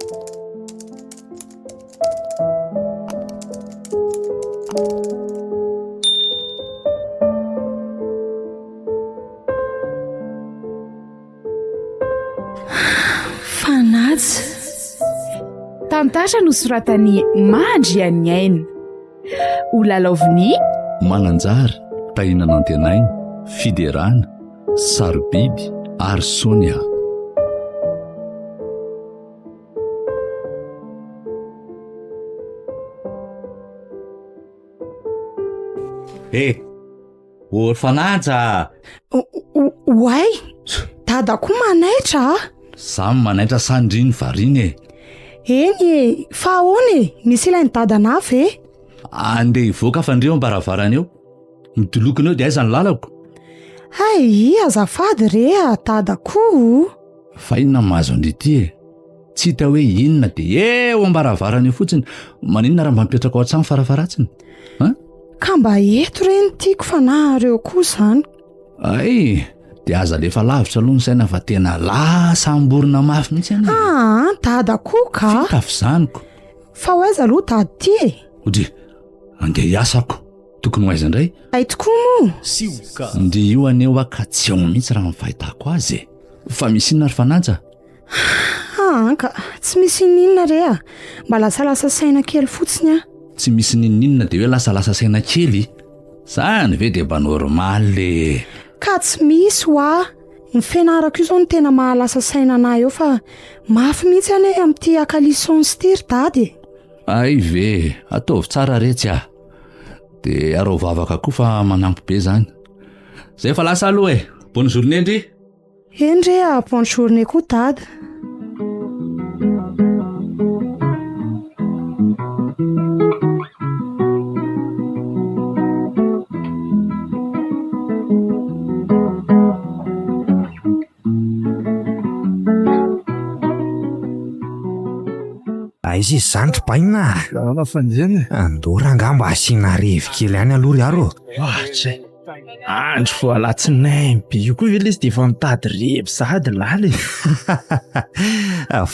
Fanaja tantara no soratany Mandry any aina Olalaoviny Mananjary Tahinana Antenaina Fiderana Sarobidy ary Sonia. Ory Fanaja. Oay, dada koa manaitra. Samy manaitra sandriny variny Eny fa ahoana misy ilainy dadana ve? Andeha hivoaka fa andreo ambaravarana eo. Midolokona eo dia aiza ny lalako. Ay, azafady rea dada koa. Fa inona mahazo an'ity Tsy hita hoe inona dia eo ambaravarana eo fotsiny. Maninona raha mba mipetraka ao an-trano farafaratsiny? Ka mba eto reny tiako fa na reo koa zany. Ay, dia aza lefa lavitra aloha ny saina fa tena lasa amborona mafy mihitsy any. Dada koa ka. Fitafy zaniko. Fa ho aiza aloha dada ty Odry, andeha hiasako. Tokony ho aiza indray? Ay tokoa moa. Sioka. Ndry io aneo ka tsy ao mihitsy raha mifahitako azy. Fa misy inona ry Fanaja? Ka tsy misy ninona rea. Mba lasalasa saina kely fotsiny Tsy misy ninina dia hoe lasa saina kely. Zany ve dia mba normaly. Ka tsy misy hoa. Ny fianarako io zao no tena mahalasa saina na eo fa mafy mihitsy ane amin'ity akalisson styr dady. Ay ve, ataovy tsara retsy dia arao vavaka koa fa manampy be zany. Zay fa lasa aloha bonne journée ndry. Endre bonne journée koa dada. Izy zandry paina. Fanjena. Andora angamba asiana revy kely any aloha ry aro. Ohatra. Andro fo alatsinainy be io koa ve izy dia efa mitady revy sady laly.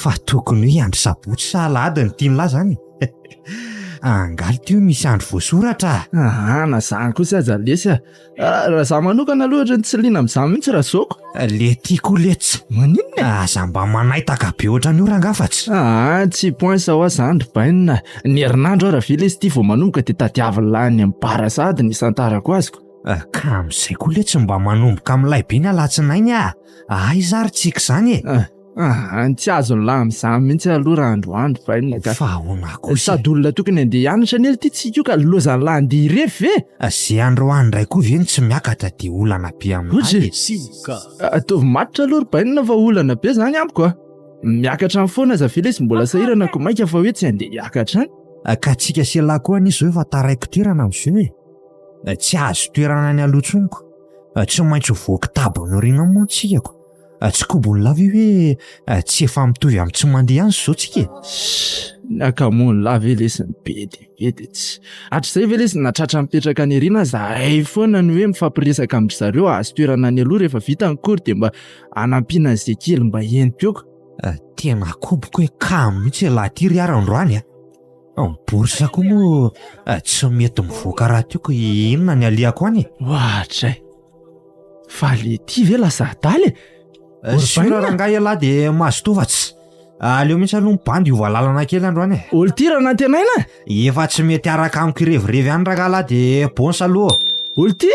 Fa tokony hoe andro sabotsy sa alahady ny tian'lahy zany. Angaly ty misy andro voasoratra. Na zany kosa aza lesy raha za manokana aloha ohatran'ny tsy liana amin'izany mihitsy raha soko. Le tiako letsy. Maninona? Aza mba manaitaka be ohatran'ny ora angafatsy. Tsy point sa hoa zandry bainina. Ny herinandro raha vela izy ty vao manomboka dia tadiaviny lany amin'ny parasady ny isantarako azoko. Ka amin'izay koa letsy mba manomboka amin'ilay be ny alatsinainy Ay zary tsika zany Tsy azony lahy amin'izany mihitsy aloha raha androandro bainina ka. Fa ahoana kosa. Sady olona tokony andeha hianatra nely ty tsika io ka lozany lahy andeha hirefy ve? Zay andro andray koa ve tsy miakatra dia olana be amin'azy. Atovy matotra aloha ry bainina fa olana be zany amiko miakatra amin'ny foana aza vela izy mbola sahirana ko maika fa hoe tsy andeha hiakatra any. Ka tsika sy lahy koa anisy hoe fa taraiko toerana amin'izay tsy azo toerana ny alotsoniko. Tsy maintsy voky tabony oriana moa tsikako. Tsy kobony lavy hoe tsy efa mitovy amin'ny tsy mandeha any zao tsika. Nakamony lahy ve lesiny be dia tsy hatrizay ve lesy natratra mipetraka any ariana zahay foana ny hoe mifampiresaka amin'ny zareo azo toerana any aloha rehefa vita ny kory dia mba anampiana an'izay kely mba entioko. Tena koboko hoe kamo mihitsy lahy ty ry androany Borsa koa moa tsy mety mivoaka raha tiako inona ny aliako any. Ohatra fa le ty ve lasa adaly Sura rangahy alahy dia mahazo tovatsy. Aleo mihitsy aloha mibandy io valalana kely androany olo ty raha nantenaina. Efa tsy mety araka amiko revirevy any rangahy lahy dia bonsa aloha. Olo ty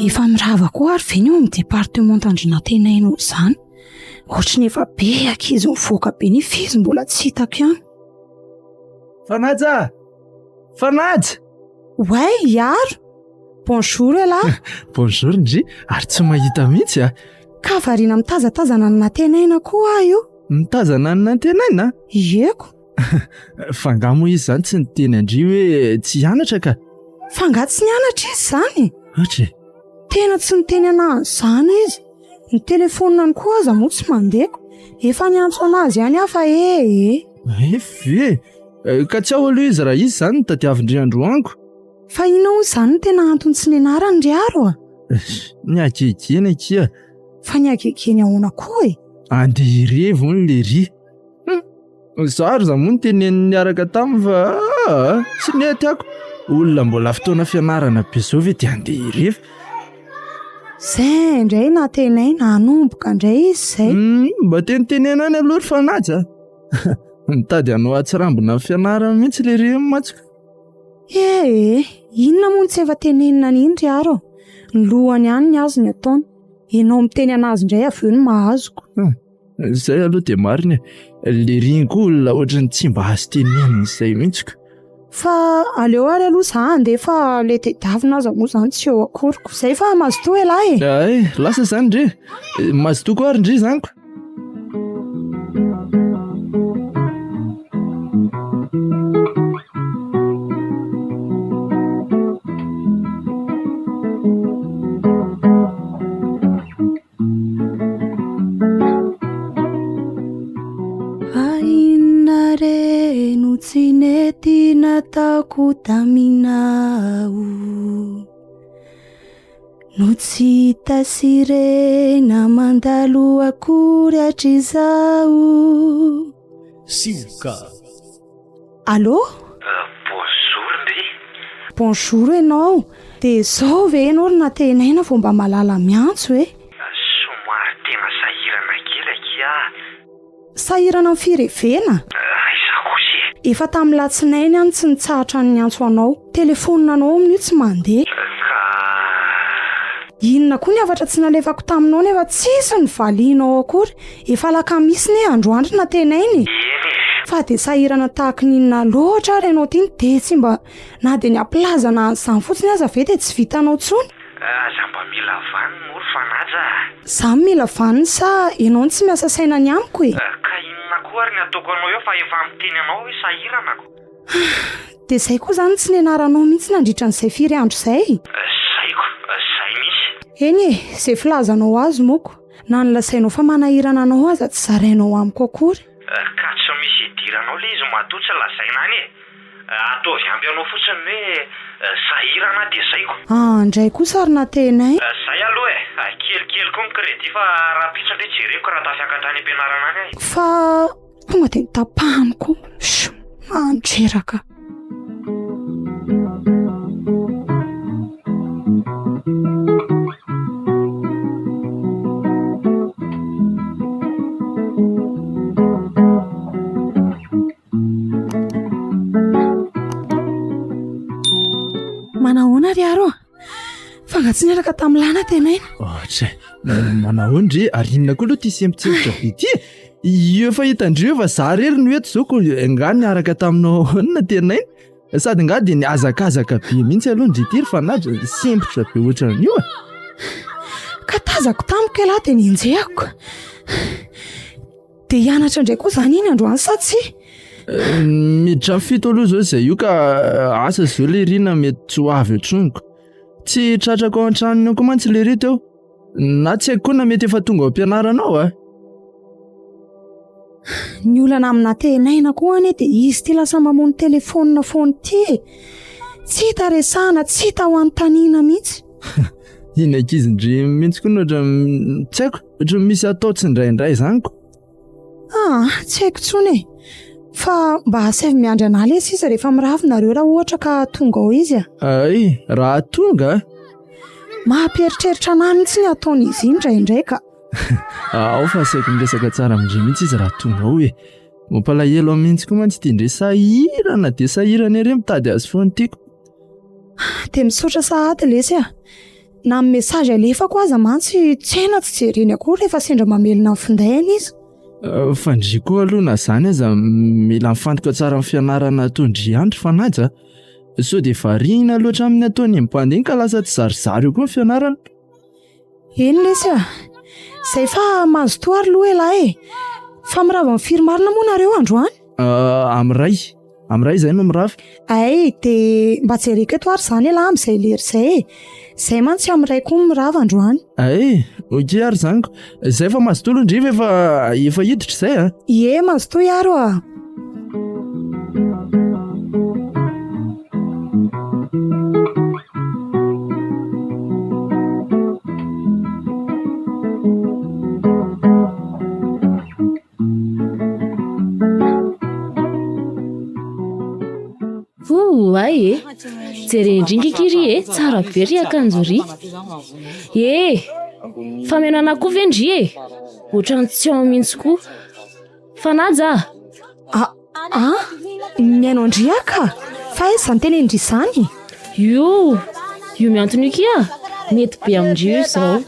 Efa mirava koa ary veny eo amin'ny département Andrinantenaina zany. Ohatrany efa be ankizy mivoaka be ny fizy mbola tsy hitako ihany. Fanaja! Ouais, Yaro. Bonjour lahy. Bonjour ndry, ary tsy mahita mihitsy Ka variana mitazatazana ny nantenaina koa io. Mitazana ny nantenaina? Ieko. Fangamo izy zany tsy niteny andry hoe tsy hianatra ka. Fanga tsy nianatra izy zany. Ohatry. Tena tsy niteny anazy zany izy. Ny telefonina koa aza moa tsy mandeko. efa niantso anazy ihany aho fa ve ka tsy ao aloha izy raha izy zany no tadiavindry androaniko. fa ina hoy izany no tena antony tsy nianarany ry aro a ny agegeny akia fa ny agegeny ahoana koa andeha irevo ny le ry zaro za moa ny teneniny niaraka taminy fa tsy nety ako olona mbola fotoana fianarana be zao ve dia andeha irevo. zay indray natenay nanomboka indray izy zay mba tenitenena any aloha ry fanaja mitady hanao atsirambina fianarana mihitsy le ry matsika. inona moa tsy efa tenenina n'iny ry aro ny lohany ihany ny azo ny ataony ianao miteny anazy indray avy eo ny mahazoko. Zay aloha dia marina le ry koa olona ohatrany tsy mba azo tenenina izay mihitsika. fa aleo ary aloha za andeha fa le tediavina aza moa zany tsy eo akoriko zay fa mazotoa elahy lasa zany ndre mazotoa koa ary ndry zanyko. Tsy nety nataoko taminao no tsy tasirena mandalo akory hatr'izao. Sioka. Allô? Bonjour ndry. Bonjour ianao. Dia zao ve ianao ry natenaina vao mba malala miantso Somary tena sahirana kely akia. Sahirana amin'ny firevena? Efa tamin'ny latsinainy any tsy nitsahatra ny antso anao. Telefonina anao amin'io tsy mandeha. Inona koa ny avatra tsy nalefako taminao nefa tsisy ny valianao akory. Efa alakamisy ne androandro natenainy. Fa dia sahirana tahaka n'inona loatra ary ianao ity dia tsy mba na dia ny ampilazana an'izany fotsiny aza ve dia tsy vitanao tsony. Aza mba mila vaniny moa ry fanaja. Zaho mila vaniny sa ianao tsy miasa saina ny amiko Ka inona koa ary ny ataoko anao eo fa efa miteny anao hoe sahiranako. Dia izay koa zany tsy nianaranao mihitsy nandritra n'izay firy andro izay. Zay misy. Eny izay filazanao azy moko na nilasainao fa manahirana anao aza tsy zarainao amiko akory. Ka tsy misy idiranao le izy matoa tsy lazaina any ataovy ampy anao fotsiny hoe sahirana dia zaiko. Indray kosa ary natenay. Zay aloha kelikely koa ny kredi fa raha pitsy ndray jereko raha tafiakantrany am-pianarana any fa tonga dia nitapahaniko andreraka. Manahoana ry aro fa nga tsy niaraka tamin'ny lana tenaina. Manahoandry ary inona koa aloha ty sempotsepitra be ty io efa hitandreo fa za rery no eto zao ko nga niaraka taminao na tenaina sady nga dia niazakazaka be mihitsy aloha ndry ty ry fanaja sempotra be ohatran'io ka tazako tamiko elahy dia ninjehako dia hianatra indray koa zany iny androany sa tsy miditra fito aloha zao izay io ka asa zao le rina mety tsy ho avy atsoniko tsy tratrako ao an-tranony ao koa mantsy le ry teo na tsy haiko koa na mety efa tonga ao am-pianaranao ny olana amina tenaina koa any dia izy ty lasa mamono telefonina foany ty tsy hita resahana tsy hita ho anontaniana mihitsy. iny ankizindry mihitsy koa nohatra tsy haiko ohatra misy atao tsy indraindray zany ko tsy haiko tsony fa mba asavy miandry an'ala izy rehefa miravo nareo raha ohatra ka tonga ao izy raha tonga mahamperitreritra anahy mihitsy ny ataon'izy indraindray ka ao fa saiko miresaka tsara amindray mihitsy izy raha tonga ao mampalahelo ao mihitsy koa mantsy tia indray sahirana dia sahirana ery mitady azy foany tiako dia misaotra sahady lesy na amin'ny mesazy alefako aza mantsy tsy haina tsy jereny akory rehefa sendra mamelona ny findainy izy fandry koa aloha na zany aza mila mifantoka tsara amin'ny fianarana ataondry andro fanaja so dia varina loatra amin'ny ataony mpandeha ka lasa tsy zarizary eo koa ny fianarana eny lesy izay fa mazo toa ary loha elahy fa mirava amin'ny firy marina moa nareo androany amiray izay no mirava dia mba jereko eto ary izany elahy amin'izay lery izay mantsy amiray koa mirava androany Ok ary zaniko, izay fa mazotolo ndriva efa hiditra izay a? Ie, mazotoy aro a. Ay jerendringa kiry tsara be ry akanjo ry. Fa menana koa vendry ohatrany tsy ao mihitsy koa. Fanaja Miaino andriaka fa izany tenendry izany. io miantony kia mety be amindrio izao.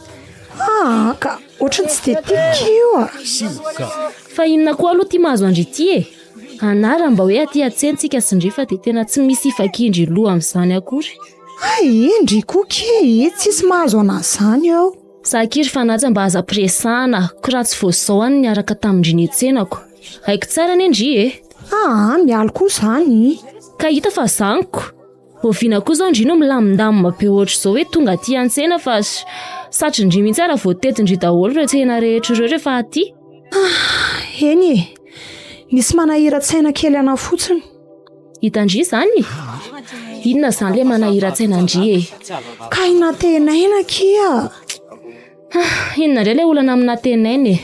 Ka ohatrany tsy de tiako io a. Fa inona koa aloha tia mahazo andry ity anara mba hoe aty atsentsika sindry fa dia tena tsy misy ifakindry loha amin'izany akory. Indry koky tsisy mahazo an'izany ao. Sakiry fanaja mba aza presana ko raha tsy voazao any niaraka tamindry ny antsenako. Haiko tsara ny ndry mialo koa izany. Ka hita fa zaniko oviana koa zao ndry no milamindamina be ohatr' izao hoe tonga aty antsena fa satry ndry mihitsy ara voatetindry daholo ireo tsena rehetra ireo rehefa aty. Eny misy manahira-tsaina kely ana fotsiny. Hitandry izany? Inona izany le manahira-tsaina ndry Ka inatenaina kia. Inona indray ilay olana amina tenainy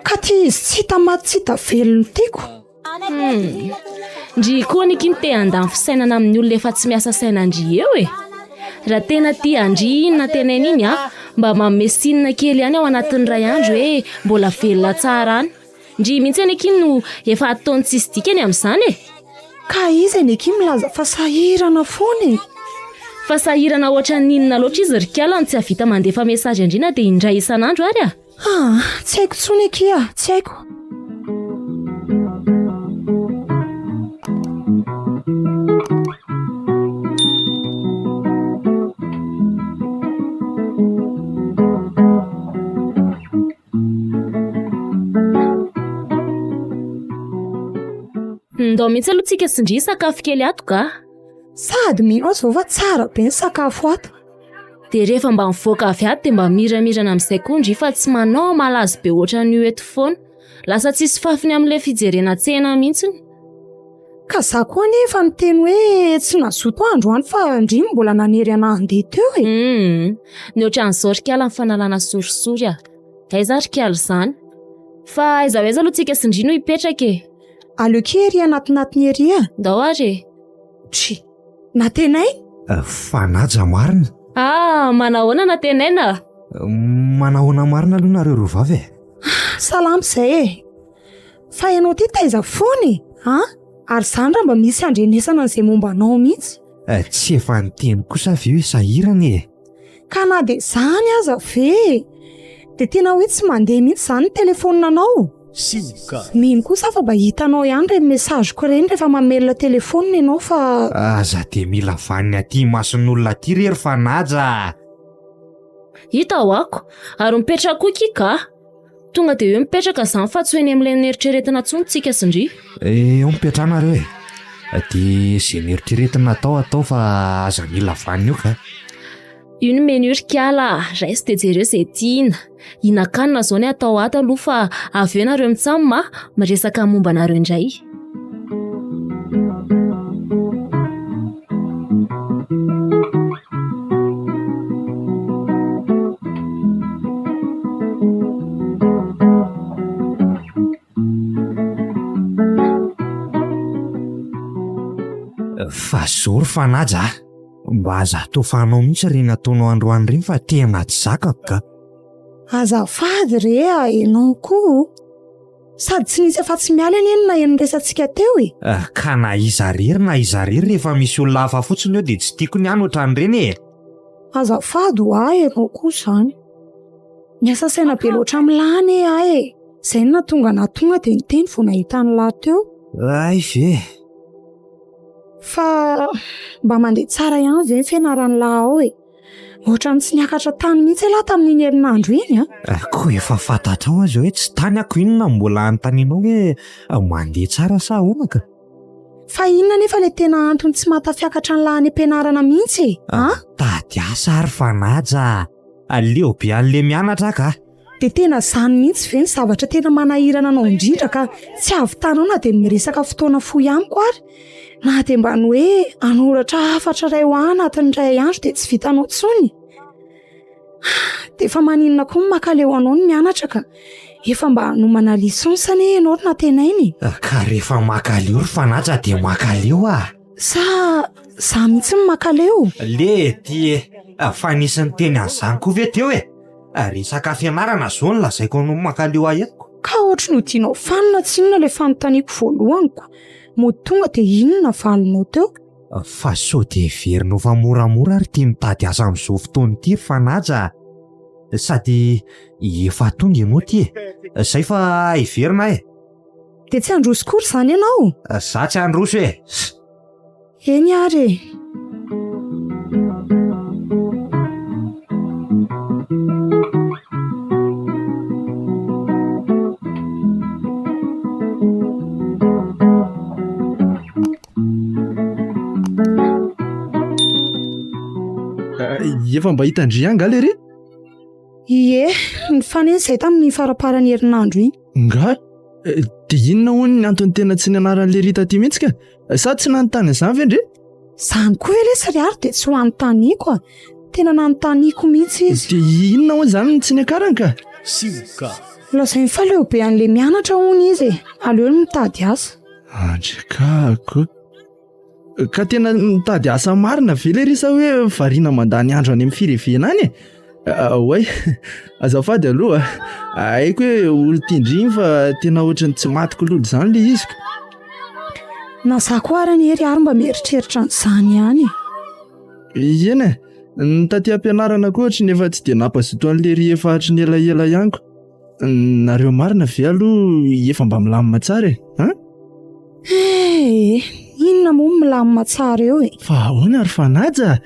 Ka tia izy tsy hita maty tsy hita velony tiako. Ndry koa niky te handany fisainana amin'ny olona efa tsy miasa saina ndry eo raha tena tia andry inona tenainy iny mba mamesinina kely ihany ao anatin'ny ray andro hoe mbola velona tsara any. Ndry mihitsy aniky no efa ataony tsisy dikany amin'izany Ka izy aniky milaza fa sahirana foana. Fa sahirana ohatra ninona loatra izy rikala tsy havita mandefa mesazy andrina dia indray isan'andro ary tsy haiko tsony akia, tsy haiko. Ndao mihitsy aloha tsika sindry sakafo kely ato ka. Sady mino zao fa tsara be ny sakafo ato. Dia rehefa mba mivoaka avy ato dia mba miramirana amin'izay koa ndry fa tsy manao malazo be ohatra ny eto foana. Lasa tsisy fafiny amin'ilay fijerena tsena mihitsy. Ka za koa nefa niteny hoe tsy nazoto androany fa ndry mbola nanery ana handeha teo Ny ohatran'izao rikala ny fanalana sorisory aiza rikala izany. Fa aiza ho aiza aloha tsika sindry no hipetraka Aleo kery anatinatiny ery Ndao ary natenay Fanaja marina. Manahoana natenaina? Manahoana marina aloha nareo roa vavy Salama izay fa ianao ty taiza foana ary izany raha mba misy andrenesana an'izay momba anao mihitsy. Tsy efa niteny kosa ve hoe sahirana Ka na dia izany aza ve dia tena hoe tsy mandeha mihitsy izany ny telefoninanao. Mino kosa fa mba hitanao ihany ireny mesaziko ireny rehefa mamelona telefonina ianao fa aza dia mila vanina aty mason'olona aty rery Fanaja. Hita ho ako ary mipetraka koa kika tonga dia hoe mipetraka izany fa tsy hoe ny amin'ilay nieritreretina intsony tsika sindry. Eo mipetrana dia izay nieritreretina atao fa aza mila vanina io ka. Io ny menu rikala raisy dia jereo izay tiana hinan-kanina izao ny atao ato aloha fa avy eo nareo mitsamina miresaka momba nareo indray. Fa zoro Fanaja mba aza tofanao mihitsy reny ataonao androany reny fa tena tsy zakako ka. Azafady re ianao koa sady tsy nisy afa tsy miala eny na eny resantsika teo Ka na iza rery rehefa misy olona hafa fotsiny eo dia tsy tiako ny any ohatran'ireny Azafady ianao koa izany miasa saina be loatra milany izay na tonga dia niteny vao nahita ny lahy teo. Ay ve fa mba mandeha tsara ihany ve ny fianaran'ny lahy ao ohatrany tsy niakatra tany mihitsy lahy tamin'iny herinandro iny koa efa fantatrao azy hoe tsy tany ako inona mbola anontanianao hoe mandeha tsara sa ahoana ka. Fa inona nefa ilay tena antony tsy mahatafiakatra ny lahy any am-pianarana mihitsy Tady asa ary Fanaja aleo be an'le mianatra ka. dia tena zany mihitsy ve ny zavatra tena manahirana anao indrindra ka tsy avitanao na dia miresaka fotoana fo ihanyko ary na dia mba ny hoe anoratra hafatra iray ho anatin'ny ray andro dia tsy vitanao tsony. dia efa maninona koa ny makaleo anao ny mianatra ka efa mba hanomana lisonsana ianao na tenainy. Ka rehefa makaleo ry Fanaja dia makaleo sa za mihitsy ny makaleo. le ty fa nisan'ny teny an'izany koa ve teo resaka fianarana zao ny lazaiko no makaleo ahetiko. Ka ohatry no tianao fanina tsy inona le fanontaniako voalohaniko mo tonga dia inona valonao teo. Fa sao dia heverinao fa moramora ary tia mitady asa amin'izao fotoana ity ry Fanaja, sady efa tonga ianao ty zay fa heverina dia tsy androso kory izany ianao. za tsy androso eny ary efa mba hitandry anga lery? ie ny faneny izay tamin'ny faraparan'ny herinandro iny. Nga dia inona hono ny antony tena tsy nianaran'le Rita ty mihitsy ka sa tsy nanontany izany ve ndre? Zany koa ve lesy ary dia tsy ho anontaniako tena nanontaniako mihitsy izy. Dia inona hono izany tsy niakarany ka? Lazainy fa leo be an'le mianatra hono izy aleo ny mitady asa. Andrekako ka tena mitady asa marina ve le risa hoe variana mandany andro any amin'ny firevena any oay azafady aloha haiko hoe olo tindriny fa tena ohatrany tsy matiko lolo izany le iziko. Na za koa ary ny hery ary mba mieritreritra n'izany ihany. Eny ny taty am-pianarana koa ohatra nefa tsy dia nampazoto an'le ry efa hatry ny elaela ihaniko. Nareo marina ve aloha efa mba milamina tsara inona moa milamina tsara eo fa ahoana ry Fanaja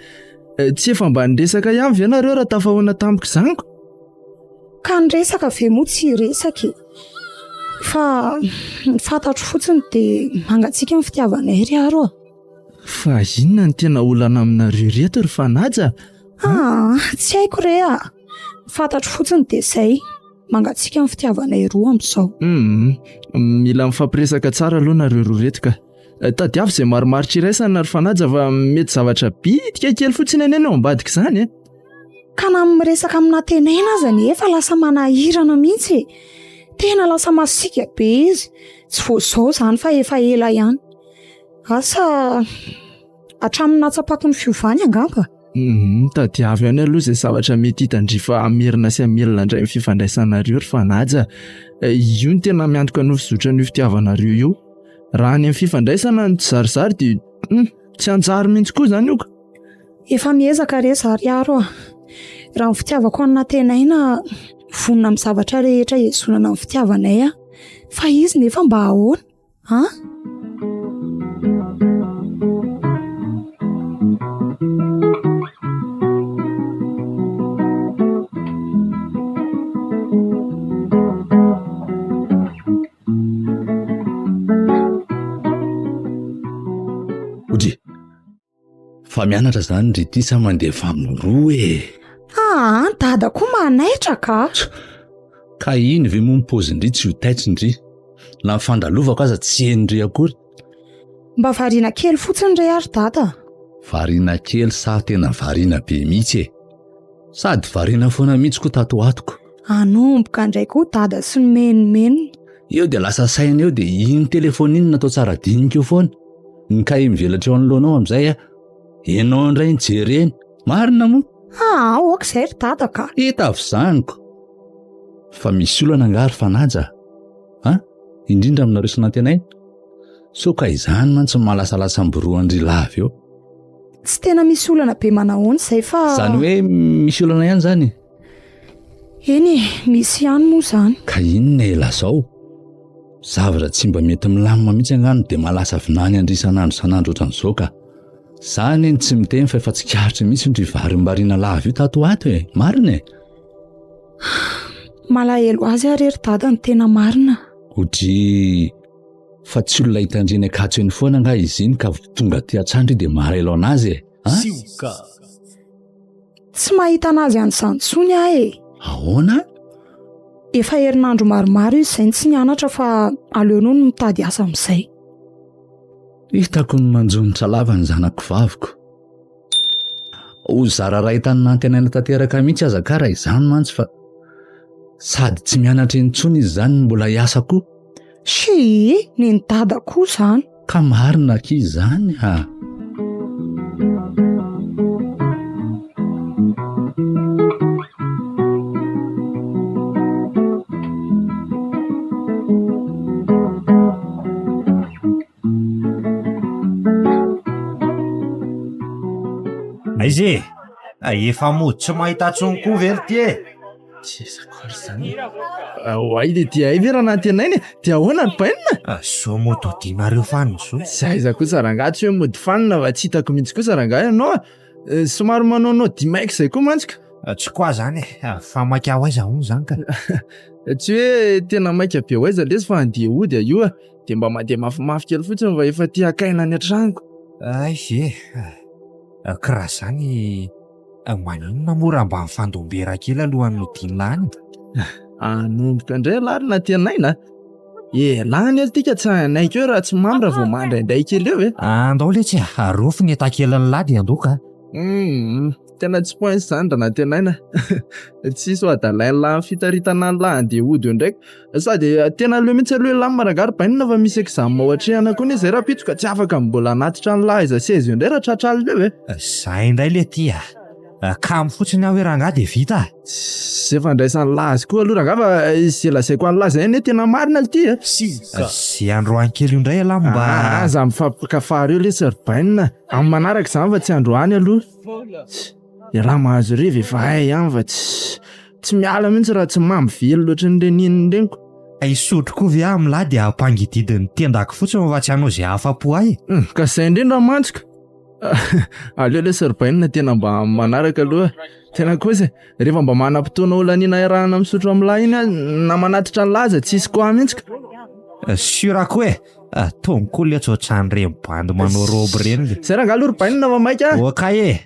tsy efa mba niresaka ihany ve nareo raha tafahoana tampoka izaniko? Ka niresaka ve moa tsy resaka fa fantatro fotsiny dia mangatsiaka ny fitiavanay ry aro fa inona ny tena olana aminareo reto ry Fanaja? Tsy haiko re fantatro fotsiny dia izay mangatsiaka ny fitiavanay roa amin'izao. Mila mifampiresaka tsara aloha nareo roa reto ka tadiavo izay maromaritra iraisana ry Fanaja fa mety zavatra bitika kely fotsiny eny ao ambadika izany ka na miresaka amina tenaina aza ny efa lasa manahirana mihitsy tena lasa masika be izy tsy voazao izany fa efa ela ihany asa hatramin'ny natsapaky ny fiovany angamba. Tadiavo ihany aloha izay zavatra mety hitandrifa amerina sy amelona indray ny fifandraisanareo ry Fanaja. Io ny tena miantoka nofizotra ny fitiavanareo io. Raha any amin'ny fifandraisana ny zarizary dia tsy anjary mihitsy koa izany io ka. Efa miezaka re zary aro raha ny fitiavako anona tenaina vonona amin'ny zavatra rehetra ezonana ny fitiavanay fa izy nefa mba ahoana fa mianatra izany ry ty sa mandeha famoroa dada koa manaitra ka iny ve moa mipozindry tsy ho taitsindry na mifandalovako aza tsy henindry akory. Mba variana kely fotsiny ray ary dada. Variana kely sa tena variana be mihitsy sady variana foana mihitsy koa tato atoko. Anomboka indray koa dada sy ny menimeno eo dia lasa saina eo dia iny telefona iny natao tsara dinika eo foana ny kay mivelatra eo anoloanao amin'izay enao indray nijereny marina moa oka izay ry dada ka hita avy zaniko fa misy olana angary Fanaja indrindra aminareo sy nantenaina so ka izany mantsy malasalasa mboroandry lavy eo. Tsy tena misy olana be manahoana izay fa izany hoe misy olana ihany izany eny misy ihany moa izany ka inona ela zao zavatra tsy mba mety milamina mihitsy angano dia malasa vinany andrisanandro sanandro ohatran'izao ka izany eny tsy miteny fa efa tsikaritra mihitsy ndry varim-bariana lava io tato ato marina malahelo azy ary ry dada ny tena marina Odry fa tsy olona hitandreny akatso eny foana nga izy iny ka tonga ty atsandry dia malahelo anazy tsy mahita anazy an'izany intsony aho e. Ahoana? Efa herinandro maromaro izy izay tsy nianatra fa aleonao no mitady asa amin'izay. Hitako ny manjonitra lava ny zanako vaviko. Ho zara ray tany nantenaina tanteraka mihitsy aza ka raha izany mantsy fa sady tsy mianatra intsony izy izany mbola hiasa koa. Ny dada koa izany. Ka marina ankizy izany ha. Izy efa mody tsy mahita tsony koa very ty e. Oay de ty ay ve raha nantenainy dia ahoana ny bainina? So moto dinareo fanina so. Tsy aiza kosa rangahy tsy hoe mody fanina fa tsy hitako mihitsy kosa rangahy ianao somary manaonao dimaika izay koa mantsika. Tsy koa zany fa maika ho aiza hono zany ka. Tsy hoe tena maika be ho aiza lesy fa andeha hody io dia mba mandeha mafimafy kely fotsiny fa efa ty hakaina any an-tranoko. Ay ve kiraha zany maninona mora mba mifandombera kely alohan'ny nodinilany. Anomboka indray lary na tenaina lany ely tika tsy hanaika eo raha tsy mamy raha vao mandraindray kely eo e. Andao le tsy arofo ny etakelany lady andoka. Tena tsy pointsy izany raha na tenaina. Tsisy ho adalainy lahy fitaritana ny lahy andeha hody eo ndraiky sady tena aleo mihitsy aloha lahy marangary bainina fa misy examen ohatrehana koa izy raha pitsoka tsy afaka mbola anatitra ny lahy iza seza io indray raha tratralo leo e. Zay indray le ty kamo fotsiny aho hoe rangahy dia vita. Tsy efa ndraisan'ny lahy azy koa aloha rangahy fa izay lazaiko an'ny lahy izay anie tena marina ty e. Zay androany kely io indray aloha mba aza mifampikafary eo le sarbainina amin'ny manaraka izany fa tsy androany aloha. Raha mahazo riva efa hay ihany fa tsy miala mihitsy raha tsy mamy velo loatra ny renininy reniko. Isotro koa ve amin'ny lahy dia ampangididiny tendako fotsiny fa tsy hanao izay afa-po ahy. Ka izay indrindra mantsika. Aleo le sarbainina tena mba manaraka aloha. Tena kosa rehefa mba manam-potoana olaniana iarahana misotro amin'ny lahy iny na manatitra ny laza tsy isy koa mihitsika. Surako e tongo le tsotrany reny bandy manao robe reny. Zay rangahy aloha bainina fa maika. Okay e.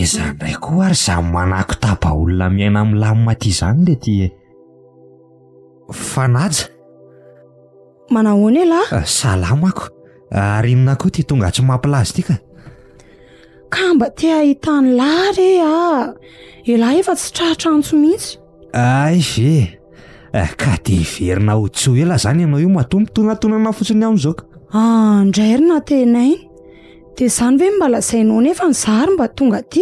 Zandray koa ary samy manako taba olona miaina amin'ny lamina ty izany le ty fanaja. Manahoana e lahy? Salamako. Ary inona koa ty tonga tsy mampilazy ty ka? Ka mba te ahitany lahy re lahy efa tsy tratrantso mihitsy. Ay ve ka dia verina ho tsy ela zany ianao io matombotongatonana fotsiny amin'izao ka. Andrairina tenainy dia izany ve mba lazainao nefa ny zary mba tonga ty?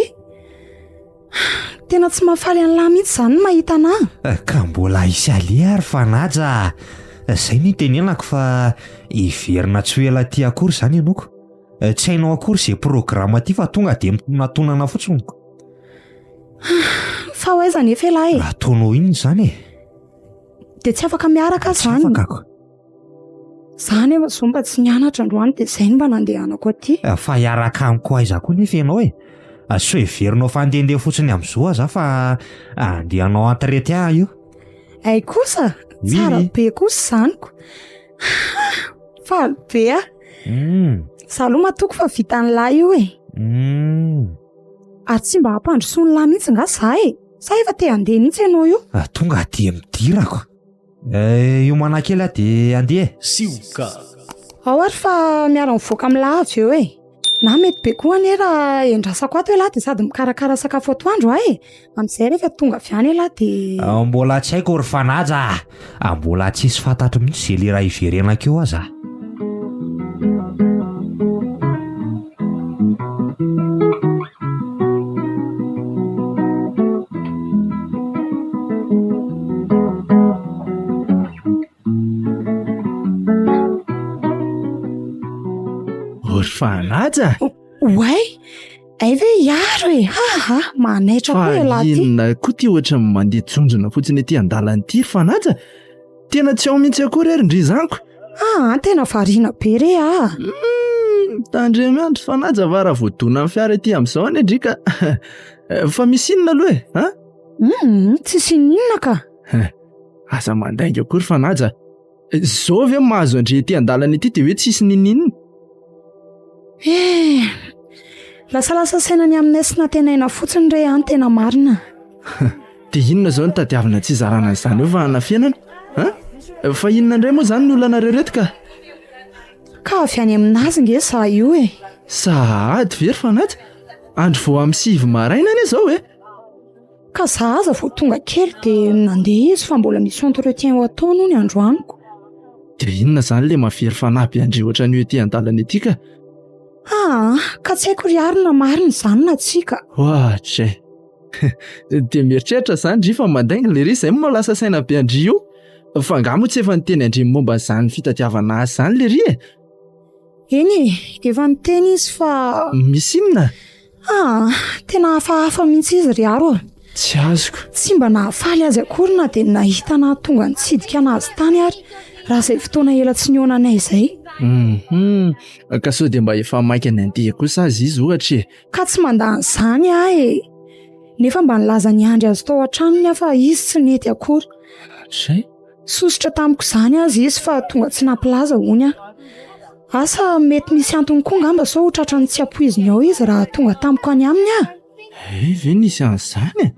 Tena tsy mahafaly any lahy mihitsy izany mahita anahy. Ka mbola isy ale ary fanaja. Izay ny tenenako fa hiverina tsy ho ela ty akory izany ianao. Tsy hainao akory izay programa ty fa tonga dia mitonantonana fotsiny. Fa ho aiza nefa lahy? Ataonao inona izany e? Dia tsy afaka miaraka izany. Tsy afaka. Izany efa zao mba tsy nianatra androany dia izay mba nandehanako aty. Fa hiaraka amiko aiza koa nefa ianao e? So heverinao fa handehandeha fotsiny amin'izao aza fa andehanao antirety ahy io. Ay kosa tsara be kosa izanyko. Faly be Zaho aloha matoko fa vitan'ny lahy io e. Ary tsy mba hampandrosoa ny lahy mihitsy nga zaho e. Sa efa te handeha mihitsy ianao io? Tonga dia midirako. Io manakely dia andeha. Sioka. Ao ary fa miara mivoaka amin'ny lahy avy eo e. Na mety be koa anie raha endrasako ato e lahy dia sady mikarakara sakafo atoandro aho e. Amin'izay rehefa tonga avy any e lahy dia mbola tsy haiko ry fanaja. Mbola tsisy fantatro mihitsy izay le raha hiverenako eo aza. Fanaja? Oay, ay ve hiaro e. Manaitra koa e lahy ty. Fa inona koa ty ohatra mandeha tsonjona fotsiny ety an-dalana ity ry fanaja? Tena tsy ao mihitsy akory ary ndry zaniko. Tena variana be re Tandriamanitra fanaja va raha voadona amin'ny fiara ety amin'izao any Andrika. Fa misy inona aloha e? Ha? Tsisy inona ka. Aza mandainga akory fanaja. Zao ve mahazo andre ety an-dalana ety dia hoe tsisy ninina? Lasalasa sainany aminay sy natenaina fotsiny re any tena marina. Dia inona zao ny tadiavina tsy zarana izany eo fa hanafianana? Fa inona indray moa izany ny olana rereto ka? Ka avy any aminazy nge za io e. Sahady very fanaja. Andro vao amin'ny 7 maraina anie zao e. Ka za aza vao tonga kely dia nandeha izy fa mbola misy entretien ho atao noho ny androaniko. Dia inona izany ilay mahavery fanampy andre ohatran' io ety an-dalana ety ka? Ka tsy haiko ry arina marina izany na tsika. Ohatra dia mieritreritra izany ry fa mandainga ilay ry izay moa lasa saina be andry io. Fa angamo tsy efa niteny andry momba izany fitadiavana azy izany ilay ry e. Eny efa niteny izy fa misy inona? Tena hafahafa mihitsy izy ry aro. Tsy azoko. Tsy mba nahafaly azy akory na dia nahita na tonga nitsidika anazy tany ary raha izay fotoana ela tsy niona anay izay. Ka sao dia mba efa mainka ny andeha kosa azy izy ohatra e. Ka tsy mandany izany e. Nefa mba nilaza ny andry azy tao an-tranony afa izy tsy nety akory. Zay? Sositra tamiko izany azy izy fa tonga tsy nampilaza honya. Asa mety misy antony koa ngamba sao tratrany tsy ampoiziny ao izy raha tonga tamiko any aminy a. Ve nisy an'izany e?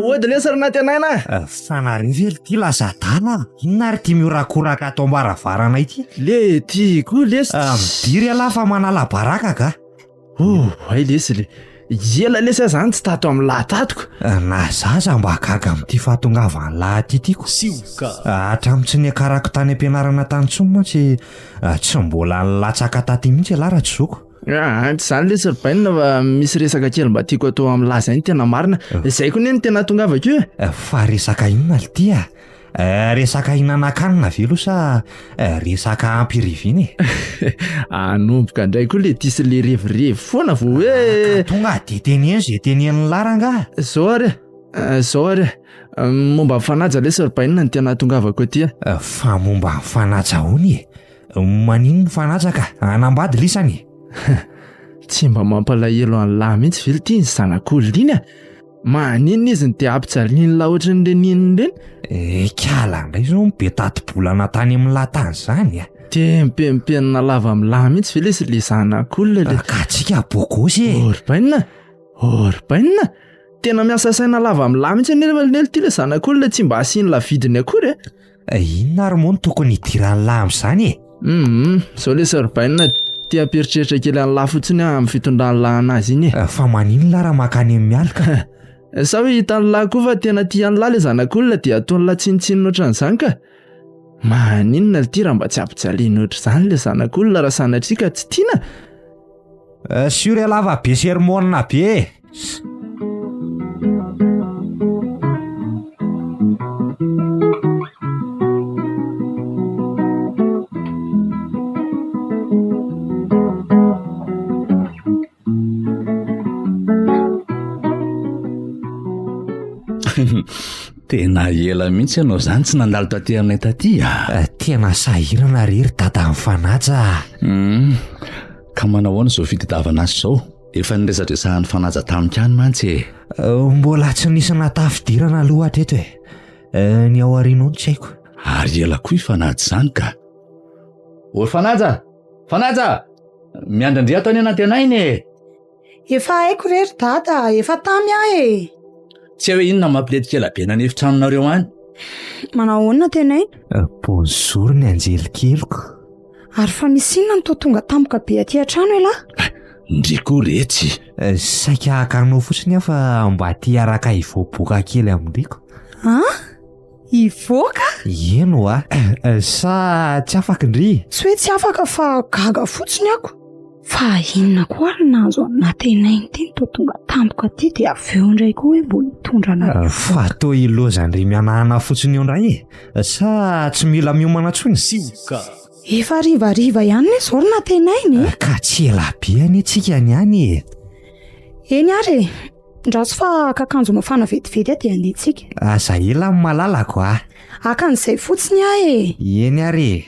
Ody lesy ranaty anaina. Fanarivery ty lazadana. Inona ary ty miorakoraka ato ambaravarana ity? Le ty koa lesy. Midiry ala fa manala baraka ka. Ay lesy le. Ela lesy izany tsy tato amin'ny lahatatoka. Na zaza mba gaga amin'ity fahatongavany lahity ity ko. Hatramin'ny tsy niakarako tany am-pianarana tany intsony mantsy tsy mbola nilatsaka taty mihitsy alaratra zoko. Tsy izany lesy ripainina fa misy resaka kely mba tiako atao amin'ny lahy izany tena marina. Izay koa ny tena tongavako io e. Fa resaka inona ity a? Resaka hinana-kanina velo sa resaka ampiriviny e? Anomboka indray koa le tisy le revirevy foana vao hoe tonga dia teneny izay tenen'ny laranga. Zao ary momba fanaja lesy ripainina ny tena tongavako aty a. Fa momba ny fanaja hony e. Manino ny fanaja ka? Anambady lisany. Tsy mba mampalahelo an'ny lahy mihitsy velo ity ny zanak'olona iny a. Maninona izy ny te hampijaliana laha ohatry ny reniny ireny? Kiala indray izao be tato-bolana tany amin'ny latany izany a. Tempempenina lava amin'ny lahy mihitsy velo izy le zanak'olona le. Ka tsika bokozy e. Ripainina. Tena miasa saina lava amin'ny lahy mihitsy anefa ity le zanak'olona tsy mba asiany lavidiny akory e. Inona ary moa no tokony hidiran'ny lahy amin'izany e? Zao lesy ripainina tia peritreritra kely an'ny lahy fotsiny amin'ny fitondran'ny lahy anazy iny e. Fa manino lahy raha makany amin'ny mialika? Sa hoe hitan'ny lahy koa fa tena tian'ny lahy le zanak'olona dia ataony latsinitsinina ohatran'izany ka. Maninona ity raha mba tsy ampijaliana ohatr'izany le zanak'olona raha sanatrika tsy tiana. Siore lava be sermona be. Tena ela mihitsy ianao izany tsy nandalo taty aminay taty a. Tena sahirana rery dada amin'ny fanaja. Ka manahoana izao fitadiavana azy izao? Efa niresadresahan'ny fanaja tamikany mantsy e. Mbola tsy nisy natafidirana aloha hatreto e. Ny ao aoriana tsy haiko. Ary ela koa ifanaja izany ka. Ory fanaja! Miandry ato any anaty anainy e. Efa haiko rery dada, efa tamy ahy e. Tsy hoe inona mampiletikela be nany efitranonareo any? Manahoana tenay? Bonjour ny anjelikeliko. Ary fa misy inona no tonga tampoka be aty an-trano e lahy? Ndriko retsy. Saika hakanao fotsiny aho fa mba tia araka ivoaboaka kely amindriko. Ivoaka? Eno a. Sa tsy afaka indry? Tsy hoe tsy afaka fa gaga fotsiny ako. Fa inona koa ary nahazo anatenay ity no tonga tampoka aty dia avy eo indray koa hoe mbola tondrana. Fa atao ilozandry mianahana fotsiny eo indray e. Sa tsy mila miomana intsony? Efa rivariva ihany ny zao na tenainy. Ka tsy elabe any antsika niany. Eny ary ndraso fa kakanjo mafana vetivety dia anditsika. Aza ela amin'ny malalako a. Akan'izay fotsiny ahy. Eny ary.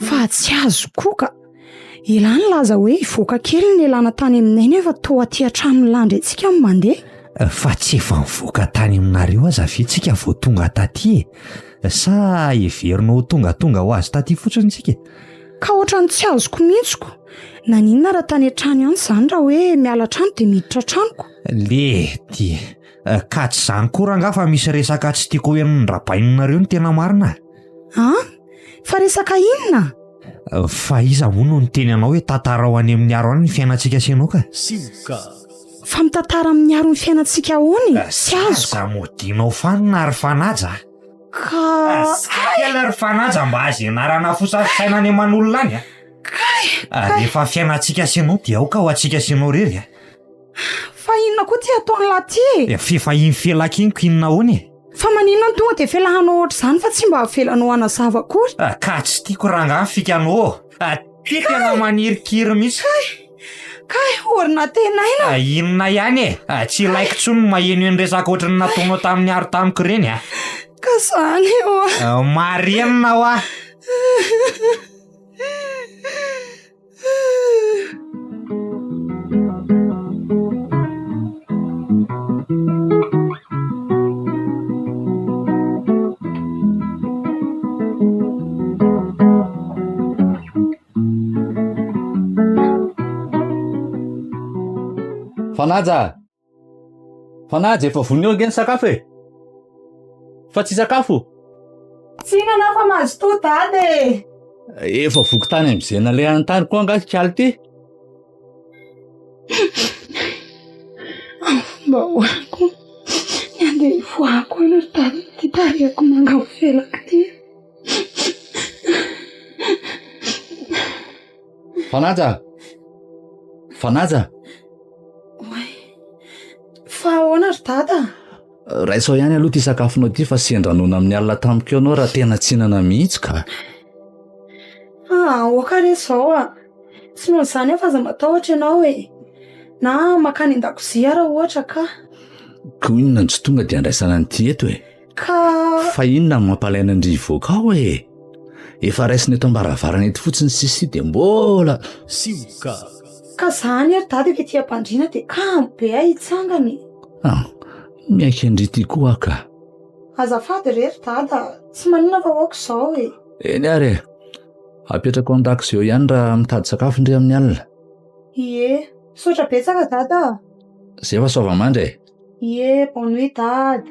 Fa tsy azo koka. Ilany laza hoe ivoaka kely ny elana tany aminay nefa toa aty an-trano landry antsika mandeha. Fa tsy efa mivoaka tany aminareo aza fitsika vao tonga taty. Sa heverinao tonga ho azy taty fotsiny tsika. Ka ohatrany tsy azoko mihitsiko. Naninona raha tany an-trano ihany izany raha hoe miala trano dia miditra tranoko. Lety. Ka tsy izany koa nga fa misy resaka tsy tiako hoe nondrabaininareo ny tena marina. Fa resaka inona? Fa iza moa no niteny anao hoe tantara ho any amin'ny aro any ny fiainantsika sy anao ka? Fa mitantara amin'ny aro ny fiainantsika hony? Sy azoko. Aza modinao fanina ary fanaja. Ka... Kely ary fanaja mba azy enarana fosafisaina any aman'olona any. Rehefa fiainantsika sy anao dia ao ka ho antsika sy anao rery. Fa inona koa ty ataony laty? Fefahiny felakiniko inona hony. Fa maninona ny tonga dia felahanao ohatr'izany fa tsy mba felanao anazava kory? Ka tsy tiako rangaha fikanao. Tena manirikiry misy. Kay, orina tenaina. Inona ihany tsy laiko tsony maheno ny resaka ohatrany nataonao tamin'ny aro tamiko ireny. Ka zany eo. Marenina ho a. Fanaja efa vonio ange ny sakafo e. Fa tsy sakafo. Tsina na fa mahazo to dady. Efa voko tany amin'izay nalehany tany koa nga kaly ty. Mba hoako ny andeha hivoako any ry dady ty tarihako manga mivelaka ty. Fanaja. Fa ahoana ry dada? Raisao ihany aloha ty sakafonao ty fa sendranona amin'ny alina tamiko ianao raha tena tsinana mihitsy ka. Oka re zao tsy noho izany fa aza matahotra ianao e. Na makany an-dakozia raha ohatra ka. Ko inona tsy tonga dia andraisana an'ity eto e. Fa inona no mampalaina ny rivoaka ao e. Efa raisiny eto ambaravarana eto fotsiny sisi dia mbola ka zany ary dady efa ety am-pandriana dia kambo be hitsangany. Miaiky andrity koa ka. Azafady rery dada, tsy manina fa aoka izao e. Eny ary apetrako an-dako izao ihany raha mitady sakafo indray amin'ny alina. Ie, sotra betsaka dada. Zay fa saova mandray. Ie, bonne nuit dada.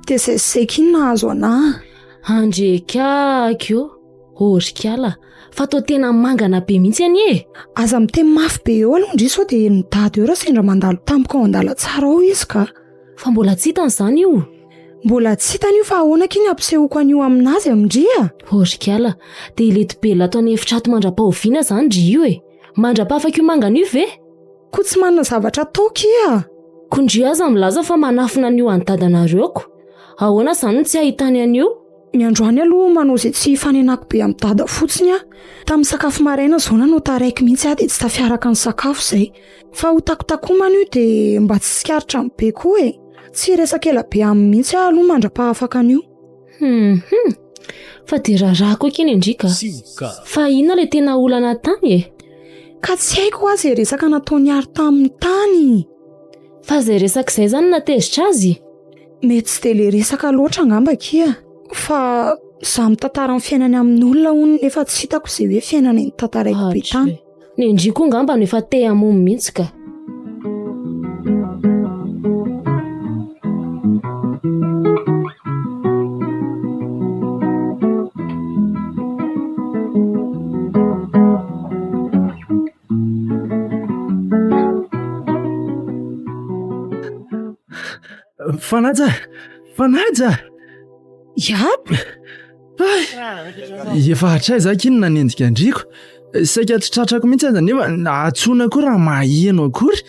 Dia izay sekinina azo anahy. Andrekakio, orikala, fa tô tena mangana be mihitsy any e. Aza miteny mafy be eo aloha indrisy sao dia nidady eo raha sendra mandalo tampoka ao andala tsara ao izy ka. Fa mbola tsy hitany izany io. Mbola tsy hitany io fa ahoana kiny ampisehoko an'io aminazy amindria. Orikala, dia ilety be lataony efitrato mandra-pahoviana izany dry io e. Mandra-pahafaka io mangana io ve? Ko tsy manana zavatra atao kia. Kondry aza milaza fa manafina an'io an'dadanareo. Ahoana izany tsy ahitany an'io? Ny androany aloha manao izay tsy fanenako be amin'ny dada fotsiny tamin'ny sakafo maraina zao no taraiky mihitsy dia tsy tafiaraka ny sakafo izay. Fa ho takotakomana io dia mba tsy sikaritra amin'ny be koa e. Tsy resaka ela be amin'ny mihitsy aloha mandra-pahafaka an'io. Fa dia rarako kiny endrika. Fa inona ilay tena olana tany e? Ka tsy haiko azy izay resaka nataony ary tamin'ny tany. Fa izay resaka izay izany natezitra azy? Mety tsy dia ilay resaka loatra angamba kia. Fa izaho mitantara ny fiainany amin'ny olona hono nefa tsy hitako izay hoe fiainany ny tantaraiko be tany. Ny endriko angamba no efa te hamono mihitsy ka. Fanaja! Iaby! Efa hatraiza iny nanendika andriko. Saika tsy tratrako mihitsy aza nefa nahatsona koa raha maheno akory.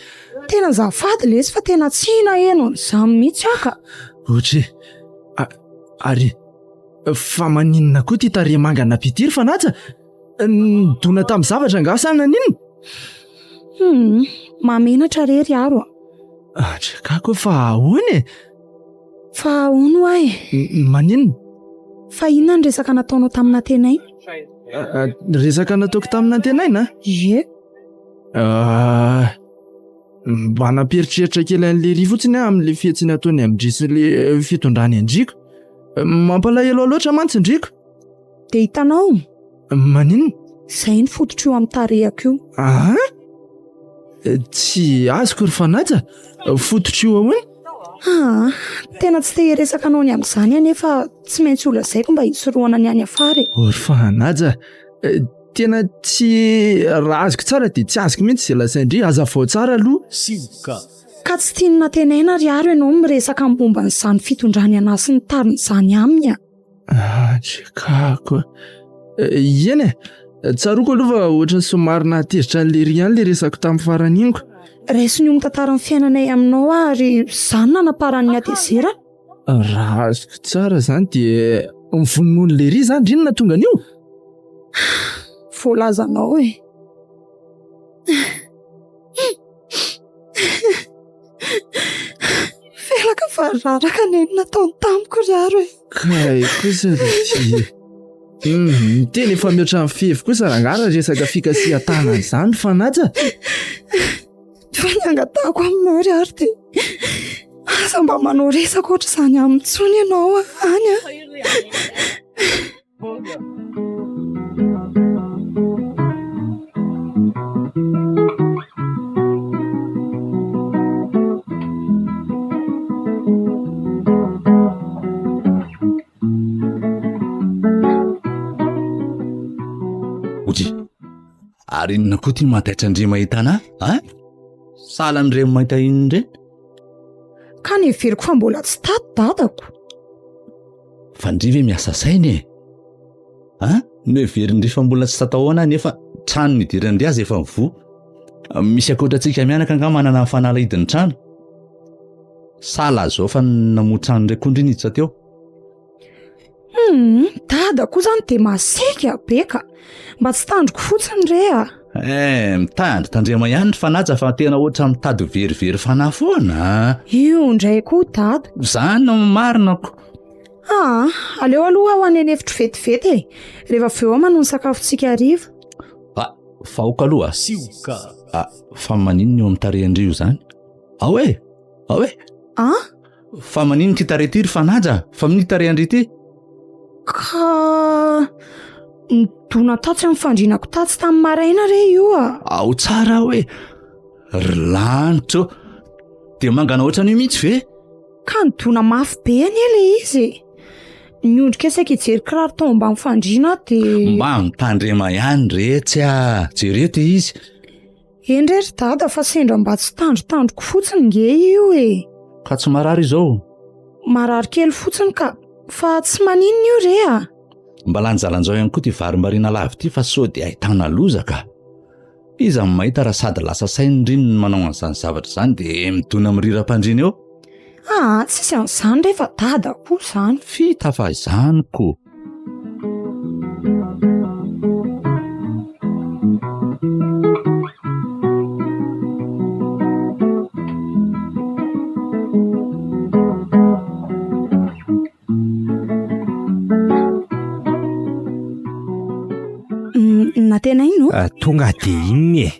Tena zafady lesy fa tena tsy naheno an'izany mihitsy aka. Ohatry ary fa maninona koa ty tarehimanga napitiry Fanaja? Dona tamin'ny zavatra nga sa naninona? Mamenatra rery aro. Kako fa ahoana? Fa ahoana hoay? Maninona? Fa inona ny resaka nataonao tamina tenainy? Resaka nataoko tamina tenaina? Ie. Mba namperitreritra kely an'le ry fotsiny amin'le fihetsiny ataony amindrisy le fitondrany andriko. Mampalahelo loatra mantsy andriko. Dia hitanao? Maninona? Izay ny fototro eo amin'ny tarehako io. Tsy azoko ry Fanaja. Fototro eo ahoana? Tena tsy te hiresaka anao ny amin'izany anefa tsy maintsy olazaiko mba hisorohana ny any afara. Ry Fanaja, tena tsy raha azoko tsara dia tsy azoko mihitsy izay lasaindry azafao tsara aloha. Ka tsy tianina tenaina ry aro ianao miresaka momba n'izany fitondrany anazy sy ny tarin'izany aminy. Kako. Eny tsaroko aloha ohatran'ny somary nahatezitra an'le ry ihany le resako tamin'ny faran'ingo. Raisy ny tantaran'ny fiainanay aminao ary izany nanaparan'ny atezera? Raha azoko tsara izany dia mivonon'le ry izany indrindra tonga an'io. Voalazanao e. Felaka fa raraka neny nataony tamiko ry aro e. Kay kosa ty. Tena efa mihoatra amin'ny fefy kosa rangara resaka fikasihan-tana izany Fanaja. Fa ny angatahako aminao ry aro dia aza mba manao resaka ohatr' izany amin'ny tsony ianao any a. Ary inona koa ty mahataitra andre mahita anahy? Sala andre mahita inona re? Ka neveriko fa mbola tsy tady dadako. Fandrive miasa sainy e. Neverindry fa mbola tsy tatahoana nefa trano nidirandry azy efa mivoa. Misy akoatrantsika mianaka nga manana ny fanala hidin'ny trano. Sala zao fa namoa trano indray kondry niditra teo. Dadako zany dia masika beka. Mba tsy tandroko fotsiny rea. Mitandry tandrema ihany ny Fanaja fa tena ohatran mitady verivery fanahy foana. Io ndray koa dada. Zany no marinako. Aleo aloha ho any hevitro vetivety e. Rehefa avy eo manao ny sakafontsika hariva. Fahoka aloha. Fa maninona eo amin'ny tarehandrio zany? Ahoe? Fa maninona ty tarehy ty ry Fanaja? Fa amin'ny tarehandry ty? Ka dona tatsy amin'ny fandrinako tatsy tamin'ny maraina re io Ao tsara hoe lanitro dia mangana ohatran'io mihitsy ve? Ka ny dona mafy be any le izy. Niondrika saika hijery kiraro tao ambany fandriana dia mba mitandrema ihany retsy jereto izy. Eny rery dada fa sendra mba tsy tandrotandroko fotsiny nge io e. Ka tsy marary izao? Marary kely fotsiny ka fa tsy maninona io re Mba lanjalanjao ihany koa ty varimbarina lavy ty fa sao dia ahitana lozaka. Iza mahita raha sady lasa sainy indrindra ny manao an'izany zavatra izany dia midona amin'ny riram-pandriana eo. Tsisy an'izany rehefa dada koa izany. Fita fa izany koa. Tena ino? Tonga dia inony e.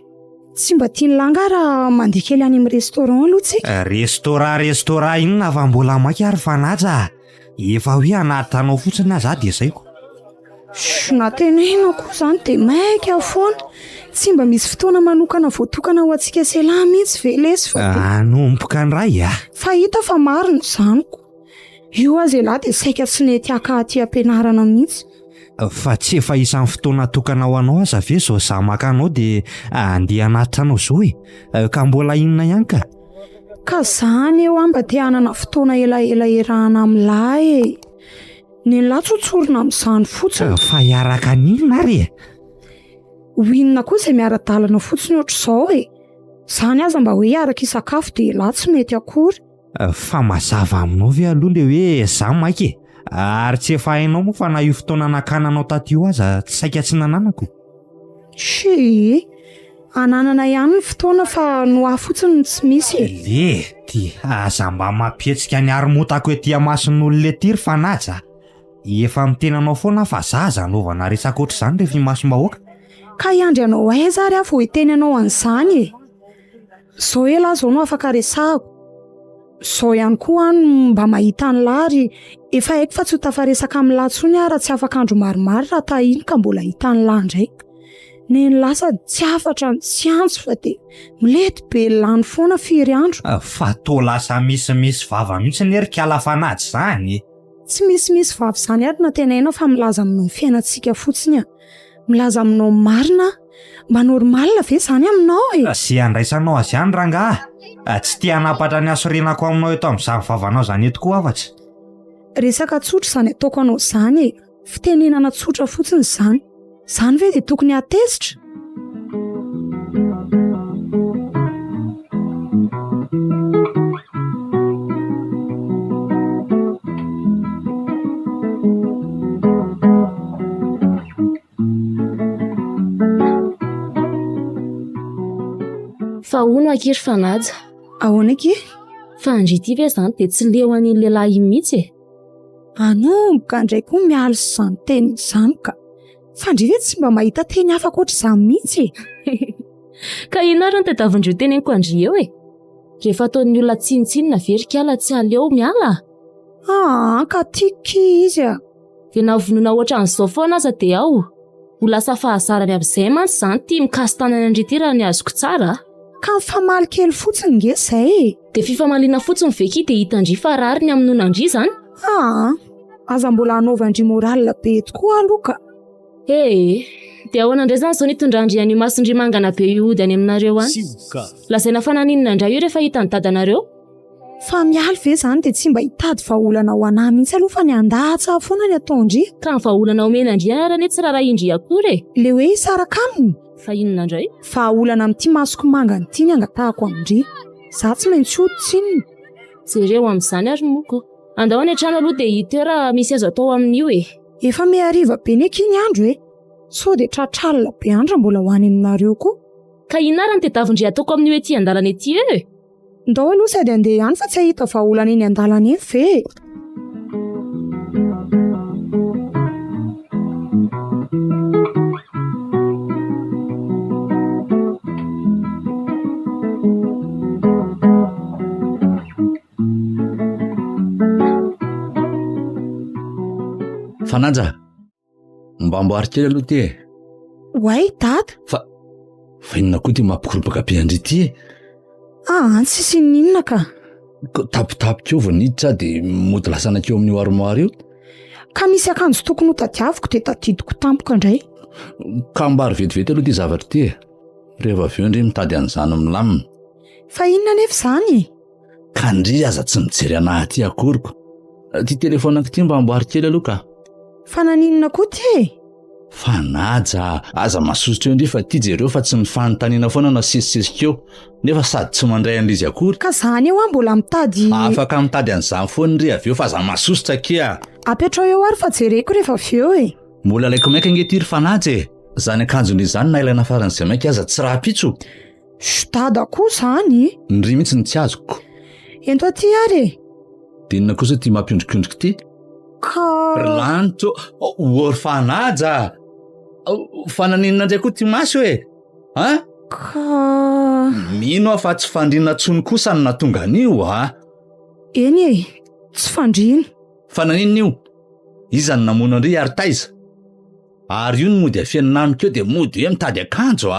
Tsy mba tiany langa raha mandeha kely any amin'ny restaurant aloha tsika. Restaurant inona fa mbola maika ary Fanaja. Efa hoe anatanao fotsiny aza dia zaiko. Na tena ino koa izany dia maika foana. Tsy mba misy fotoana manokana voatokana ho antsika selah mihitsy ve lesy fa nompoka ny ray fa hita fa marina izanyko. Io azy lahy dia saika tsy nety aka aty ampianarana mihitsy. Fa tsy efa isan'ny fotoana tokana ho anao aza ve zao za maka anao dia andeha anaty anao zao e. Ka mbola inona ihany ka? Ka zany eo amba te hanana fotoana elaela erahana amin'lahy e. Ny lahy tsotsorina amin'izany fotsiny. Fa hiaraka n'inona ary e? Hoinona koa izay miara-dalana fotsiny ohatr'izao e. Zany aza mba hoe hiaraka isakafo dia lahy tsy mety akory. Fa mazava aminao ve aloha le hoe za maiky e? Ary tsy efa hainao moa fa na io fotoana nakananao tatio aza tsy saika tsy nananako. Ananana ihany ny fotoana fa noa fotsiny tsy misy e. Le ty aza mba mampihetsika ny aromotako ety mason'olona ety fa naja. Efa mitenanao foana fa zaza anaovana resaka ohatr'izany rehefa masom-bahoaka. Ka iandry anao aiza ary afa hoe teny anao an'izany e. Zao ela zao no afaka resahako. Zao ihany koa mba mahita ny lahy efa haiko fa tsy ho tafaresaka amin'ny lahy tsony raha tsy afaka andro maromaro raha tahiny ka mbola hita ny lahy indray. Ny lasa tsy afatra tsy antso fa dia milety be lany foana firy andro. Fa to lasa misy vava mihitsy nery kiala fanaty zany. Tsy misy vavy zany ary na tenaina fa milaza aminao fiainantsika fotsiny milaza aminao marina mba normal ve zany aminao e. Sy andraisanao azy ihany rangahy. Tsy tia hanapatra ny asorenako aminao eto amin'izany vavanao zany eto koa afatsy. Resaka tsotra zany ataoko anao zany e. Fitenenana tsotra fotsiny zany. Zany ve dia tokony atezitra? Fa hono akery fanaja. Ahoana ke? Fa andrity ve zany dia tsy leo an'iny lehilahy mihitsy e. Anomboka indray koa miala izany teny izany ka. Fandry ve tsy mba mahita teny afaka ohatr'izany mihitsy e. Ka ina ary no tadiavindreo teneniko andry eo e. Rehefa ataon'ny olona tsinitsinina verikiala tsy aleo miala. Ka tiky izy a. Dia na vonona ohatran'izao foana aza dia ao. Ho lasa fahazarany amin'izay mantsy izany tia mikasitanana andrity raha ny azoko tsara. Ka mifamaly kely fotsiny nge izay e. Dia fifamaliana fotsiny veky dia hitandry fa rary ny amin'onandry zany. Aza mbola hanaovandry moral be tokoa aloka. Dia ahoana indray zany zao nitondrandry any masondry mangana be ody any aminareo any. Lazaina fananinina indray io rehefa hita ny dadanareo. Fa mialy ve zany dia tsy mba hitady vahaolana ho anahy mihitsy aloha fa ny andahatsa foana ny ataondry. Ka ny vahaolana omena indry ary ny tsy raha indry akory e. Le hoe hisaraka aminy. Fa inona indray? Vahaolana amin'ity masoko manga n'ity ny angatahako amindry. Za tsy maintsy hoditsininy. Jereo amin'izany ary moko. Andao any an-trano aloha dia hita raha misy azo atao amin'io e. Efa mehariva be ny akiny andro e. So dia tratralina be andro mbola ho any aminareo koa. Ka ina raha ny tadiavindry ataoko amin'io ety an-dalana ety e. Ndao aloha sady andeha ihany fa tsy ahita vahaolana eny an-dalana eny ve. Fananja, mba amboary kely aloha ty e. Way dada. Fa inona koa ty mampikorobaka be andry ty e. Tsisy ninona ka. Tapitapika eo vao niditra dia mody lasana keo amin'ny armoire io. Ka misy akanjo tokony ho tadiaviko dia tadidiko tampoka indray. Ka mbary vetivety aloha ty zavatra ty e. Rehefa avy eo indray mitady an'izany milamina. Fa inona nefa izany? Ka ndry aza tsy mijery anahy ty akoriko. Ty telefonako ty mba amboary kely aloha ka. Fa naninona koa ty? Fanaja, aza masosotra eo indry fa ty jereo fa tsy mifanontaniana foana na sesisesika eo. Nefa sady tsy mandray an'izy akory. Ka zany eo mbola mitady. Afaka mitady an'izany foana ndry avy eo fa za masosotra kia. Apetrao eo ary fa jereko rehefa avy eo e. Mbola laiko maika angetiry fanaja e. Zany akanjony izany na ilaina faran'izay maika aza tsy raha pitso. Dada koa zany. Ndry mihitsy ny tsy azoko. Ento aty ary e. Dinina kosa ty mampiondrikondriky ty. Lanto, ory fanaja. Fananinina indray koa ty maso e. Mino aho fa tsy fandrina tsony kosa ny natonga an'io Eny e, tsy fandrina. Fananinina io? Iza ny namono andry ary taiza? Ary io ny mody afianinamiko eo dia mody hoe mitady akanjo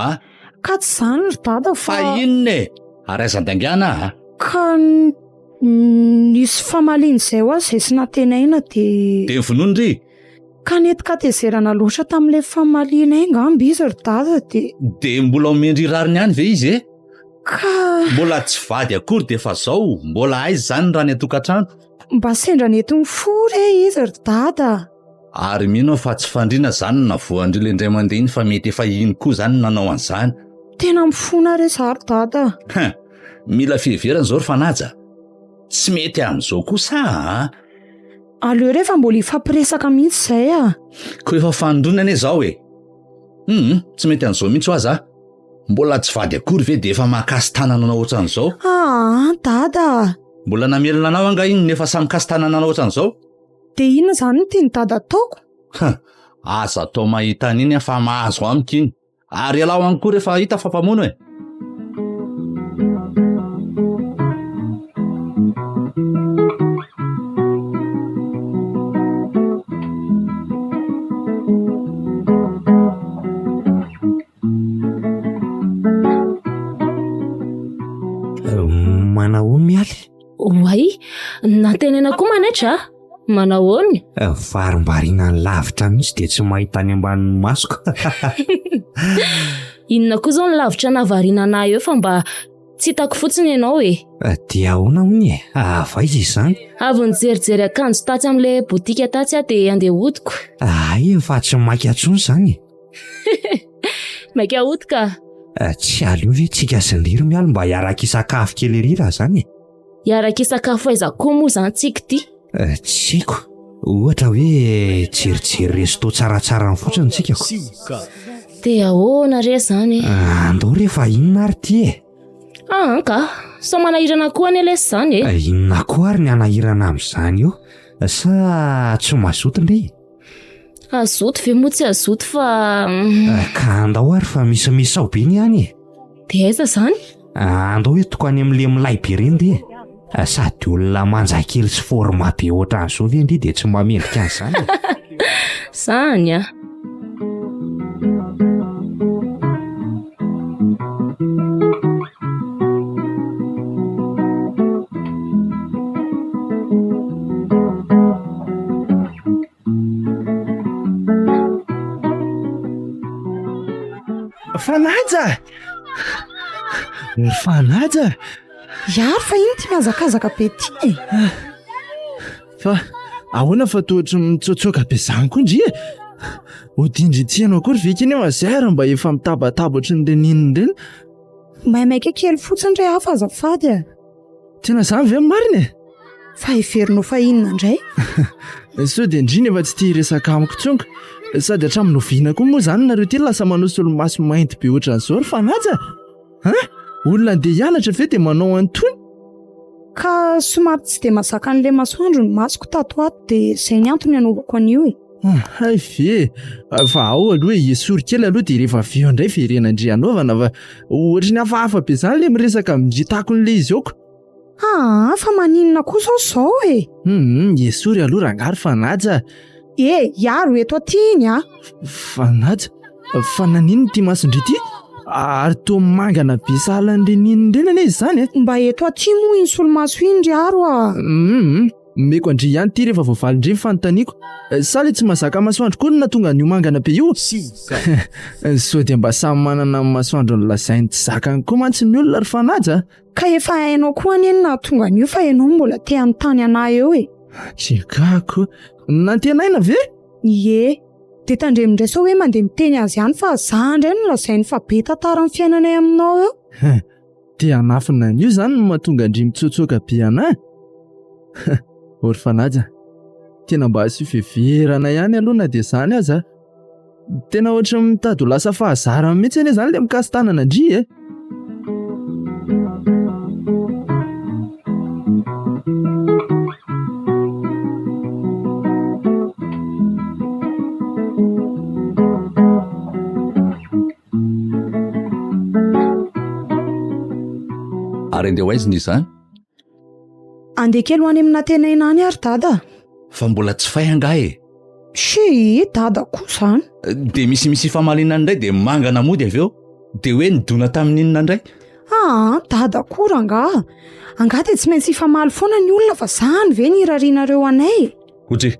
Ka tsy zany ry dada fa inona e? Ary aza andangana Ka nisy famaliana izay ho azy izay sy natenaina dia vonono ry. Ka netikateserana loatra tamin'ilay famaliana angamba izy ry dada dia mbola omendry rariny ihany ve izy e? ka Mbola tsy vady akory de fa zao mbola aizy zany raha ny atokantrano. mba sendra nety mifory izy ry dada. Ary mino aho fa tsy fandriana zany na voandrila indray mandeha iny fa mety efa iny koa zany nanao an'izany. Tena mifona re zary dada. Mila fiheverana zao ry fanaja. Tsy mety amin'izao kosa a. Aleo rehefa mbola ifampiresaka mihitsy izay a. Koa efa fandronana zao e. Tsy mety an'izao mihitsy ho aza. Mbola tsy vady akory ve de efa mahakasy tanana anao ohatran'izao? Dada. Mbola namelona anao anga iny nefa samy kasy tanana anao ohatran'izao? De inona zany no tiany dada ataoko? Aza atao mahita an'iny fa mahazo amiko iny. Ary alao any koa rehefa hita fa mpamono e. Manao mialy? Oay, nantenena koa manaitra? Manahoany? Varimbarina ny lavitra mihitsy de tsy mahita any ambanin'ny masoko. Inona koa zao ny lavitra nahavariana anahy eo fa mba tsy hitako fotsiny ianao e. Dia ahoana hony e? Avaiza izany? Avy nijerijery akanjo tatsy amin'ilay botika tatsy a de andeha hodiko. Fa tsy maika atsony zany. Maika hodika. Tsy aleo ve tsika sindriry mialy mba hiaraka isakafo kely ery raha zany e? Hiaraka isakafo aiza koa moa zany tsika ty? Tsy haiko. Ohatra hoe jerijery resto tsaratsara fotsiny tsikako. De ahoana re zany? Andao rehefa inona ary ty e? Ka, sao manahirana koa any lesy zany e? Inona koa ary ny anahirana amin'izany eo? Sa tsy mazoto ndre? Azoto ve moa tsy azoto fa... Ka andao ary fa misy sao be ny any e? De aiza zany? Andao hoe toko any amin'le milay be reny de sady olona manjakely sy forma be ohatran'izao ve ndry de tsy mba mendrika an'izany. Zany a. Fanaja! Fanaja! Iary fa iny ty miazakazaka be ty. Fa ahoana fa tohatry mitsotsoka be zany koa ndry e? Odindry ity ianao kory vika iny mazara mba efa mitabatabatra ny renininy reny. Maimaika kely fotsiny re hafa azafady a. Tena zany ve marina e? Fa heverinao fa inona indray? So de ndriny efa tsy tia resaka amiko tsonga. Sady hatramin'ny noviana koa moa zany nareo ty lasa manao solomaso mainty be ohatran'izao ry fanaja. Olona andeha hianatra ve de manao antony? Ka somary tsy de masaka an'ilay masoandro ny masoko tato ato de izay ny antony anaovako an'io e. Hay ve, fa ao aloha esory kely aloha de rehefa veo indray verenandry anaovana fa ohatra ny hafahafa be zany le miresaka midritako n'le izy aoko. Fa maninona kosa zao e? Esory aloha rangary fanaja. Iaro eto aty iny a. Fanaja, fa naninona ty masondry ty? Ary toa mangana be sahalan'ny renininy reny izy zany e? Mba eto aty moa iny solomaso iny riaro a. Meko andry ihany ty rehefa voavalindry ny fanontaniako. Sa le tsy mahazaka masoandro koa no natonga an'io mangana be io? So de mba samy manana masoandro ny lazainy tsy zakany koa mantsy ny olona ry fanaja. Ka efa hainao koa any nahatonga an'io fa ianao mbola te anontany anahy eo e. Tsikako, nantenaina ve? Ie, de tandremindray sao hoe mandeha miteny azy ihany fa za indray no lazainy fa be tantara ny fiainanay aminao eo. Te hanafina an'io zany no mahatonga andry mitsotsoka be anahy. Ory fanaja, tena mba asio fiheverana ihany aloha na de zany aza. Tena ohatra mitady ho lasa fahazara mihitsy ane zany le mikasy tanana andry e. Ary andeha hoaizy ny izany? Andeha kely ho any amina tenaina any ary dada. Fa mbola tsy fay angahy e. Dada koa zany. De misy famalinana indray de mangana mody avy eo. De hoe nidona tamin'inona indray? Dada koa rangahy. Angahy de tsy maintsy ifamaly foana ny olona fa zany ve ny irarianareo anay? Otry,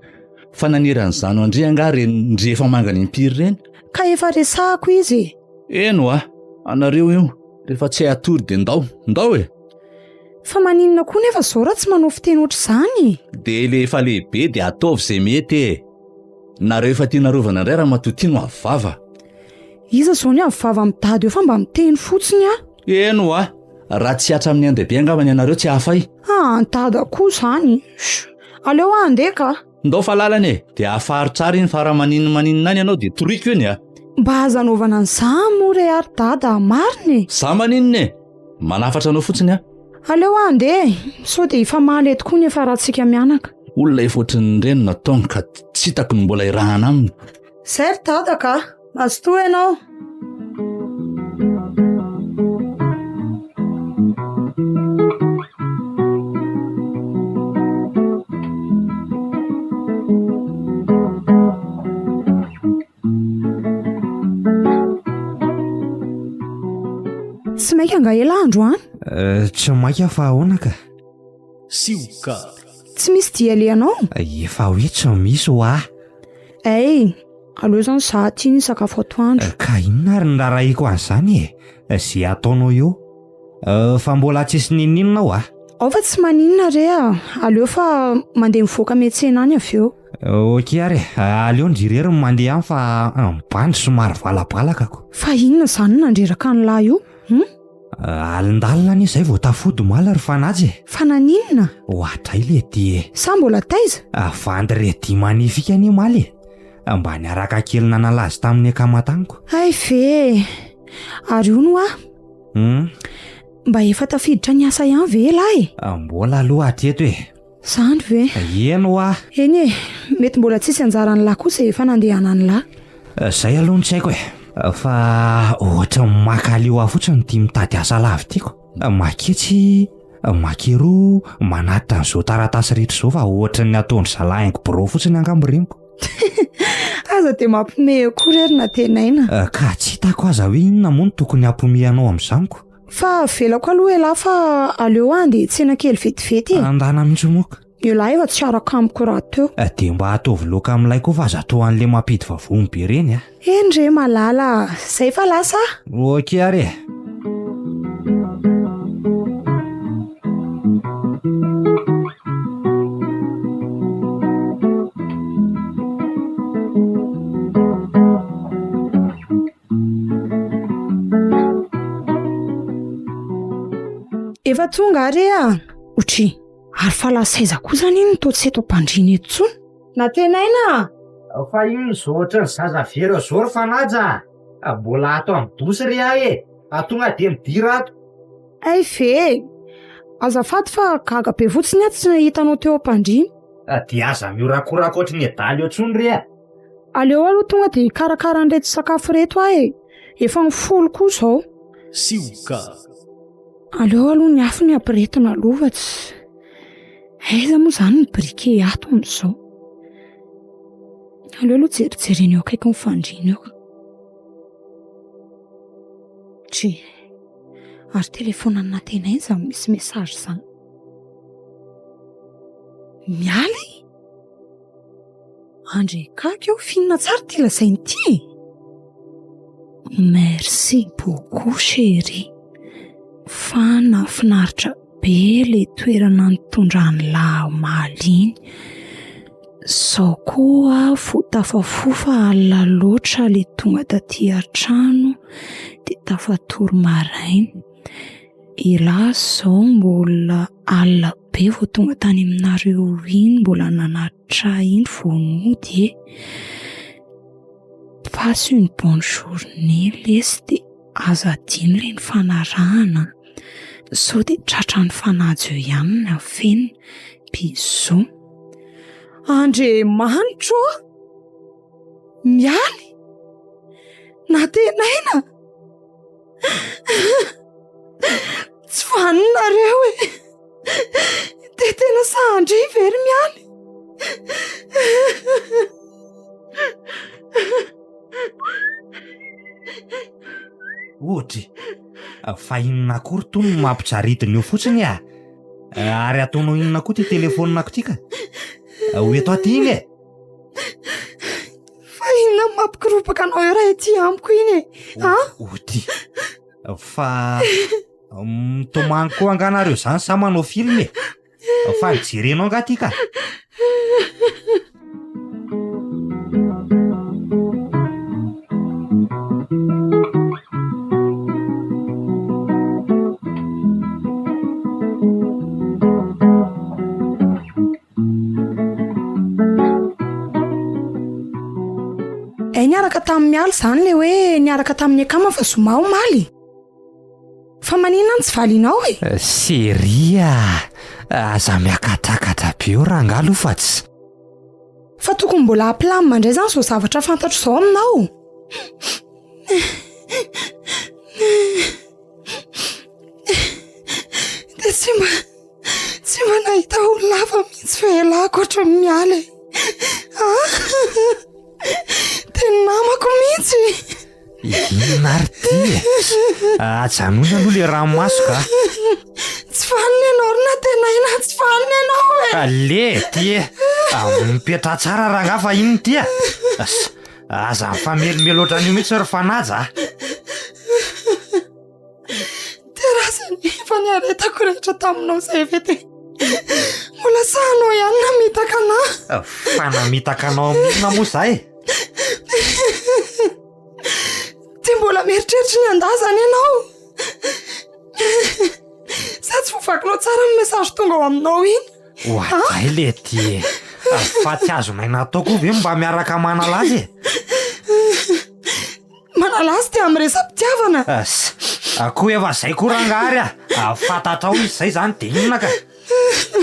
fa naniran'izany andry angahy ndry efa mangana impiry reny? Ka efa resahako izy. Eno anareo io. Rehefa tsy atory dia ndao e. Fa maninona koa nefa zao raha tsy manao fiteny ohatr'izany? Dia le efa lehibe dia ataovy izay mety e. Nareo efa tiana rovana indray raha matotiano avava. Iza zao ny avava mitady eo fa mba miteny fotsiny a? Eno a, raha tsy hatra amin'ny andehibe angambany ianareo tsy hafay. Antady koa izany. Aleo andeha ka. Ndao fa lalana e, dia afaro tsara iny fa raha maninona any ianao dia toriko eny a. Mba aza anaovana an'izany moa re ary dada marina e. Za maninona e, manafatra anao fotsiny a. Aleo andeha, sao dia efa mahalay tokoa nefa raha tsika mianaka. Olona efa ohatran'ny reny nataony ka tsy hitako ny mbola irahana aminy. Zay ry dada ka, azo toa ianao. Tsy mainka anga ela andro any? Tsy maika fa ahoana ka? Sioka. Tsy misy dia leanao? Efa hoe tsy misy ho aho. Aleo izany za tia ny sakafo atoandro. Ka inona ary ny rarahiko an'izany e? Zay ataonao eo. Fa mbola tsisy ninina ao a? Ao fa tsy maninona re a. Aleo fa mandeha mivoaka miantsena any avy eo. Ok ary, aleo ndrirery mandeha any fa mibandry somary valabalakako. Fa inona izany nandreraka ny lahy io? Alindalina anie izay vao tafody mala ry fanazy e. Fa naninona? Ohatray le ty Sa mbola taiza? vandy redy manifika anie maly e. Mba niaraka kely nanalazy tamin'ny akamataniko. Ay ve. Ary io no a? Mba efa tafiditra ny asa ihany ve lahy? Mbola aloha hatreto e. Zany ve? Eno a. Eny e, mety mbola tsisy anjarany lahy kosa efa nandehanany lahy. Zay aloha ny tsy haiko e. Fa ohatra makaly eo fotsiny tia mitady asa lavy tiako. Maketsy, makero, manatitra n'izao taratasy rehetra izao fa ohatra ny ataon'ny zalahaingo bro fotsiny angamboreniko. Aza dia mampime koa rery na tenaina. Ka tsy hitako aza hoe inona moa no tokony hampomeanao amin'izaniko. Fa velako aloha e lahy fa aleo andeha tsena kely vetivety e. Andana mihitsy moka. Io lahy efa tsy araka amiko raha teo. Dia mba ataovy loka amin'ilay koa fa aza atao an'le mampidi vavony be reny a. Endre malala, zay fa lasa. Ok ary e. Efa tonga are a. Otry, ary fa lasaiza koa zany iny to tsy eto mpandriny eto tsony. Na tenaina? Fa ino zao ohatran'ny zaza vera zao ry fanaja. Mbola ato amin'ny dosy re ahy e. Tonga dia midira ato. Ay ve. Azafady fa gaga be fotsiny ato tsy nahitanao teo ampandriny. Dia aza miorakoraka ohatry ny adaly eo tsony re a. Aleo aloha tonga dia karakara an'ireto sakafo reto ahy e. Efa mifolo koa zao. Sioka. Aleo aloha ny afo ny ampiretina lovatsy. Aiza moa zany ny brike ato amin'izao. Aleo aloha jerijereny eo akaiky ny fandriny eo. Tsy. Ary telefonany natena iny izany misy mesazy izany. Mialy? Andre kaky eo finina tsara ty lazainy ty. Merci beaucoup chérie. Fa nafinaritra be le toerana nitondran'ny lahy maliny. Sao koa vo tafafofa alina loatra le tonga taty an-trano dia tafatory maraina. Ilahy zao mbola alina be vo tonga tany aminareo iny mbola nanatitra iny vonody e. Passe une bonne journée lesy dia aza adino le ny fanarahana. Sao dia tratra ny fanajo eo ihany ny afenina. Bisous. Andre manitro. Mialy. Na tenaina. Tsy vaninareo e. Dia tena sandry very mialy. Ohatry, fa inona kory to no mampijaridiny eo fotsiny a. Ary ataonao inona koa ty telefoninako ty ka. Ho eto aty iny e. Fa inona mampikiropaka anao eo raha ety amiko iny e. Ohatry, Fa mitomany koa anganareo zany sa manao film e. Fa nijerenao nga ty ka. Niaraka tamin'ny aly zany le hoe niaraka tamin'ny akama fa zoma omaly. Fa maninona tsy valinao e? Seria aza miakatakatra be o rangalo fa tsy. Fa tokony mbola ampilamy mandray zany zao zavatra fantatro zao aminao. De tsy mba nahita olona hafa mihitsy fehelako ohatra mialy. Teny namako mihitsy. Inary ty e. Ajanona aloha le ranomaso ka. Tsy faniny ianao ry na tena ina tsy faniny ianao e. Ale ty e. Mipetra tsara raha fa iny ty e. Aza mifamelimely ohatran'io mihitsy ry fanaja. Terazany efa niaretako rehetra taminao zay vety. Mbola sahanao ihany namitaka anà. Fa namitaka anao amin'ina moa zay. Ty mbola mieritreritra ny andazany ianao. Sa tsy voavakinao tsara ny mesazy tonga ao aminao iny. Oazay le ty. Fa tsy azonay nataoko ve mba miaraka manalazy e. Manalazy ty amin'ny resam-pitiavana. Koa efa zay koa rangary fantatrao izy zay zany de inona ka.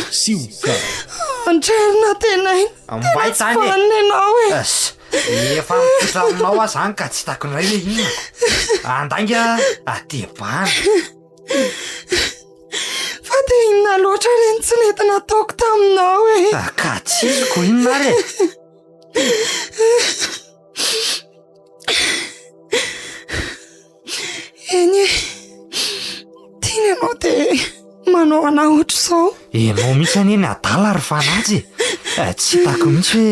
Sioka. Antrerina tena iny. Mbay Tena tsy tany faniny ianao e. Efa mipotra aminao a zany ka tsy hitako indray hoe inona. Andanga atebana. Fa de inona loatra reny tsy nety nataoko taminao e. Ka tsisiko inona re. Eny e. Tiany ianao de manao anà ohatr' zao. Enao mihitsy aneny adala ry fanazy. Tsy hitako mihitsy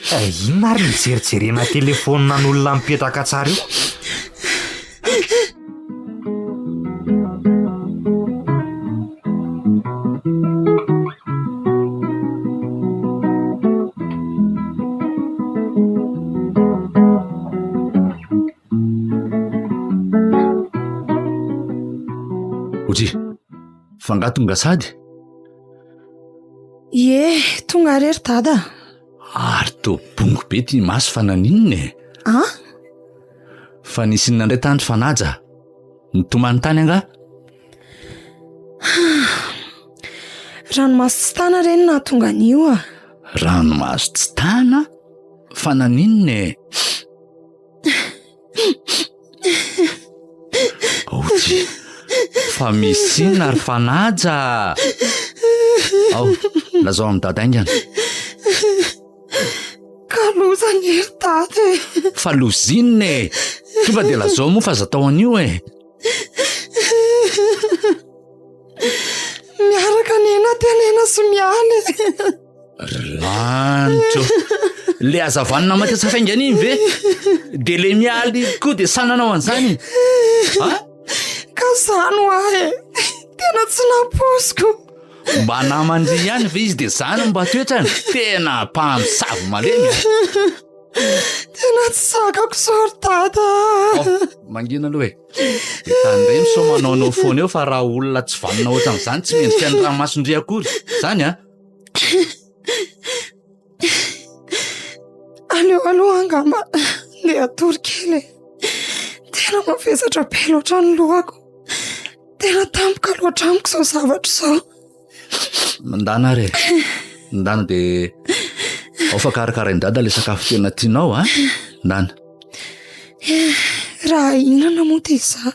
hoe inona ry mijerijerena telefonina n'olona mipetraka tsara io. Ohatry, fangatonga sady? Ie, tonga rery dada. Ary to bongo be ty maso fa naninona e. Fa nisy inona indray tany fanaja? Nitomany tany anga? Ranomaso tsy tana reny na tonga an'io a. Ranomaso tsy tana? Fa naninona e? Ohatry, fa misy inona ry fanaja? Ao, lazao amin'ny dada aingana. Kalozany ery dada e. Fa lozinina e. Tonga de lazao moa fa zatao an'io e. Miaraka nena tenena sy mialy. Lancho. Le azavanina matesa faingana iny ve? De le mialy koa de sananao an'izany. Ka zany hoahy e. Tena tsy naposiko. Mba namandry ihany ve izy de zany mba toetrany. Tena mpamosavy malemy. Tena tsy sakako sory dada. Mangina aloha e. De tany reny so manao foana eo fa raha olona tsy vanina ohatran'izany tsy mendrika ny ranomasondry akory. Zany a. Aleo aloha angamba le atory kely. Tena mavesatra be loatra ny lohako. Tena tampoka loatra amiko zao zavatra zao. Mandana re. Mandana de ao fa karakarain dada le sakafo tena tianao a. Mandana. Raha inona moa ty za?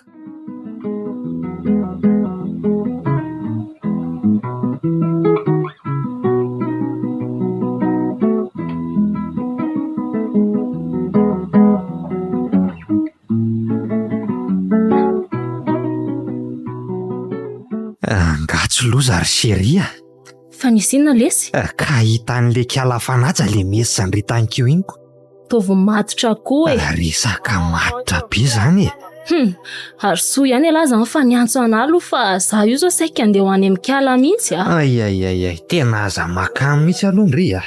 Angatsy loza ry seria. Fa nisy inona lesy? Ka hitan'le kiala fanaja le mesy zany ritany keo iny ko. Tovy matotra koa e. Resaka matotra be zany e. Ary soa ihany alaza fa niantso analo fa za io zao saika andeha ho any amikala mihitsy a. Ay, tena aza makamy mihitsy aloha ndry a.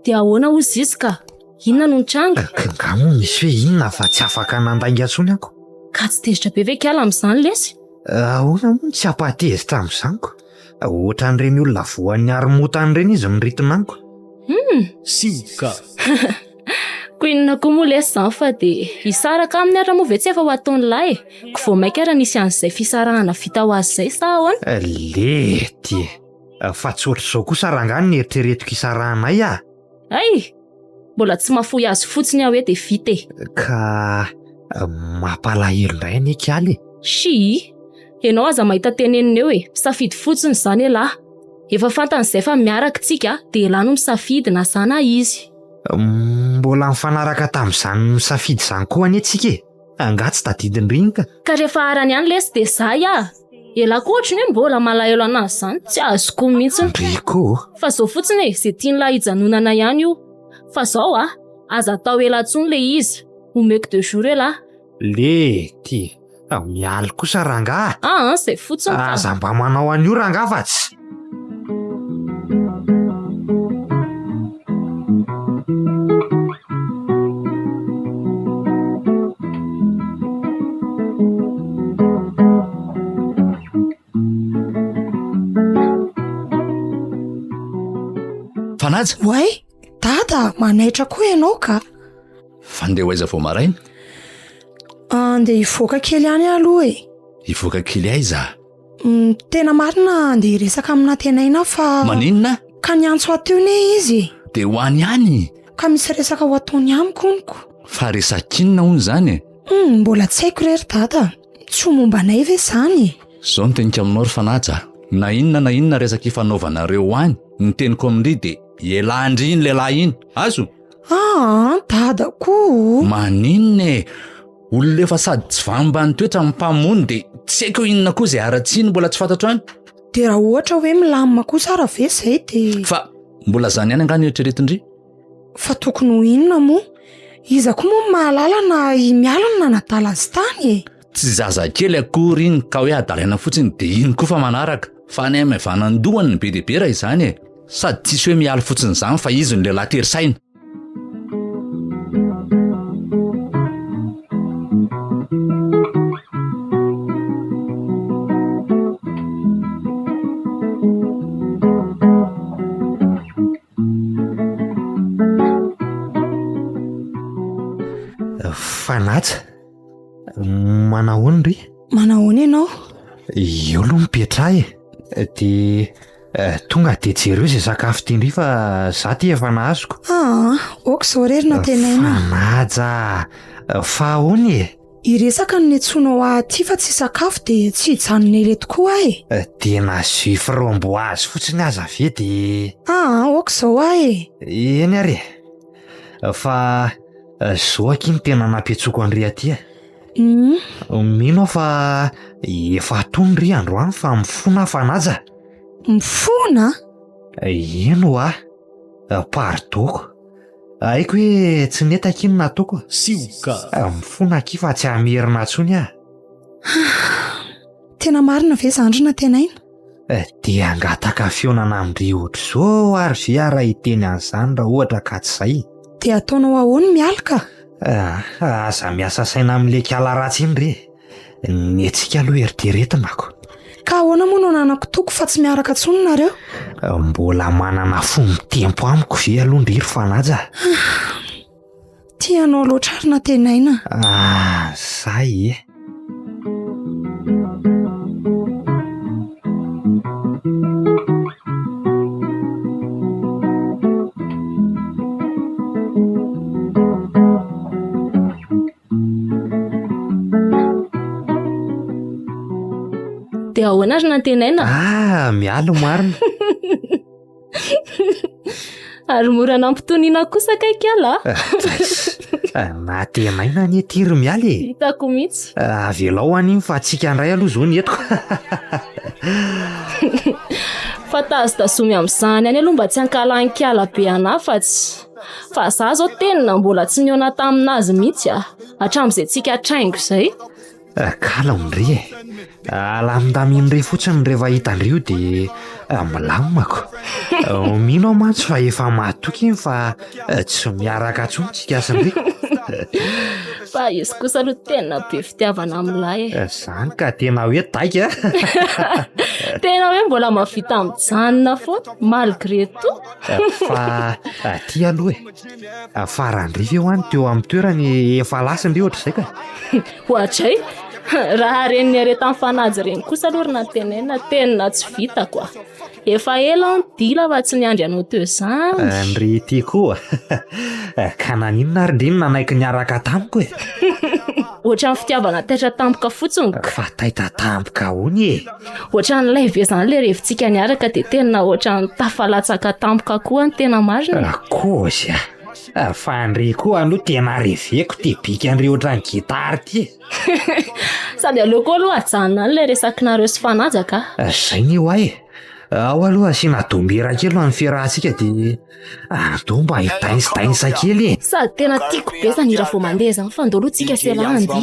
Dia ahoana ozy izy ka? Inona no nitranga? Kangamo misy hoe inona fa tsy afaka nandainga atsony ako. Ka tsy tezitra be ve kiala amin'izany lesy? Ahoana moa tsy ampatezitra amin'izaniko. Ohatran'ireny olona voan'ny haromontan'ireny izy miritinaniko. Sioka. Ko inona koa moa lesy izany fa dia hisaraka amin'ny ara moa ve tsy efa ho ataony lahy e? Ko vao maika ara nisy an'izay fisarahana vita ho azy izay sa ahoana? Lety. Fa tsy ohatr'izao kosa rangany ny eritreretiko hisarahanay a. Ay! Mbola tsy mahafoy azy fotsiny aho hoe dia vita e. Ka mampalahelo indray anie kialy. Shi! Ianao aza mahita teneniny eo e, safidy fotsiny izany lahy. Efa fantan'izay fa miaraka tsika dia lahy no misafidy na sana izy. Mbola mifanaraka tamin'izany misafidy izany koa anie tsika e. Anga tsy tadidiny ringa. Ka rehefa arany ihany lesy dia zay a. Ela koa ohatrany hoe mbola malahelo anazy izany, tsy azoko mihitsy. Ndriko. Fa zao fotsiny e, izay tian'lahy hijanonana ihany io. Fa zao a, aza atao ela ntsony le izy. Omeko 2 jours e lahy. Lety. Mialy kosa ranga. Zay fotsiny fa. Aza mba manao an'io ranga fa tsy. Fanaja. Way, dada, manaitra koa ianao ka? Fandeha ho aiza vao maraina? Andeha hivoaka kely ihany aloha e. Hivoaka kely aiza? Tena marina andeha hiresaka amina tenaina fa... Maninona? Ka niantso ateo ne izy. Dia ho any ihany. Ka misy resaka ho ataony amiko honiko. Fa resakinona hono izany e? Mbola tsy haiko rery dada. Tsy ho mombanay ve izany? Zao no tenika aminao ry Fanaja. Na inona resaka ifanaovanareo ho any, ny teniko amin'ry dia ialahandry iny lehilahy iny. Azo? Dada koa. Maninona e? Olona efa sady tsy vambany toetra mpamono dia tsy haiko inona koa izay aratsiny mbola tsy fantatro any. Dia raha ohatra hoe milamina koa sara ve izay dia... Fa mbola zany ihany angano eritreretindry? Fa tokony ho inona moa? Iza koa moa mahalala na mialana nadala azy tany e. Tsy zazakely akory iny ka hoe adalaina fotsiny dia iny koa fa manaraka. Fa ny mavanandohany ny be dia be raha izany e. Sady tsisy hoe miala fotsiny izany fa izy ny lehilahy terisaina. Fanaja. Manahoana ry? Manahoana ianao? Eo aloha mipetra e. Dia tonga dia jereo izay sakafo tiandry fa za ty efa nahazoko. Oka izao rery na tenaina. Fanaja. Fa ahoana e? Iresaka ny netsoinao aty fa tsy sakafo dia tsy hijanona ely tokoa e. Dia na jus framboise fotsiny aza ve dia... Oka izao e. Eny ary. Fa zao aky ny tena nampiatsoko an'ry aty e. Mino fa efa atony ry androany fa mifona Fanaja. Mifona? Eno pardoko. Haiko hoe tsy netaka iny nataoko. Sioka. Mifona aky fa tsy amerina atsony a. Tena marina ve zandrina tenaina? Dia angataka fionana amin'ry ohatra izao ary fiara hiteny an'izany raha ohatra ka tsy izay. Dia ataonao ahoana mialaka? Aza miasa saina amin'ilay kiala ratsy iny re. Ny antsika aloha eritreretinako. Ka ahoana moa no nanako toko fa tsy miaraka intsony nareo? Mbola manana fomba-tempo amiko ve aloha ndry ry Fanaja. Tianao loatra ary na tenaina. Zay e. Dia ahoana ary nantenaina? Mialo marina. Ary mora nampitoniana kosa kaikala. Na tenaina ny etiry mialy. Hitako mihitsy. Avelao an'iny fa tsika andray aloha zao ny etiko. Fa tazotazomy amin'izany any aloha mba tsy hankalan-kiala be anafatsy. Fa za zao tenina mbola tsy niona taminazy mihitsy hatramin'izay tsika traingo izay. Kalaondry alamindamindre fotsiny rehefa hitandrio dia milamako. Mino aho mantsy fa efa matoky iny fa tsy miaraka atsony tsika sindry. Fa izy kosa aloha tena be fitiavana amin'lahy e. Zany ka tena hoe taika. Tena hoe mbola mahavita mijanona foana malgré tout. Fa ty aloha farandriva eo any teo amin'ny toerany efa lasindry ohatr'izay ka. Ohatray raha reny aretan'ny fanaja reny kosa aloha ry natenena tena tsy vita koa. Efa ela dila fa tsy niandry anao teo izany. Ndry ty koa ka naninona ary ndreny nanaiky niaraka tamiko e. Ohatran'ny fitiavana taitra tampoka fotsiny. Fa taitra tampoka hony e. Ohatran'ilay ve zany le rehefintsika niaraka dia tena ohatran'ny tafalatsaka tampoka koa ny tena marina. Koza fa ndry koa aloha tena reveko ty bika andry ohatran'ny gitara ty. Sady aleoko aloha ajanona an'ilay resakinareo sy fanaja ka. Zay ny hoay ao aloha asiana dombera kely amin'ny fiarahantsika dia andao mba hidainsdainsa kely. Sady tena tiako be zany raha vao mandeha zany fa andao aloha tsika selandy.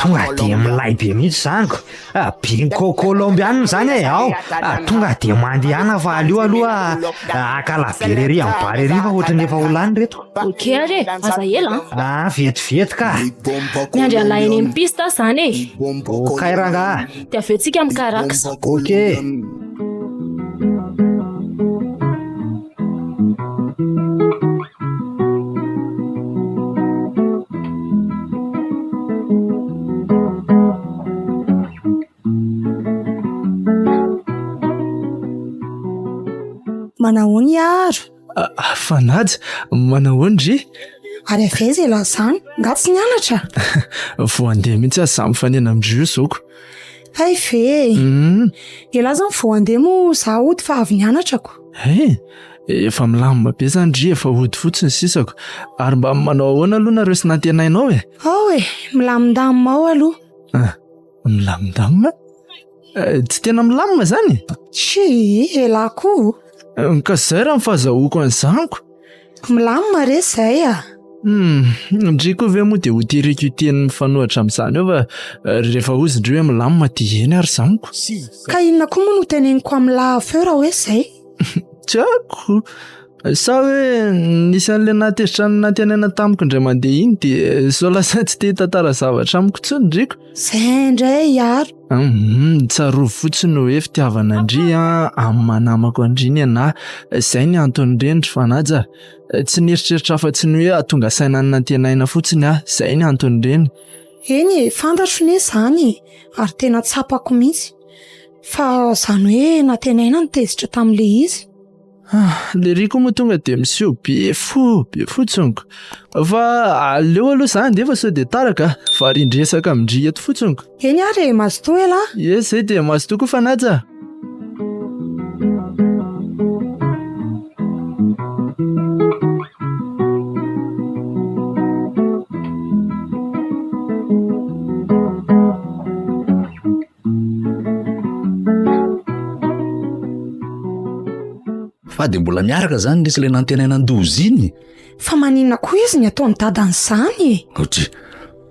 Tonga dia milay be mihitsy zaniko. Bingo colombiana zany e ao. Tonga dia mandehana fa aleo aloha akalaberery amin'ny barery fa ohatrany efa ho lany reto. Ok are, aza ela. Vetivety ka. Miandry an'ilay eny amin'ny pista zany e. Okay ranga. Dia aveo tsika mikaraksa. Ok. Manahoany aro? Fanaja, manahoandry? Ary aveza ela zany, nga tsy nianatra? Vao andeha mihitsy aho samy fanena amindrio zoko. Hay ve? Ela zany vao andeha moa za ody fa avy nianatrako. Efa milamina be zany dry efa ody fotsiny sisako. Ary mba manao ahoana aloha nareo sy nantenainao e? Ao e, milamindamina ao aloha. Milamindamina? Tsy tena milamina zany? Tsy, ela koa. Ka zay raha mifahazahoako an'izaniko. Milamina re zay a. Ndry koa ve moa dia ho tiriko teny mifanohatra amin'izany eo fa rehefa ozindry hoe milamina dia eny ary zaniko. Ka inona koa moa no teneniko amin'ny lafeo raha hoe zay? Tiako. Sa hoe nisy an'ilay natezitra ny natenena tamiko indray mandeha iny dia sao lasa tsy te tantara zavatra amiko intsony ndriko. Zay indray aro. Tsarovo fotsiny hoe fitiavana andry amin'ny manamako andriny ana. Zay ny antony rendry fanaja. Tsy nieritreritra afa-tsy ny hoe atonga saina ny nantenaina fotsiny zay ny antony reny. Eny e, fantatro ne zany ary tena tsapako mihitsy. Fa zany hoe natenaina ny tezitra tamin'ilay izy. Le riko moa tonga dia miseho be fotsoniko. Fa aleo aloha zany dia efa sao dia taraka fa rindresaka amindry eto fotsoniko. Eny ary mazotoa ela. Zay dia mazotoa koa fanaja. Fa dia mbola miaraka zany nisy ilay nantenaina an-dozy iny. Fa maninona koa izy ny ataony dadan'izany e? Otry,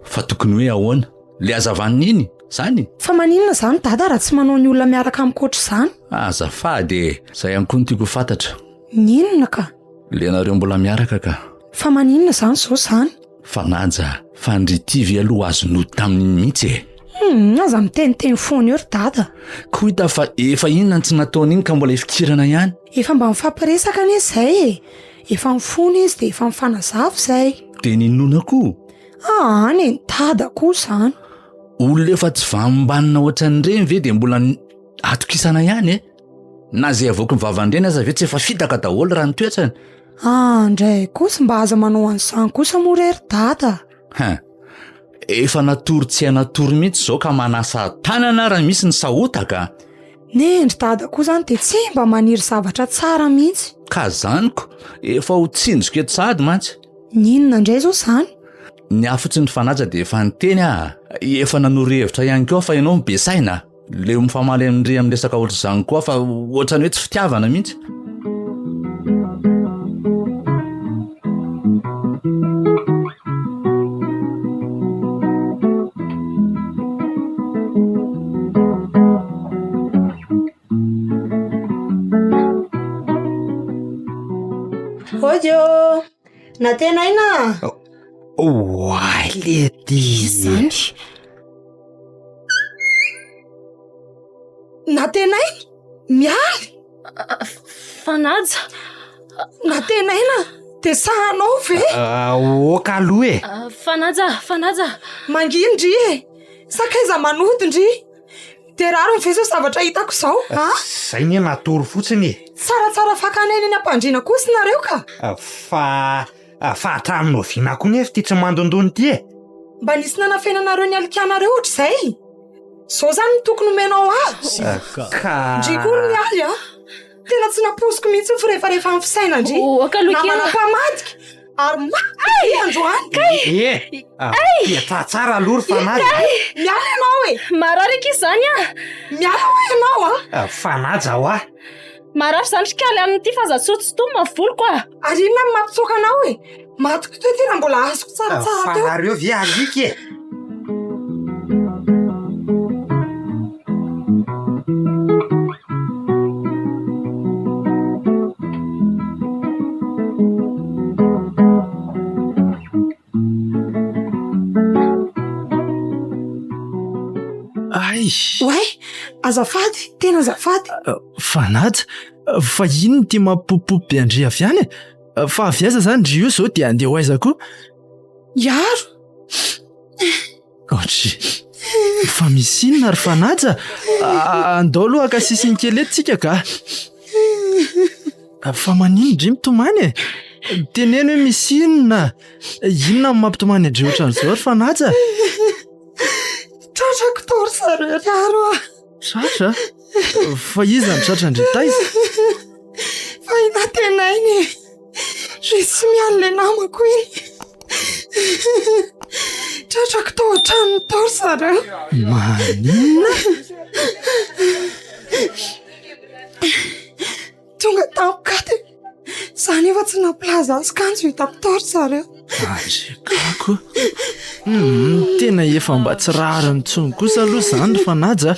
fa tokony hoe ahoana? Le hazavaniny iny zany? Fa maninona zany dada raha tsy manao ny olona miaraka amin'koatra izany? Azafady e, zay ihany koa no tiako fantatra. Ninona ka? Le anareo mbola miaraka ka. Fa maninona zany zao zany? Fanaja, fandritivy aloha azo nody tamin'iny mihitsy e. Aza miteniteny foana eo ry dada. Koa hita fa efa inona tsy nataony iny ka mbola ifikirana ihany. Efa mba mifampiresaka anie zay e. Efa mifona izy dia efa mifanazavy zay. Dia ninona koa? Any dada koa zany. Olona efa tsy vambanina ohatran'ireny ve dia mbola atokisana ihany e? Na zay avoaka ny vavandreny aza ve tsy efa fitaka daholo raha ny toetrany? Ndray kosa mba aza manao an'izany kosa moa re ry dada. Efa natory tsy natory mihitsy zao ka manasa tanana raha misy ny sahotaka. Nendry dada koa zany dia tsy mba maniry zavatra tsara mihitsy. Ka zaniko, efa ho tsinjoka eto sahady mantsy. Ninona indray zao zany? Ny afotsy ny fanaja dia efa niteny efa nanoro-hevitra ihany koa fa ianao mibesaina. Leo mifamaly amindry amin'ny resaka ohatr'izany koa fa ohatrany hoe tsy fitiavana mihitsy. Ojo, na tena aina? Oay lety. Izany. Na tena aina? Mialy? Fanaja. Na tena aina? De sahanao ve? Oka aloha e. Fanaja. Mangindry e. Sakaiza manodindry. De raro miveso zavatra hitako zao. Zay nie natory fotsiny e. Tsaratsara fakanena eny ampandriana kosa nareo ka. Fa hatraminao viana koa nefa ty tsy mandondony ty e. Mba nisy nanafenanareo ny alikanareo ohatra izay. Zao zany ny tokony omenao azy. Ka Ndrikoa ny aly tena tsy naposiko mihitsy ny firehefarehefa amin'ny fisaina ndry. Namana mpamadika ary maty androany. Pietra tsara aloha ry Fanaja. Miala ianao e. Mararaka izany Miala ho ianao Fanaja ho a. Marafy zany trikaly amin'ity fazatsotsotomy mavoloko Ary inona ny mampitsoka anao e. Matoko toy ty raha mbola azoko tsaratsara teo. Fanareo ve alika e. Way, azafady, tena azafady. Fanaja, fa ino ty mampopopy andry avy any e? Fa avy aiza zany ndry io zao dia andeha ho aiza koa? Iaro. Otry, fa misy inona ry Fanaja? Andao aloha aka sisiny kely eto ka. Fa manino ndry mitomany e? Teneno hoe misy inona? Inona ny mampitomany andry ohatran'izao ry Fanaja? Tratrako tory zareo riaro Tratra? Fa iza ny tratra ndry taiza? Fa ina tena iny re tsy miala le namako iny. Tratrako to trano tory zareo. Manina? Tonga tampokaty. Zany efa tsy nampilaza azy kanjo hitako tory zareo. Andrekako. Tena efa mba tsy rariny intsony kosa aloha zany ry Fanaja.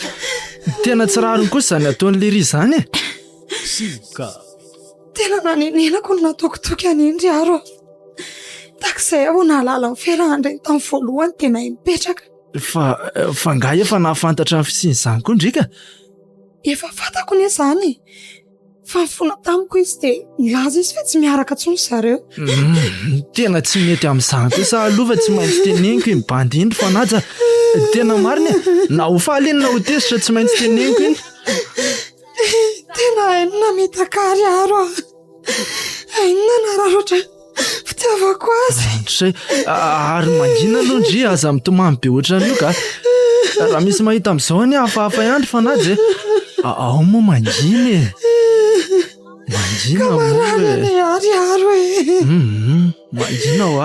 Tena tsy rariny kosa zany ataon'le ry zany e. Sika. Tena nanenenako no nataoko toky an'iny aro. Takizay aho nahalala ny fiarahandreny tamin'ny voalohany tena mipetraka. Fa nga efa nahafantatra ny fisian'izany koa ndrika? Efa fantako ne zany. Fa mifona tamiko izy de nilaza izy fa tsy miaraka intsony zareo. Tena tsy mety amin'izany kosa aloha fa tsy maintsy teneniko iny bandy iny ry Fanaja. Tena marina e, na ho faly iny na ho tesitra tsy maintsy teneniko iny. Tena hainona metakary aro. Hainona nararotra fitiavako azy. Ary mangina aloha ndry aza mitomamy be ohatran'io ka. Raha misy mahita amin'izao any hafahafa ihany ry Fanaja e. Ao moa mangina e. Mangina kamarana ne ary aro e. Mangina ho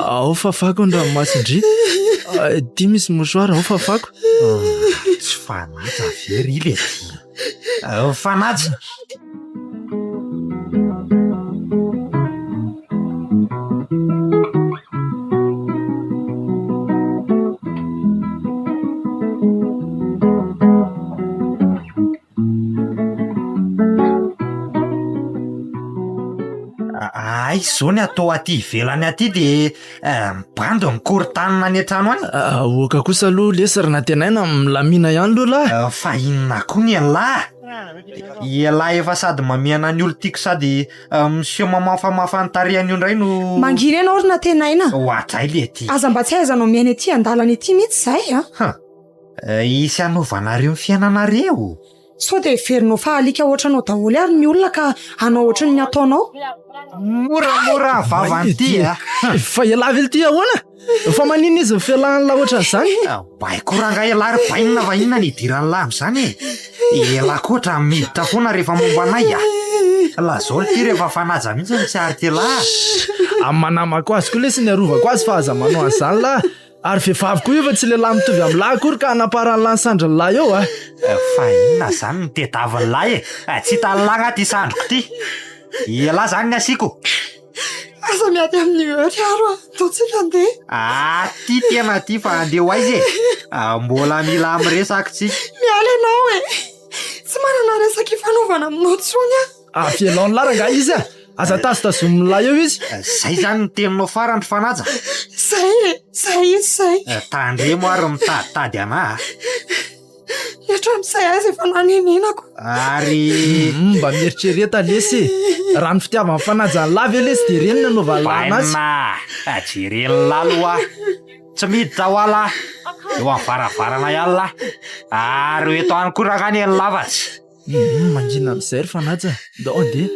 ao fafako ny ranomasindry. Ty misy mosoara ao fafako. Tsy Fanaja very le ty. Fanaja. Zao ny atao aty ivelany aty de mibando ny korontanina any an-trano any. Oka kosa aloha lesy na tenaina milamina ihany aloha lahy. Fa inona koa ny alahy? Ialahy efa sady mamiana ny olo tiako sady miseho mamafamafa ny tarehany io indray no mangina ianao ry na tenaina. Ohatray le ty. Aza mba tsy aizanao miaina ety andalana ety mihitsy zay Isy anaovanareo ny fiainanareo. So de verinao fa alika ohatranao daholo ary ny olona ka anao ohatran ny ataonao. Moramora vavanty Fa ialahy vely ty ahoana? Fa manino izy fialahany laha ohatran'izany? Baiko ranga ialahy ry bainina va inona ny idirany lahy amin'izany e. Ialahy koatra miditra foana rehefa momba anay la zao ty rehefa Fanaja mihitsy ny tsy ary ty lahy. Manamako azy koa lesy ny arovako azy fa aza manao an'izany lahy. Ary vehivavy koa io fa tsy lehilahy mitovy amin'ny lahy akory ka hanaparany lahy Sandra ny lahy eo Fa inona zany ny tedaviny lahy e. Tsy hitan'ny lahy ty sandroko ty. Ialahy zany ny asiko. Aza miady amin'ny heure aro to tsy handeha. Ty tena ty fa andeha ho aiza e. Mbola mila amiresaka tsy. Miala ianao e. Tsy manana resaka ifanaovana aminao tsony Fialaony lara nga izy aza tasitazomilay eo izy. Zay zany ny teninao farany fanaja. Zay Tandremo ary mitaditady anà. Hatramin'izay azy efa nanenenako. Ary Mba mieritrereta lesy raha ny fitiavany fanajany lavy lesy de reny nanaova lanazy. baina jereny laloa tsy miditra ho ala eo amin'ny varavarana ihany lahy ary eto any koa rakany eny lavatsy. Mangina amin'izay ry fanaja dao andeha.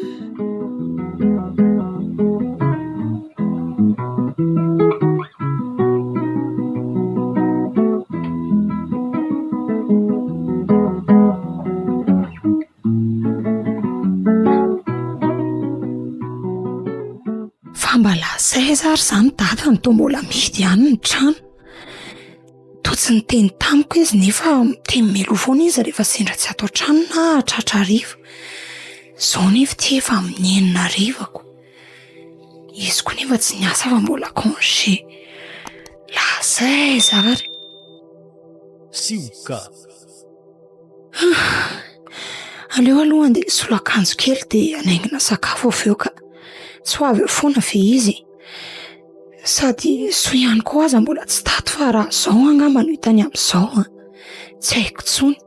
Fa mba lazay zary zany dada ny toa mbola mihidy ihany ny trano. Totsy ny teny tamiko izy nefa miteny melo foana izy rehefa sendra tsy atao trano na tratra riva. Zao nefa ty efa amin'ny 9 arivako. Izy koa nefa tsy niasa fa mbola congé. Lazay zary. Sioka. Aleo aloha andeha solo-akanjo kely dia anaingina sakafo avy eo ka tsy ho avy eo foana fe izy. Sady so ihany koa aza mbola tsy tato fa raha zao angamba no hitany amin'izao. Tsy haiko tsony.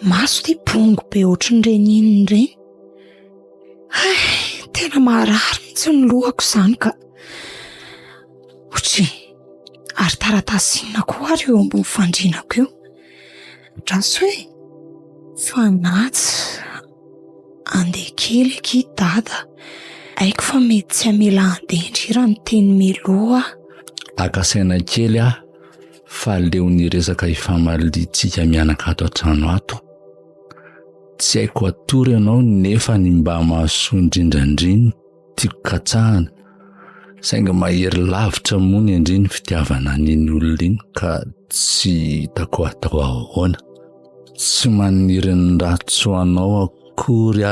Maso ty bongo be ohatran'ireny inony ireny. Tena marary mihitsy ny lohako izany ka. Otry, ary taratasy inona koa ary eo ambony fandrianako eo. Rasy hoe fanaja andeha kely aky dada. Haiko fa mety tsy amela andendry raha ny teny meloa. Akasaina kely fa leo ny resaka ifamaliantsika mianaka ato an-trano ato. Tsy haiko atory ianao nefa ny mba mahasoa indrindrandriny tiako katsahana. Sainga mahery lavitra moa ny indriny fitiavana an'iny olona iny ka tsy hitako atao ahoana. Tsy maniry ny ratsoanao akory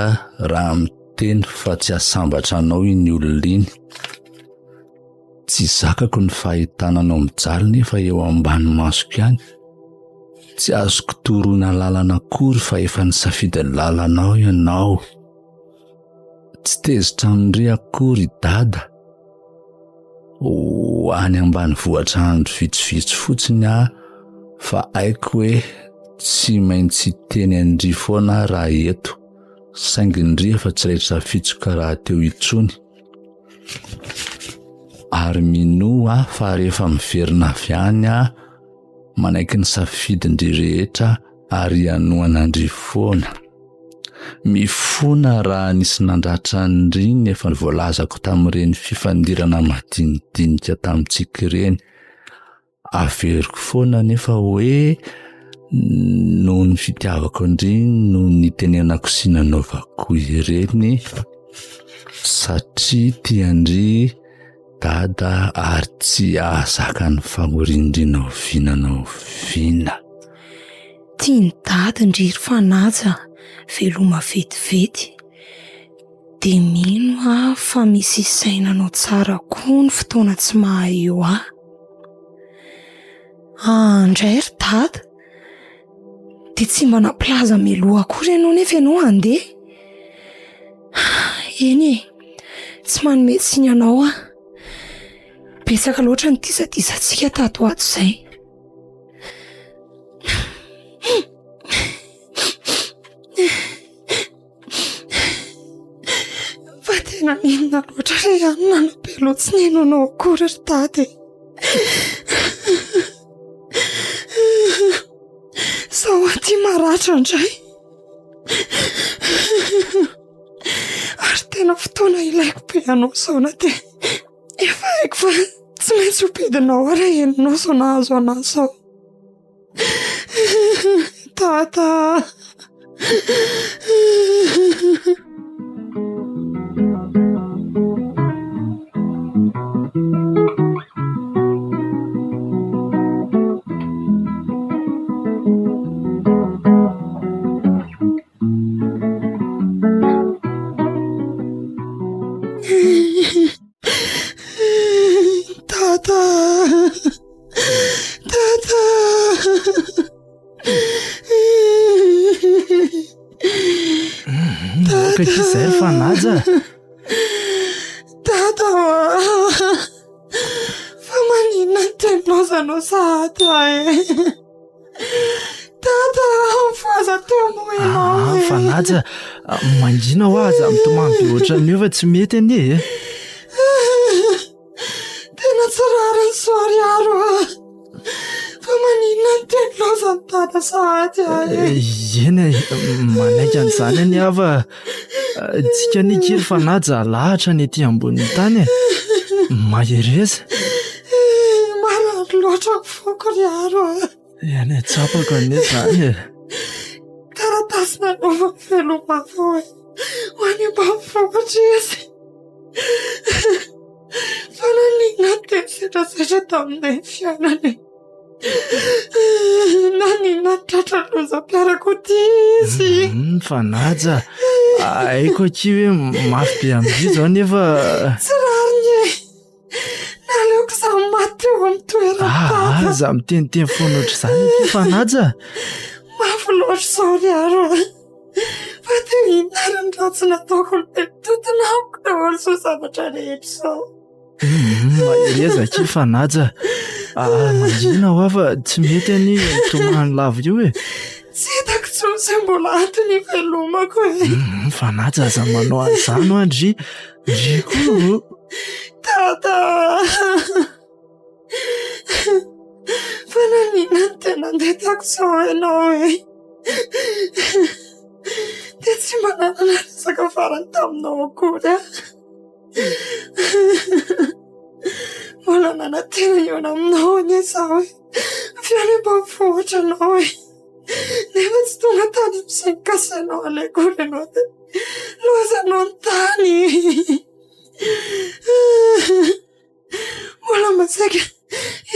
raha miteny fa tsy asambatra anao iny olona iny. Tsy zakako ny fahitananao mijaly nefa eo ambany masoko ihany. Tsy azoko toroina lalana akory fa efa nisafidy ny lalanao ianao. Tsy tezitra amindry akory dada. Any ambany vohatra andro vitsivitsy fotsiny fa haiko hoe tsy maintsy teny andry foana raha eto. Saingy ndry efa tsy rehetra fitsoka raha teo itsony. Ary minoa fa rehefa miverina avy any manaiky ny safidindry rehetra ary hanoanandry foana. Mifona raha nisy nandratra ndry nefa voalazako tamin'ireny fifandirana madinidinika tamintsika ireny. Averiko foana nefa hoe noho ny fitiavako ndry noho ny tenenako sy nanaovako ireny satria tiandry dada ary tsy ahazaka ny famorindrinao vinanao. Tiany dada ndry fanaja veloma vetivety. De mino fa misy sainanao tsara koa ny fotoana tsy mahay eo Andray ry dada. De tsy mba naplaza meloa akory ianao nefa ianao andeha. Eny tsy manome tsiny ianao betsaka loatra ny disadisa-tsika tato ato izay. Fa tena inona loatra re ihany nanapelo tsy nenonao akory ry dada. Sao aty maratra indray. Ary tena fotoana ilaiko be anao saona te. Efa haiko fa tsy maintsy hopedinao ara eninao sao nahazo anazy sao. Tata. Izay fanaja Tata fa maninona ny teninao sahady ahy Tata foaza teo moa ianao Fanaja mangina ho aza mitomany be ohatran'io fa tsy mety anie tena tsy rary ny soriaro fa maninona ny teninao zany Tata sahady ahy eny manaiky an'izany any ava tsika ny kely fanaja lahatra ny ety ambonin'ny tany mahereza marary loatra mifoko riaro eny tsapako anie zany taratasy nanova velomafo ho any ambanivohitra izy fa nanina teny setrasetra taminay fiainany nanina tratra lozam-piarako ty izy fanaja aiko aky hoe mafy be amin'io zao nefa tsy rariny naleoko za maty eo amin'ny toerana za miteniteny foana oatra izany ty fanaja mafy loatra zao riaro fa teo inarany ratsy nataoko ny tetotona amiko daholo zao zavatra rehetra zao mahereza aky fanaja mangina ho afa tsy mety any tomany lava io e tsy hitako tsony izay mbola antony velomako fanaja aza manao an'izany andry koa Tata fa nanina ny tena ndetako zao ianao dia tsy mba nanana resaka farany taminao akory mbola nanantena iona aminao any izaho fiany mba mivohatra anao nefa tsy tonga tany misainy kasainao alekory ianao dia lozanao ny tany mbola masaika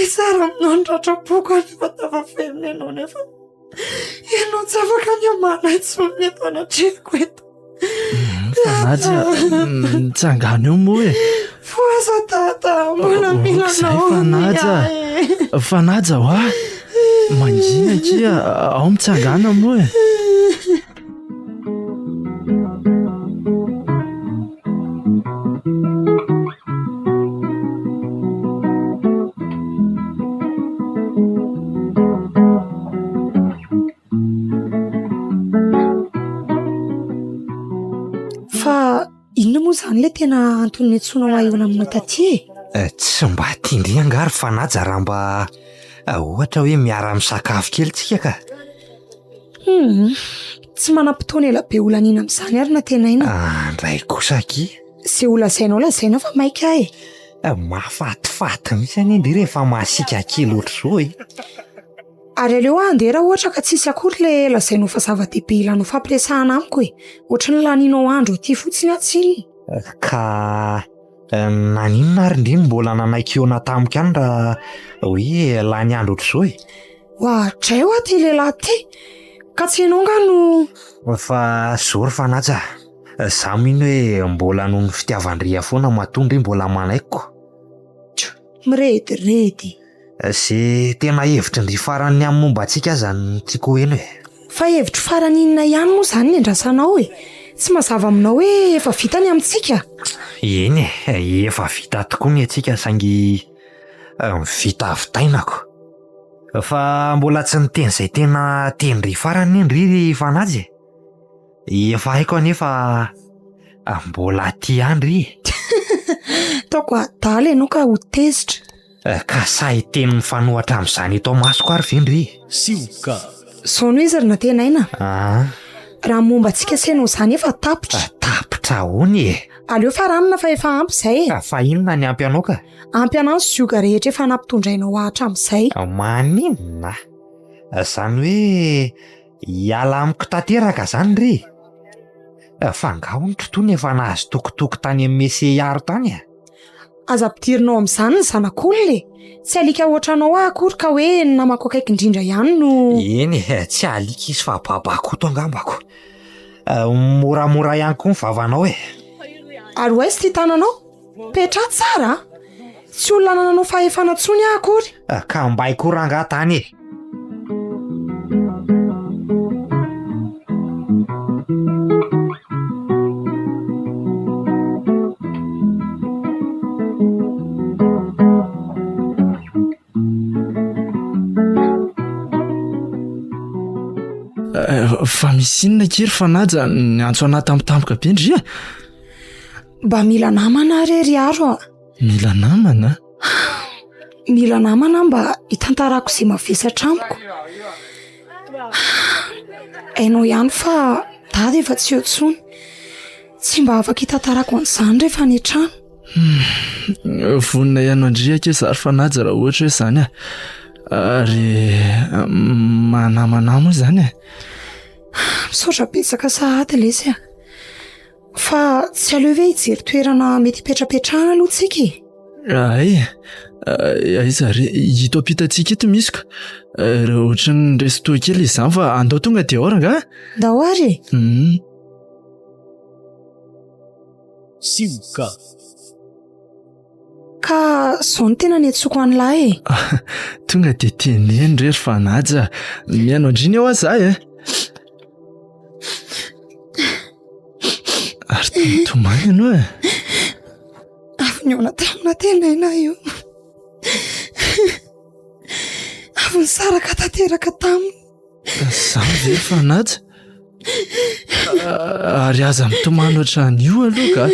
isara aminao ny ratrapoko anefa tafavelona ianao nefa ianao tsy afaka ny amana itsony eto anatrehako eto fanaja mitsangana eo moa foaza Tata mbola milanao fanaja ho mangina aky ao mitsangana moa fa inona moa zany le tena antony antsonao ahiona aminao taty tsy mba tindriangary fanaja raha mba ohatra hoe miara-misakafo kely tsika ka tsy manam-potoana ela be olanina amin'izany ary na tena ina andray kosa aky izay olazainao lazaina fa maika mahafatifaty mihitsy any indry rehefa mahasika kely oatra zao ary aleo andeha raha ohatra ka tsisy akory le lazainao fa zava-dehibe ilanao fampiresahana amiko ohatra ny laninao andro aty fotsiny atsiny ka naninona ary indriny mbola nanaikiona tamiko any raha hoe lany andro oatra zao hoatray ho aty lehilahy ty ka tsy ianao ngano fa zory fanaja za mino hoe mbola noho ny fitiavan-dria foana matondry mbola manaiko mirediredy zay tena hevitry ndry farany amin'ny momba antsika aza ny tiako eny fa hevitry farany inona ihany moa zany ny andrasanao tsy mazava aminao hoe efa vita ny amintsika eny efa vita tokoa ny antsika saingy vita avitainako fa mbola tsy niteny izay tena tendry farany indry fanaja efa haiko anefa mbola ty andry taoko adaly ianao ka ho tezitra ka sahy teny mifanohatra amin'izany eto masoko ary vendry sioka zao no izy ry na tena aina raha momba antsika sainao izany efa tapitra hony aleo fa ranona fa efa ampy izay fa inona ny ampy anao ka ampy anao ny zioga rehetra efa nampitondrainao ahatra amin'izay maninona zany hoe hiala amiko tanteraka zany ry fa ngaho ny tontolo efa nahazo tokotoko tany amin'ny mesearo tany aza-pidirinao amin'izany ny zanak'olona tsy alika ohatranao akory ka hoe namako akaiky indrindra ihany no eny tsy alika izy fa babakoto angambako moramora ihany koa ny vavanao ary ho aizy ty tananao petra tsara tsy olona nananao fahefana ntsony akory ka mbaiko ranga tany Fa misy inona kery fanaja ny antso anahy tampotampoka be ndry a? Mba mila namana rery aro a. Mila namana? Mila namana mba hitantarako izay mavesatra amiko. Hainao ihany fa dady efa tsy eo intsony. Tsy mba afaka hitantarako an'izany rehefa any an-trano. Vonina ihany andria ake zary fanaja raha ohatra hoe izany a. Ary manamana moa izany a. Misaotra betsaka sahady lesy a. Fa tsy aleo ve hijery toerana mety hipetrapetrahana aloha tsika e? Aiza re hito ampitantsika eto misy ka. Raha ohatra ny resto kely izany fa andao tonga dia ora nga? Ndao ary e. Simoka. Ka zao ny tena niantsoko an'lahy e. Tonga dia teneny rery fanaja. Mihaino andriny ao aza e. Ary tomany ianao e. Avy ny ona tamina tenaina io. Avy ny saraka tanteraka taminy. Zany ve fanaja? Ary aza mitomany ohatran'io aloha ka.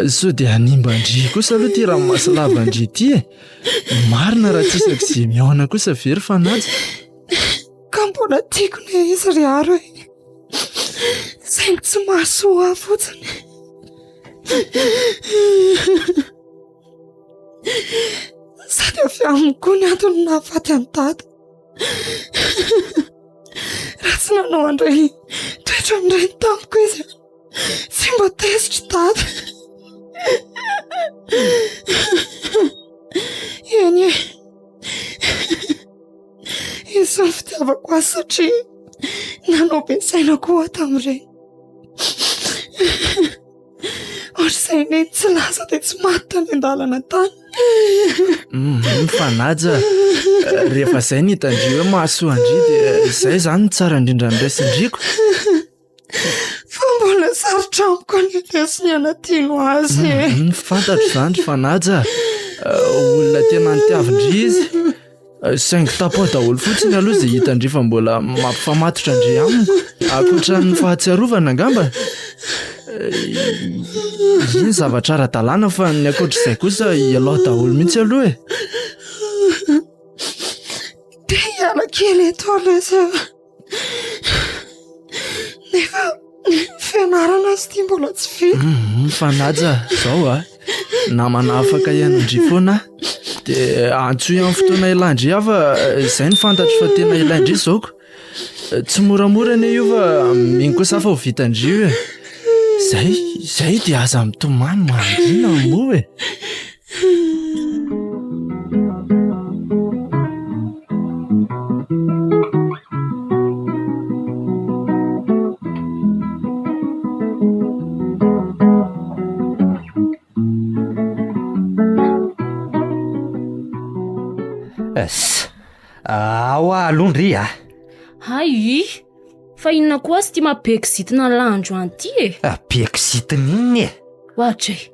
Sao dia hanimba andry kosa aloha ty ranomasilava andry ty e. Marina raha tsisaka izay mihaona kosa very fanaja. Ka mbola tiako ny izy ry aro e. Saingy tsy mahasoa fotsiny. Sady avy aminy koa ny antony nahafaty any dada. Raha tsy nanao andray toetra amin'ireny tamiko izy, tsy mba tezitra dada. Eny e. Izy ny fitiavako azy satria nanao be saina koa tamin'ireny. Ohatr'izay ny tsy laza dia tsy maty tany an-dalana tany. Fanaja, rehefa izay ny hitandry hoe mahasoa andry dia izay izany tsara indrindra ny raisindriko. Fa mbola sarotra amiko ny lesy ny anatiano azy e. Fantatro izany fanaja. Olona tena nitiavindry izy. Saingy tapo daholo fotsiny aloha izay hitandry fa mbola mampifamatotra andry amiko. Ankoatra ny fahatsiarovana angamba. Iny zavatra ara-dalàna fa ny ankoatr'izay kosa ialao daholo mihitsy aloha e. Dia hiala kely eto lesy. Nefa fianarana azy ty mbola tsy vita. Fanaja, zao a. Namana afaka ianandry foana. Dia antsoy amin'ny fotoana ilandry hafa izay ny fantatro fa tena ilandry izaoko. Tsy moramora anie io fa miny kosa hafa ho vitandry io e. Zay dia aza mitomany mandrina moa e. Ao alondry a. Ay, fa inona koa sy tia mampiekisitina landro anty e? Piekisitina inny e. Ohatra e.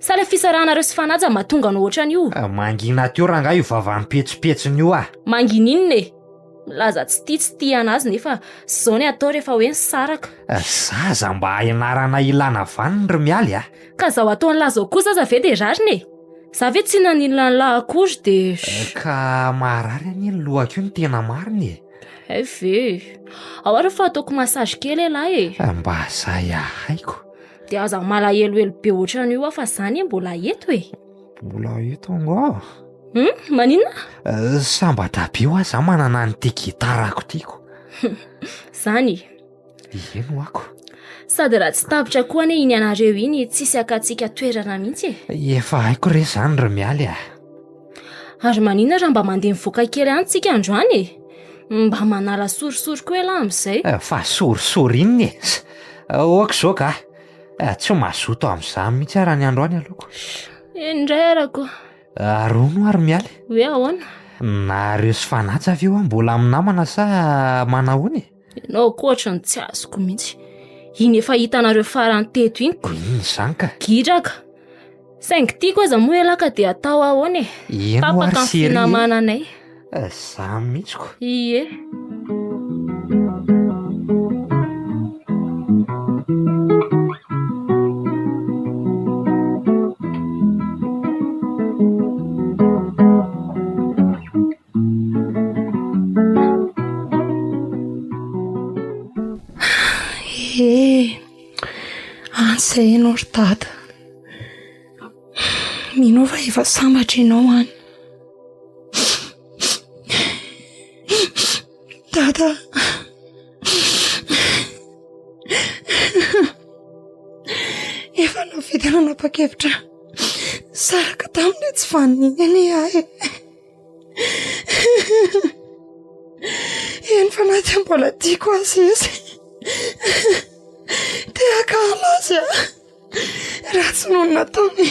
Sa le fisarahanareo sy fanaja mahatonga no ohatran'io. Mangina teo raha nga io vavany petsopetsony io a. Mangina inona e? Laza tsy tia anazy nefa zao ny atao rehefa hoe nisaraka. Zaza mba hianarana ilana vaniny ry mialy a. Ka zaho ataony laza ao kosa aza ve dia rariny e? Za ve tsy nanilina ny lahy akory dia... Ka marary any ny lohako io ny tena mariny e. Ve, ao ary fa ataoko masazy kely e lahy e. Mba zay haiko. Dia aza malahelohelo be ohatran'io aho fa zany mbola eto e. Mbola eto ngo. Maninona? Sambatra be ho aza manana n'ity gitarako tiako. Zany. Ino ako. Sady raha tsy tapitra koa ane iny anareo iny tsisy akatsika toerana mihitsy e. Efa haiko re zany ry mialy a. Ary maninona raha mba mandeha mivoaka kely any tsika androany e. Mba manala sorisory koa ela amin'izay. Fa sorisory inny e. Oaka zao ka. Tsy mazoto amin'izany mihitsy raha ny androany aloko. Indray arako. Rono ary mialy. Hoe ahoana? Nareo sy fanaja avy eo mbola amin'ny namana sa manahony? Ianao koatra ny tsy azoko mihitsy. Iny efa hitanareo farany teto iny. Iny zany ka. Gidraka. Saingy tiako aza moa elaka dia atao ahoana e. Eno ary sery. Finamananay. Za mihitsy ko. Ie. Izay ianao ry dada. Minova efa sambatra ianao any. Dada. Efa navita nanapa-kevitra saraka tamin'ilay tsy vaniny any ahy. Eny fa na dia mbola tiako azy izy. Tehaka alazy aho. Ratsy noho ny nataony.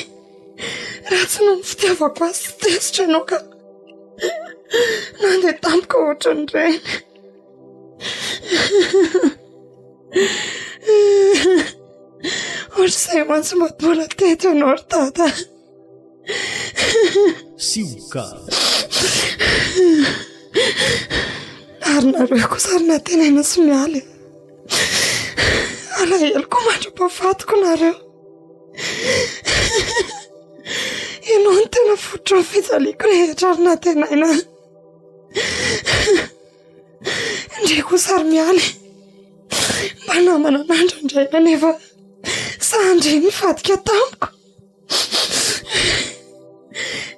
Ratsy noho ny fitiavako azy tsy tesitra ianao ka nandeha tampoka ohatran'ireny. Ohatr'izay mantsy mbola teto ianao ry dada. Sioka. Ary nareo kosa ary natenaina sy mialy. Alahelo mandra-pahafatoko nareo. Ianao ny tena fototra ny fijaliako rehetra ary natenaina. Ndre kosa ary mialy. Mba namana nandrandraina nefa sandry mifadika tamiko.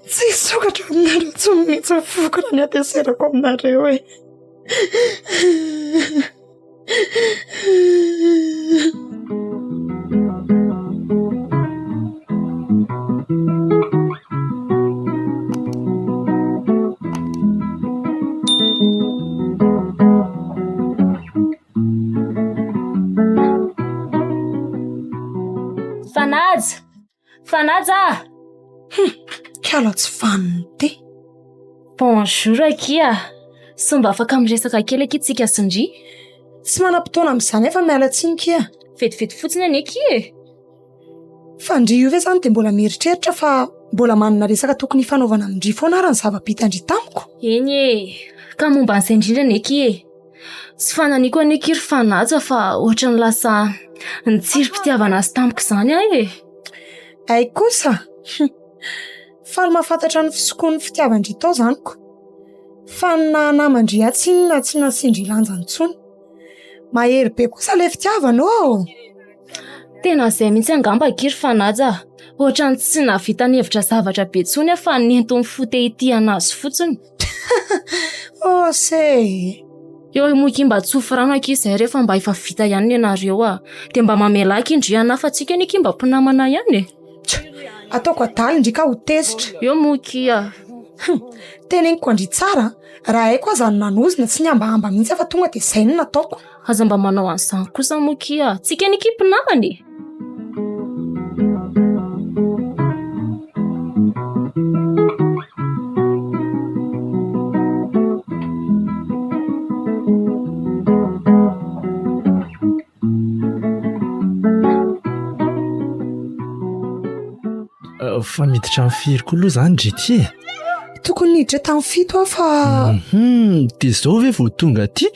Tsy sokatra aminareo tsy mihitsy mifokona ny ateserako aminareo e. Fanaja! Kala tsy vaniny ty. Bonjour Akia. Somba afaka miresaka kely akitsika sindry? Tsy manam-potoana amin'izany efa miala tsiny kia. Vetivety fotsiny any aky e. Fandry io ve zany dia mbola mieritreritra fa mbola manana resaka tokony fanaovana amindry foana ary ny zava-bitandry tamiko. Eny e, ka momba an'izay indrindra any aky e. Tsy fananiko any aky ry Fanaja fa ohatra ny lasa nitsirim-pitiavana azy tamiko izany ahy e. Ay kosa. Faly mahafantatra ny fisokoan'ny fitiavandry tao zaniko. Fa na namandry atsiny na tsy nasindry lanjany intsony. Mahery be kosa ilay fitiavanao. Tena izay mihitsy angamba aky ry Fanaja. Ohatra ny tsy navita ny hevitra zavatra be intsony fa nento ny fotehitiana azy fotsiny. Oh se. Eo moky mba tsofi rano aky izay rehefa mba efa vita ihany ianareo a. Dia mba mamelaka indriana fa tsika ny mba mpinamana ihany e. Ataoko adaly ndrika ho tesitra. Eo moky a. Teneniko andry tsara. Raha haiko aza ny nanozina tsy niambahamba mihitsy fa tonga dia izay no nataoko. Aza mba manao an'izany kosa moky a. Tsika ny mpinamana e. Fa miditra amin'ny firy koa aloha zany dry ty e. Tokony niditra tamin'ny fito aho fa... Dia izao ve vao tonga aty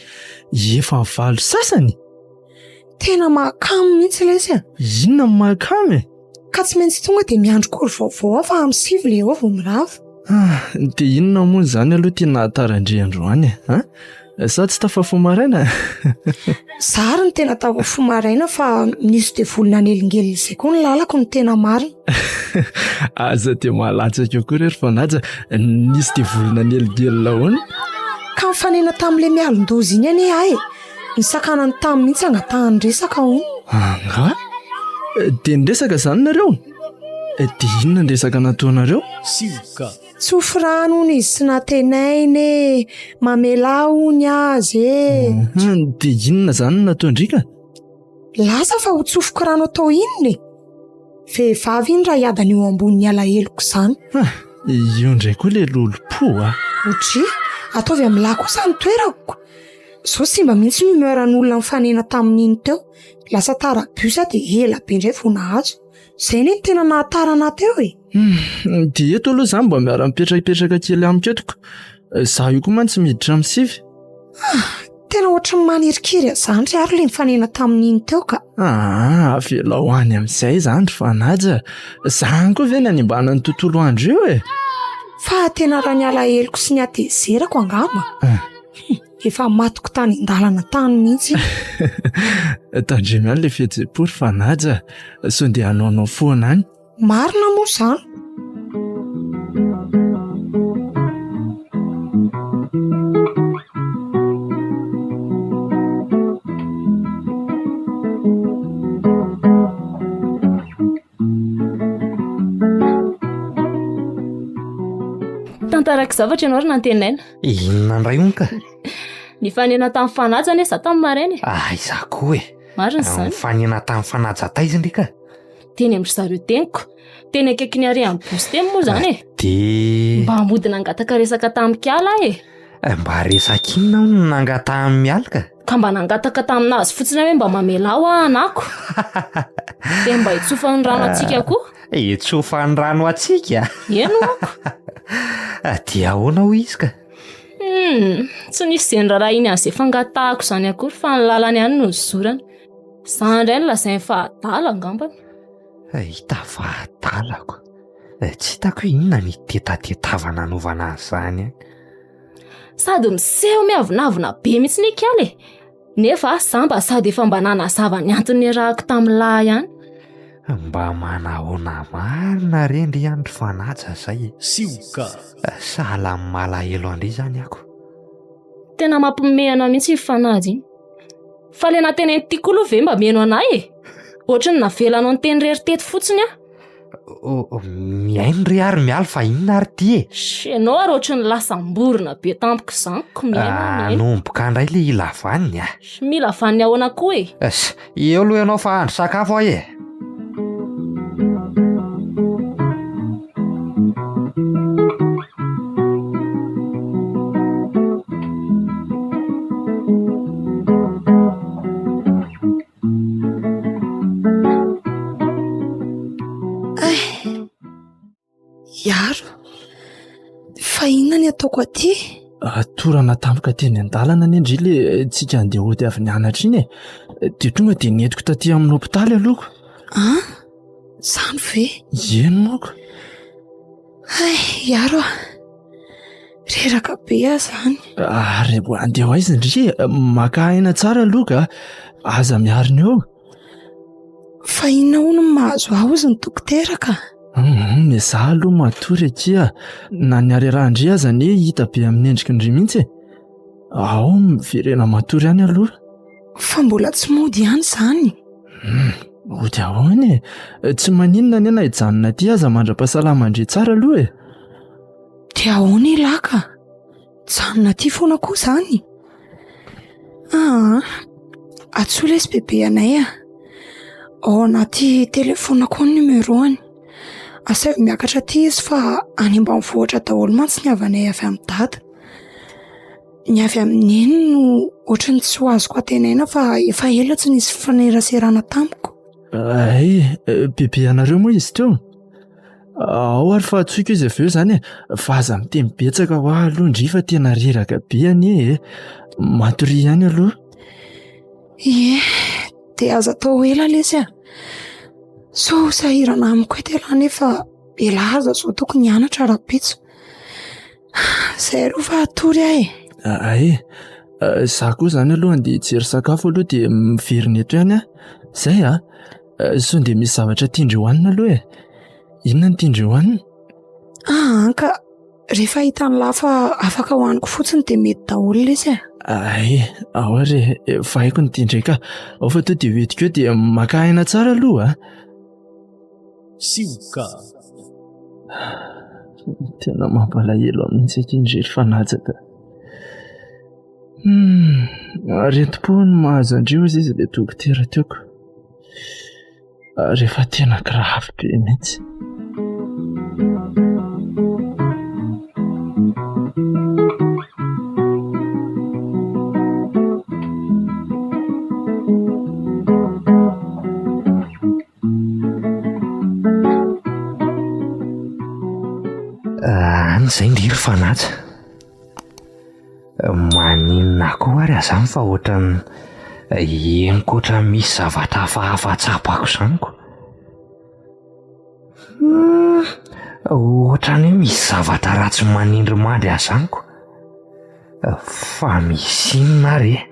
efa valo sasany? Tena mahakamo mihitsy lesy a. Inona ny mahakamo e? Ka tsy maintsy tonga dia miandro-kory vaovao aho fa amin'ny sivy le eo vao mirava. Dia inona moa zany aloha tena nahatarandry androany e? Sa tsy tafafo maraina? Zary ny tena tafafo maraina fa nisy dia volona nelingely izay koa ny lalako ny tena marina. Aza dia mahalatsaka koa rery Fanaja, nisy dia volona nelingely lahoana. Ka mifanena tamin'ilay mialon-dozy iny any ahy. Ny sakanany tamin'ny mihitsy angatahany resaka hono. Anga? Dia niresaka zany nareo? Dia inona ny resaka nataonareo? Sioka. Tsofirano hony izy sy natenainy, mamela hony azy e. Dia inona zany nataondrika? Lasa fa ho tsofoko rano atao inony. Vehivavy iny raha iadany eo ambony alaheloko izany. Io ndray koa ilay lolo-po a. Otry, ataovy amin'ny lahy kosa ny toerako. Zao sy mba mihitsy ny humeuran'olona mifanena tamin'iny teo. Lasa tara-busa dia ela be indray vao nahazo. Izay ny tena nahatarana teo e. Dia eto aloha izany mba miara-mipetrapetraka kely amiko etoko. Zaho io koa mantsy miditra amin'ny sivy. Tena ohatran'ny manirikiry izany ry ary ilay mifanena tamin'iny teo ka. Velao any amin'izay izany ry Fanaja. Zany koa ve ny animbana ny tontolo andro io e. Fa tena raha ny alahelo sy ny atezerako angamba. efa matoko tany an-dalana tany mihitsy. Tandremy any le fihetsem-po fa naja so ndia hanaonao foana any. Marina moa izany. Tantaraka zavatra ianao ry nantenaina. Inona ndray onka? Ny fanena tamin'ny fanaja anie za tamin'ny maraina. Izaho koa e. Marina izany. Fanena tamin'ny fanaja taiza ndrika? Teny amin'ny zareo teniko. Teny akaiky ny ary amin'ny bosy moa izany e. De Mba hamodina angataka resaka tamin'ny kiala e. mba resaka inona no nangata amin'ny mialaka? Ka mba nangataka taminazy fotsiny hoe mba mamelao anako. Dia mba hitsofa ny rano atsika koa. Hitsofa ny rano atsika? Eno ako. Dia ahoana ho izy ka? Tsy nisy izay raharaha iny an'izay fangatahako izany akory fa ny lalany ihany no zorana. Izany indray no lazainy fahadala angambany. Hita fahadalako. Tsy hitako hoe inona ny tetatetavana nanovana an'izany any. Sady miseho miavonavona be mihitsy ny kiala e. Nefa samba sady efa mba nanazava ny antony niarahako tamin'ny lahy ihany. Mba manahoana marina rendry andro fanaja izay. Sioka. Sahala amin'ny malahelo andray izany ako. Tena mampimehana mihitsy fanaja iny. Fa le nateny tiako aloha ve mba meno anay e. Ohatry ny navelanao ny teny rery teto fotsiny a. Miaino ry ary miala fa inona ary ty e? Ianao ary ohatry ny lasam-borona be tampoko izany ko miaino. Nomboka indray le ilavaniny a. Mila vaniny ahoana koa e. Eo aloha ianao fa handro sakafo aho e. Iaro, fa inona ny ataoko aty? Torana tampoka teny an-dalana ny endry le tsika andeha hody avy nianatra iny e. Dia tonga dia nentiko taty amin'ny hopitaly alohako. Zany ve? Eno moko. Iaro reraka be aho izany. Ary andeha ho aiza ndry maka aina tsara aloha aza miarina eo. Fa inona hono no mahazo aho izy ny dokotera ka? Zaho aloha matory akia na ny arerahandry aza ny hita be amin'ny endriky ndry mihitsy. Ao miverena matory ihany aloha. Fa mbola tsy mody ihany izany. Mody ahoana e. Tsy maninona anie na hijanona aty aza mandra-pahasalama ndry tsara aloha e. Dia ahoana ilahy ka? Janona aty foana koa izany. Atsola izy bebe anay a. Ao anaty telefona koa ny numéro-any. Asavy miakatra aty izy fa any ambanivohitra daholo mantsy ny avanay avy amin'ny dada. Ny avy amin'ny eny no ohatry ny tsy ho azoko antenaina fa efa ela tsy nisy faneraserana tamiko. Bebe anareo moa izy teo. Ao ary fa tsoiko izy avy eo izany e. Fa aza miteny betsaka ho aho aloha ndry fa tena reraka be anie e. Matory ihany aloha. Dia aza tao ela lesy a. So sahirana amiko eto ela nefa elaza zao tokony hianatra rapitso. Zay aloha fa atory aho e. Za koa izany aloha andeha hijery sakafo aloha dia miverina eto ihany a. Zay a. So ndia misy zavatra tiandry hohanina aloha e. Inona ny tiandry hohanina? Ka rehefa hitany lafa afaka hohaniko fotsiny dia mety daholo lesy a. Ao ary fa haiko ny tiandray ka. Ao fa to dia hoetiko eo dia maka aina tsara aloha. Sioka. Tena mampalahelo amin'itsy akin'izay fanajaka. Rento-po ny mahazo andreo izy ilay dokotera teoko. Rehefa tena grave be mihitsy. Izay ndry fanaja. Maninona koa ary azany fa ohatrany henoko ohatrany misy zavatra hafahafa tsapako izany ko. Ohatrany hoe misy zavatra ratsy manindry mandry azany ko. Fa misy inona re?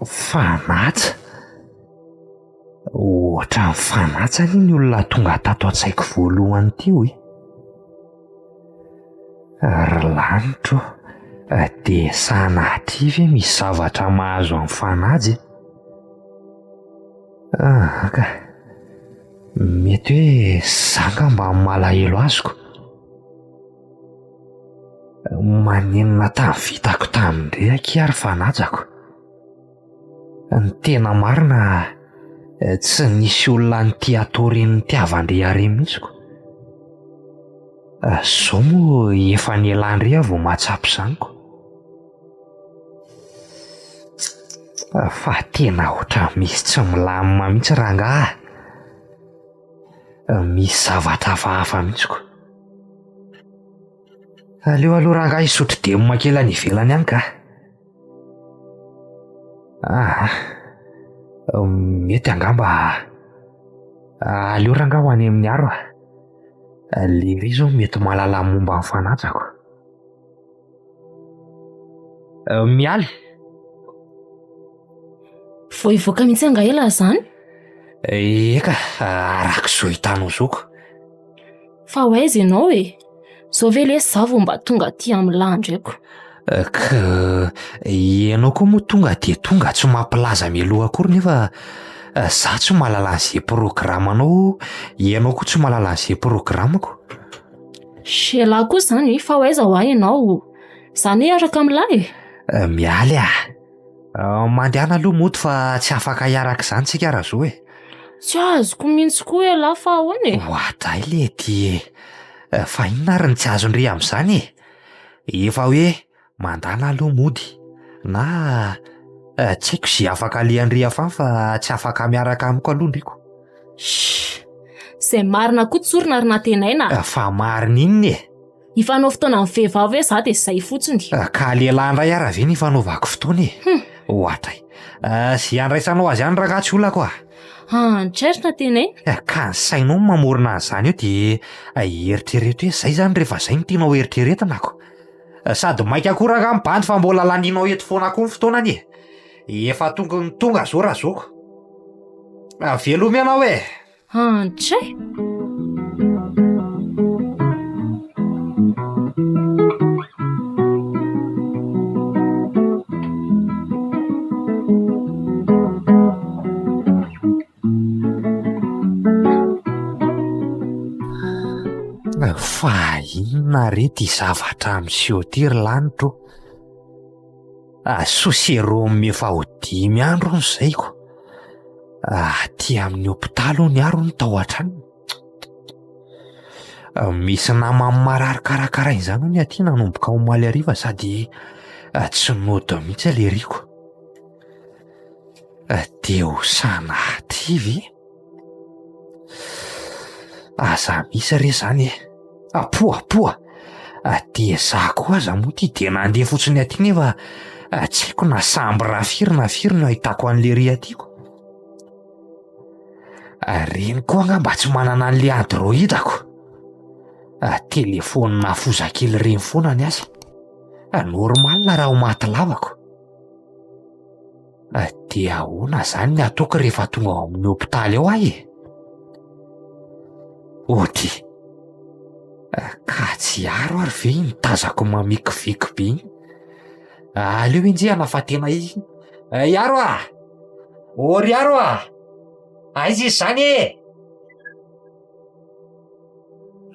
Fanatsa? Ohatra ny fanatsa ny olona tonga tato an-tsaiko voalohany teo e. Ry lanitro, dia sanatria ve misy zavatra mahazo amin'ny fanajy? Ka mety hoe zanga mba malahelo azoko. Manenina tamin'ny vitako tamindray aky ary fanajako. Ny tena marina tsy nisy olona nyty atao reny nitiavan-dre are mihitsiko. Zao moa efa nielandre vao mahatsapy zaniko. Fa tena oatra misy tsy milamina mihitsy rangahy. Misy zavatra hafahafa mihitsiko. Aleo aloha rangahy hisotro demoma kely any ivelany any ka. Mety angamba aleo rangahy ho any amin'ny aro. Lery zao mety mahalala momba ny fanatrako. Mialy. Voivoaka mihitsy anga ela zany? Eka, arak'izao hitanao zao ko. Fa hoaiza ianao e? Zao ve le zavo mba tonga aty amin'ny landraiko? Ka ianao koa moa tonga dia tonga tsy mampilaza mialoha akory nefa za tsy mahalala an'izay programanao, ianao koa tsy mahalala an'izay programako. Shela koa zany fa hoaiza ho ahy ianao? Zany hiaraka amin'lahy e? Mialy mandehana aloha moto fa tsy afaka hiaraka izany tsika raha zao e. Tsy azoko mihitsy koa e lahy fa ahoana e? Hoatray le ty fa inona ary ny tsy azondre amin'izany e? Efa hoe mandana aloha mody na tsy haiko izay afaka alehandre afany fa tsy afaka miaraka amiko aloha ndriko. Zay marina koa tsorina ary natenaina. Fa marina inona e? Hifanao fotoana amin'ny vehivavy hoe za dia izay fotsiny. Ka lehilahy indray ara ve ny fanaovako fotoana e? Hoatray. Zay andraisanao azy any rangahy tsy olako Antrairina tenaina. Ka ny sainao mamorona an'izany eo dia eritrereto hoe zay zany rehefa zay no tianao eritreretinako. Sady maika koa rangahy mibandy fa mbola lanianao eto foana koa ny fotoanany e. Efa tonga ny tonga zao raha zao. Veloma ianao e. Antray. Fa inona re ty zavatra miseho ty ry lanitro? Soserome efa ho 5 andro ny zaiko. Ty amin'ny hopitaly ho niaro ny tao an-trano. Misy namany marary karakara izany ny aty nanomboka omaly hariva sady tsy nody mihitsy le riko. Dia ho sanaty ve? Aza misy re zany e. Poa. Dia za koa aza moa ty dia nandeha fotsiny aty nefa tsy haiko na samby rafiry no ahitako an'le ry atyko. Reny koa angamba tsy manana an'le androidako. Telefônina foza kely reny foana ny azy. Normal raha ho maty lavako. Dia ahoana zany ny ataoko rehefa tonga ao amin'ny hopitaly ao ahy e? Ody. Ka tsy aro ary ve nitazako mamikiviky be iny? Aleo enjehana fa tena izy. Iaro Ory iaro aiza izy zany e?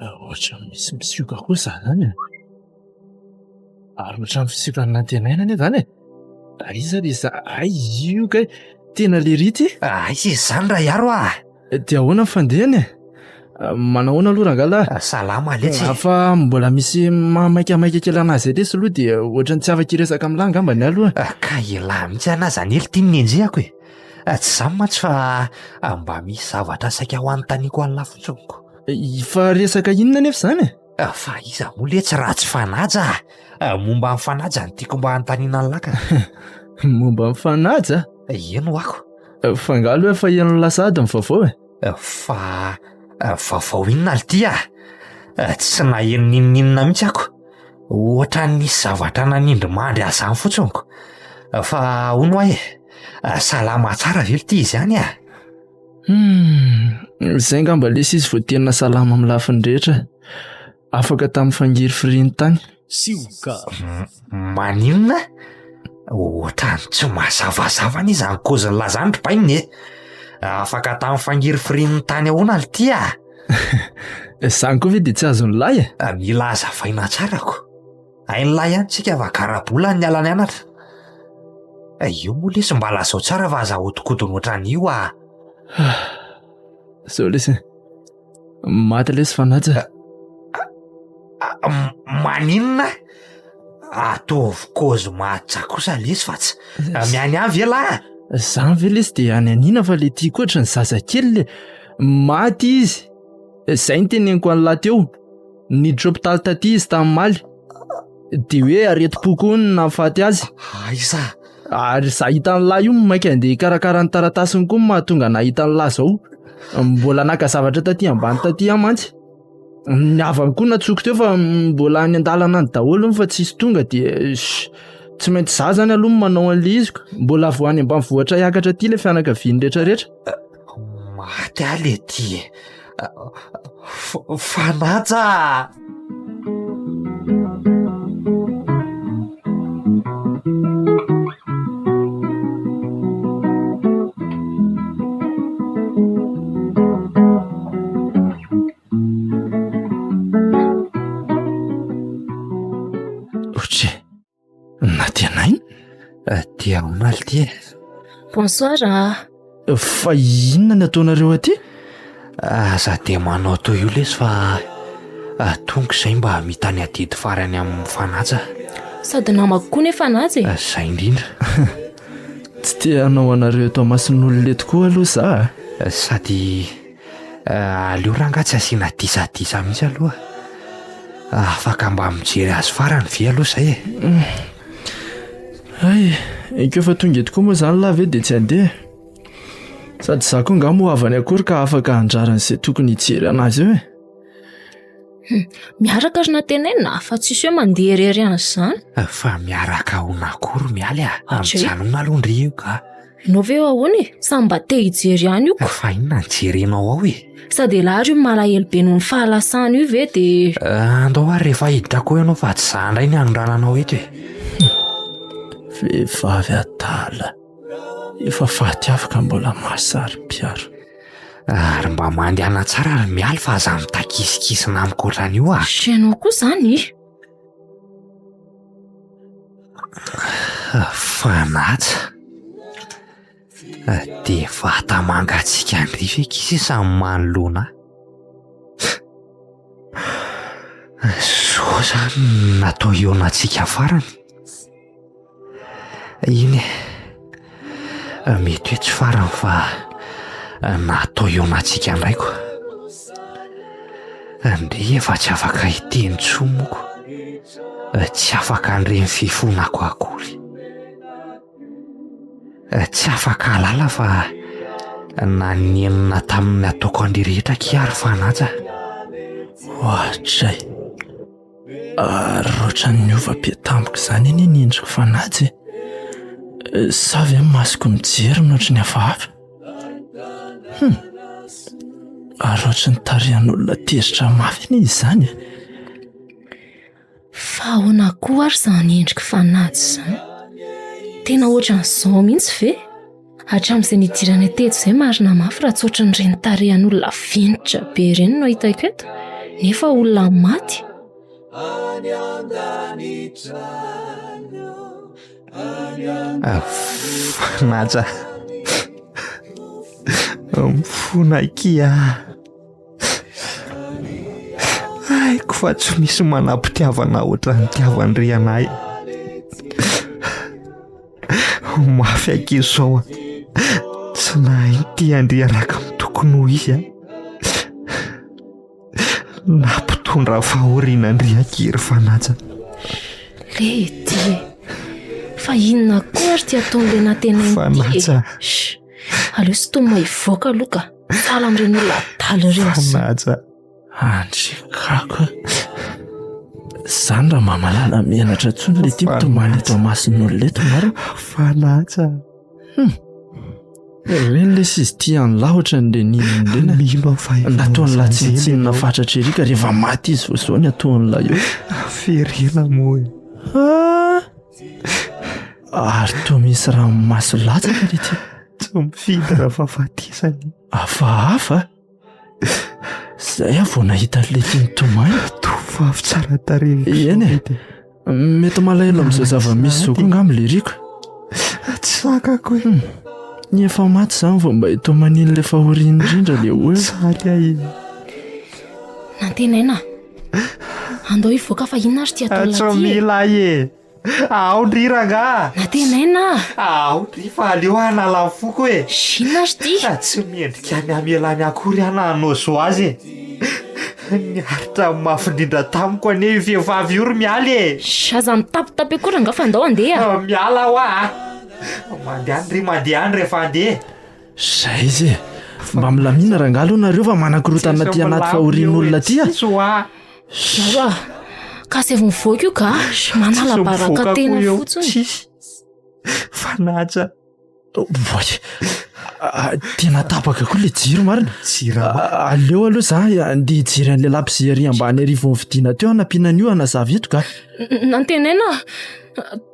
Ohatra misy misioka kosa zany ary ohatran'ny fisikana nantenaina anie zany e. Raha iza le za io ka tena le rity? Aiza izy zany raha iaro dia ahoana ny fandehany manahoana aloha rangahy? Salama letsy. Fa mbola misy mamaikamaika kely anazy lesy aloha dia ohatrany tsy afaka hiresaka amin'lahy angamba ny aloha. Ka ialahy mihitsy anazy any tiany enjehako e. Tsy zany mantsy fa mba misy zavatra saika ho anontaniako an'la fotsoniko. Fa resaka inona nefa zany? Fa iza moa le tsy raha tsy fanaja. Momba ny fanaja ny tiako mba anontaniana an'la ka. Momba ny fanaja? Eno ako. Fa ngalo fa ianao lasady ny vaovao e? Fa vaovao inona ly ty tsy naheno ninona mihitsy ako. ohatra nisy zavatra nanindromandry azany fotsiny fa ono ahe salama tsara velo ty izy ihany Zay ngamba lesy izy vao tena salama amin'ny lafiny rehetra. Afaka tamin'ny fangiry firiny tany. Sioka. Maninona? Ohatrany tsy mazavazava ny izany koziny lazany painy afaka tamin'ny fangiry firiny tany ahoana ny ty Zany koa ve dia tsy azony lay mila azavaina tsarako. Hainy lay ihany tsika vakarabola ny alany anatra. Io moa lesy mba lazao tsara fa azahodinkodiny ohatran'io Zao lesy. Maty lesy fanaja. Maninona? Ataovy kozy matsa kosa lesy fa tsy miany avy ela. Zany ve lesy dia any anina fa le tia koatra ny zazakely le maty izy. Zay ny teneniko an'lahy teo. Niditra hôpitaly taty izy tamin'ny maly. Dia hoe areti-po koa ny nahafaty azy. Aiza? Ary za hitan'ny lahy io maika andeha hikarakara ny taratasiny koa mahatonga nahitan'ny lahy zao. Mbola naka zavatra taty ambany taty amantsy. Ny avany koa natsoko teo fa mbola any an-dalana ny daholo fa tsisy tonga dia tsy maintsy za zany aloha manao an'le iziko. Mbola vo any ambanivohitra hiakatra ty le fianakaviany rehetrarehetra. Maty ale ty fanaja. Natianainy? Dia ahoana ly ty Bonsoir. Fa inona ny ataonareo aty? Aza dia manao toy io lesy fa tonga izay mba mitany adidy farany amin'ny fanaja. Sady namako koa nefa anazy. Zay indrindra. Tsy tia hanao anareo eto amasin'olona tokoa aloha za. Sady aleo ranga tsy asiana disadisa mihitsy aloha. Afaka mba mijery azy farany ve aloha zay Ay, enkeo fa tonga eto koa moa zany lahy ve dia tsy handeha. Sady za koa nga moa avany akory ka afaka handraran'izay tokony hijery anazy eo Miaraka ary natenaina fa tsisy hoe mandeha irery anzy zany. fa miaraka honakory mialy amin'izany alohandry io ka. Ianao ve ahoana samy mba te hijery ihany io Fa inona ny jerenao ao Sady lahatra io malahelo be noho ny fahalasana io ve dia andao ary rehefa hiditra koa ianao fa tsy za ndray ny anondrananao eto Vehivavy atala. Efa faty afaka mbola mahasary-piaro. Ary mba mandehana tsara ary mialy fa aza mitakisikisina amiko ohatran'io Sianao koa zany Fanaja. Dia vata mangatsika andrify eky samy manoloana. So zany natao ionatsika farany. Iny mety hoe tsy farany fa natao ionatsika ndraiko. Andre efa tsy afaka hiteny tsomoko. Tsy afaka andreny fifonako akory. Tsy afaka alala fa nanenina tamin'ny ataoko andre rehetra kiary fanaja. Ohatray. Roatra ny ova-piatamiko zany iny nindriko fanaja. Sa ve masoko mijery mihoatra ny hafahafa? Roatra ny tarihan'olona tezitra mafy iny izy zany. Fa ahoana koa ary zany endriko fanaja zany. Tena ohatran'izao mihitsy ve? Hatramin'izay nidirana teto izay marina mafy raha tsy ohatran'ireny tarehan'olona vinitra be ireny no hitako eto. Nefa olona maty. Fanaja. Mifona kia. Aiko fa tsy misy manam-pitiavana ohatran'ny tiavan-dry anay. Mafy ankizy zao tsy nahay ty andry araka amin'ny tokony ho izy nampitondra fahoriana andry ankiry fanaja. Lety. Fa inona koa ary ty ataon'ilay natenainy Fanaja. Aleo sy toa maivoaka aloha ka. Sahala amin'ireny olona adaly ireny. Fanaja. Andrikako. Zany raha mamalala mianatra tsony le ty mitomany eto amasin'olona eto maro. Fanatsa. Reny le sizy ty anlahotra ny renin'ireny. Milo nataony latsinitsinina fatratra erika rehefa maty izy vao ny ataon'la eo. Ferena moa. Ary toa misy ranomaso latsaka le ty. Tsy mifidy raha fahafatesany. Hafahafa. Zay vao nahita le ty mitomany. Tovavy tsara tarehy. Eny mety malahelo amin'izao zava-misy zao koa angamba le riko. Tsy sakako hoe. Ny efa maty zany vao mba hitoman'iny le fahoriany indrindra le hoe. Tsara iny. Nantenaina. Andao hivoaka fa inona ary ty atao laty. Tsy mila e. Ao ndry ranga. Nantenaina. Ao ndry fa aleo hanala foko e. Inona ary ty? Tsy miendrika ny amelany akory hananao zo azy. Niaritra mafindindra tamiko ane vehivavy io ry mialy e. Saza mitapitapy akory anga fa andao andeha. Miala ho a. Mandeha ndry mandeha any rehefa andeha. Zay izy mba milamina ranga aloha nareo fa manakorotana ty anaty fahorian'olona ty a. Zara ka sy evo mivoaka io ka manala baraka tena fotsiny. Fanatsa. Tena tapaka koa le jiro marina. Aleo aloha za andeha hijery an'le lampizia ambany arivo vidiana teo anampianan'io anazava eto ka. Nantenaina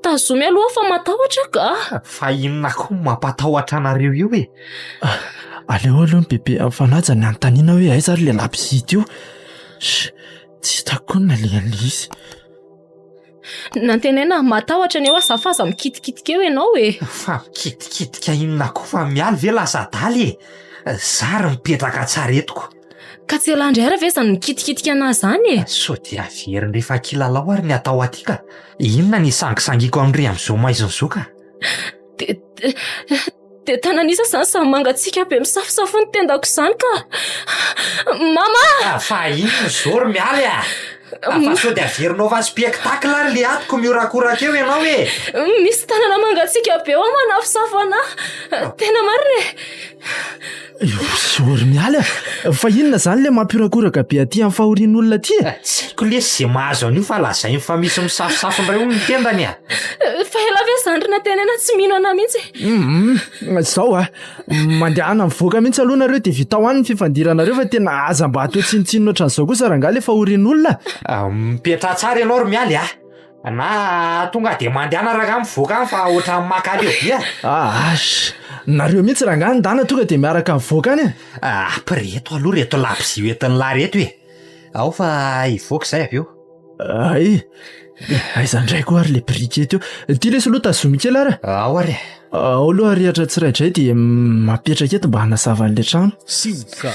tazomy aloha fa matahotra ka. Fa inona koa mampatahotra anareo io e. Aleo aloha ny bebe Fanaja ny antaniana hoe aiza ary le lampizia teo. Tsy hitako na le izy. Nantenaina matahotra ny eo azafaza mikitikitika eo ianao e. Fa mikitikitika inona koa fa mialy ve lasa daly e. Zary mipetraka tsara etoko. Ka tsy ela andray ara ve zany mikitikitika anazy zany e. So dia very rehefa kilalao ary ny atao aty ka. Inona ny sangisangiko amindry amin'izao maizon'izao ka. De tananisa zany samy mangatsika be misafosafo ny tendako izany ka. Mama! Fa ino zory mialy a. Fa so dia verinao va spectacle ary le atoko miorakoraka eo ianao e. Misy tanana mangatsika be ao manafosafo anahy. Tena marina e. Zory mialy a. Fa inona zany le mampiorakoraka be aty amin'ny fahorian'olona ty e. Tsy haiko lesy zay mahazo an'io fa lazainy fa misy misafosafo indray hono ny tendany a. Fa ela ve zany ry Nantenaina tsy mino ana mihitsy. Zao a mandehana mivoaka mihitsy aloha nareo dia vita ho any ny fifandiranareo fa tena aza mba atao tsinotsino ohatran'izao kosa raha le fahorian'olona. Mipetra tsara ianao ry mialy a. Na tonga dia mandehana raha mivoaka any fa ohatran'ny makaleo bia. Nareo mihitsy raha ndana tonga dia miaraka mivoaka any e. Apireto aloha reto lapsi oentin'ny lahy reto e. Ao fa hivoaka izay avy eo. Aiza indray koa ary le briquet teo. Ty lesy aloha tazomy kely ary. Ao ary. Ao aloha arihatra tsiraidray dia mapetraka eto mba hanazava an'le trano. Sioka.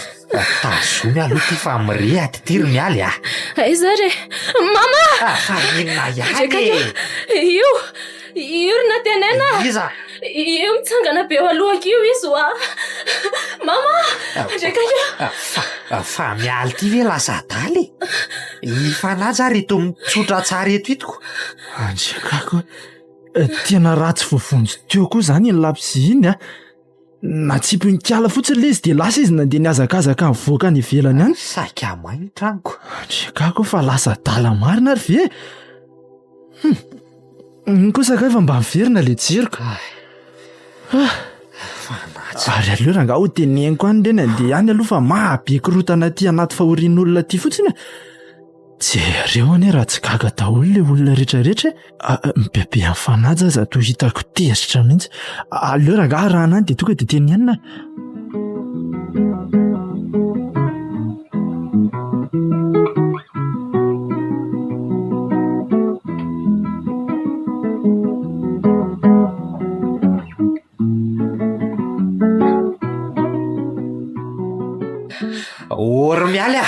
Tazomy aloha ty fa mirehatra ty ry mialy a. Aiza ary. Mama! Fa inona ihany e. Io ry Nantenaina. Iza. Io mitsangana be eo alohako io izy ho a. Mama! Ndraika io. Fa mialy ty ve lasa daly. Ny Fanaja reto mitsotra tsara eto itoko. Andriakako tena ratsy vovonjy teo koa zany ny lampizia iny a. Natsipinikala fotsiny le izy dia lasa izy nandeha niazakazaka mivoaka any ivelany any. Saika mainy tranoko. Andriakako fa lasa dala marina ary ve. Kosa ka efa mba miverina le jiroka. Ary aleo raha ho teneniko any reny andeha any aloha fa mahabe korotana ty anaty fahorian'olona ty fotsiny. Jereo ane raha tsy gaga daholo le olona rehetrarehetra. Mibebe amin'ny Fanaja aza toa hitako tezitra mihitsy. Aleo raha rahana any dia tonga dia teny anina. Ory mialy a.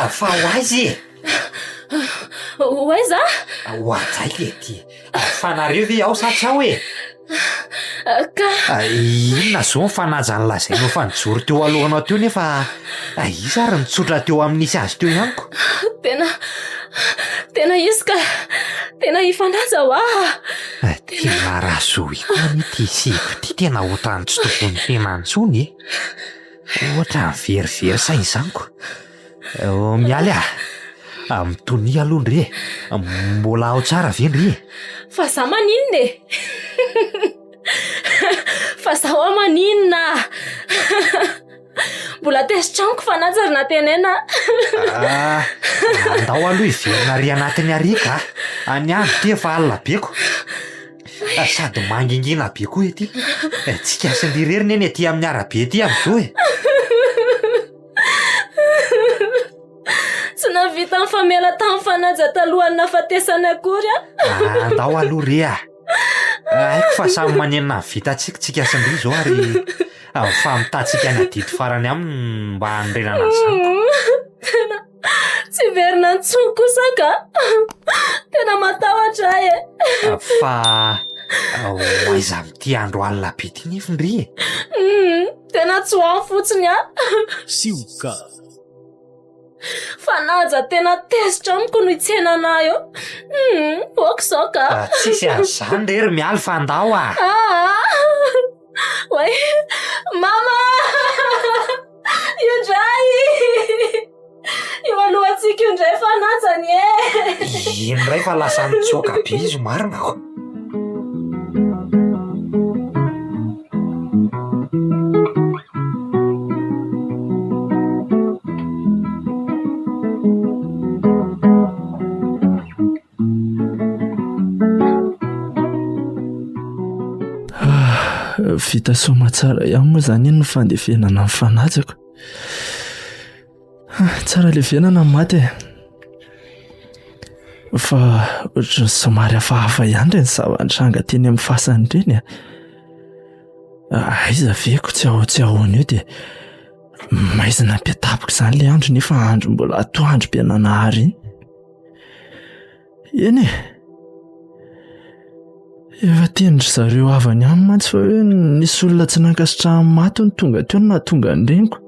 Fa ho aizy e. Ho aiza? Ho adzay le ty. Fa nareo ve ao sa tsy ao e. Ka inona zao ny Fanaja ny lazainao fa nijoro teo alohanao teo nefa iza ary nitsotra teo amin'nisy azy teo ihanyko. Tena izy ka. Tena i Fanaja ho a. Tena raha zo ikoa ty siko ty tena ohatran'ny tsy tokony tena antsony e. Ohatran'ny verivery sainy izaniko. Mialy a. Mitony aloha ndre mbola ao tsara ve ndre Fa za maninona e Fa zaho ao maninona Mbola tezitraniko fanaja ry natenaina andao aloha iverina ry anatin'ny arika any andro ty efa alina beko sady mangingina be koa ety tsika asin'ireriny eny ety amin'ny arabe ety amin'izao e tsy navita ny famela tamin'ny fanaja talohany nafatesana akory andao aloha re haiko fa samy manenina ny vitatsika tsika asindry zao ary fa mitatsika any adidy farany aminy mba hanrenana tena tsy verina ntsony kosa ka tena matahotra e fa aiza mity andro alina be ty nefindry tena tsy hoany fotsiny sioka fanaja tena tezitra amiko no itsenana eo oka zao ka tsisy an'izany rery mialy fa andao Wai, mama! Indray! Io alohantsika io indray fanajany e! Indray fa lasa mitsoaka be izy marina ko. Vita soma tsara ihany moa zany eny ny fandevenana ny fanajako. Tsara le venana maty fa ohatry somary hafahafa ihany reny zava-nitranga teny amin'ny fasany reny aiza veko tsy ahoany eo dia maizina be tapika izany le andro nefa andro mbola atoandro be nanahary iny eny efa tendry zareo avany any mantsy fa hoe nisy olona tsy nankasitrahan'ny maty ny tonga teo na tonga ny reniko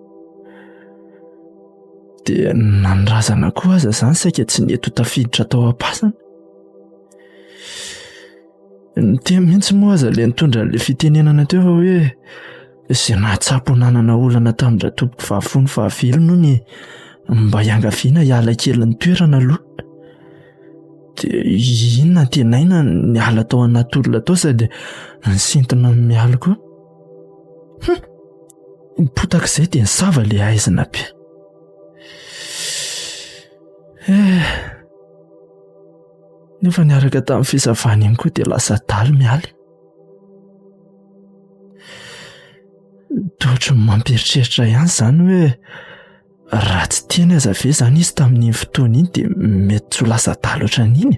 dia nanrazana koa aza zany saika tsy neto tafiditra tao am-pasana ny te mihitsy moa aza le nitondra n'le fitenenana teo fa hoe izay nahatsapo nanana olana tamindra tompoko fahafony fahavelo noho ny mba hiangaviana hiala kely ny toerana aloha dia inona tenaina ny ala tao anaty olona tao sady nisintona miala koa nipotaka izay dia nisava le aizina be nefa niaraka tamin'ny fisavany iny koa dia lasa daly mialy tohatra mamperitreritra ihany izany hoe raha tsy tiany aza ve zany izy tamin'ny fotoana iny dia mety tsy ho lasa daly ohatran'iny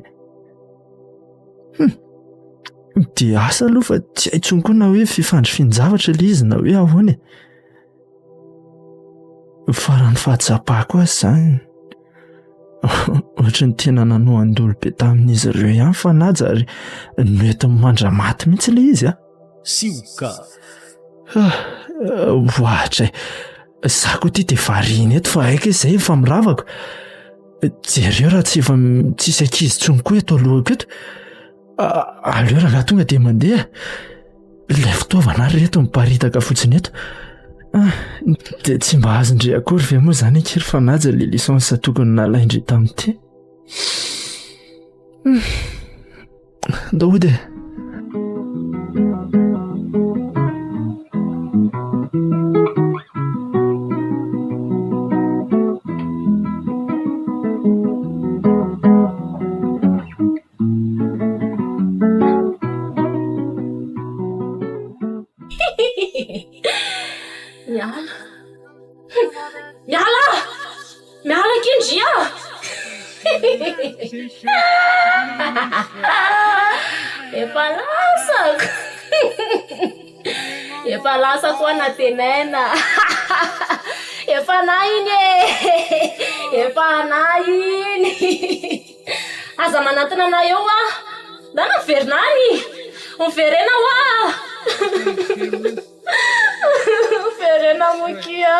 dia asa aloha fa tsy haintsony koa na hoe fifandrifian-javatra le izy na hoe ahoana farany fahatsapako azy zany ohatra ny tena nanohan-dolo be tamin'izy ireo ihany fanaja ary noentin'ny mandramaty mihitsy le izy sioka ohatra za koa ty dia variana eto fa aika izay efa miravako jereo raha tsy efa tsisy ankizy tsony koa eto alohako eto aleo raha tonga dia mandeha ilay fitaovana reto miparitaka fotsiny eto dia tsy mba azondre akory ve moa zany akery fanaja le lisansa tokony nalaindre tamin'ity ndahody miala kindria efa lasako anatenaina efa iny efa iny aza manatona na eo da naverinany miverena ferena mokia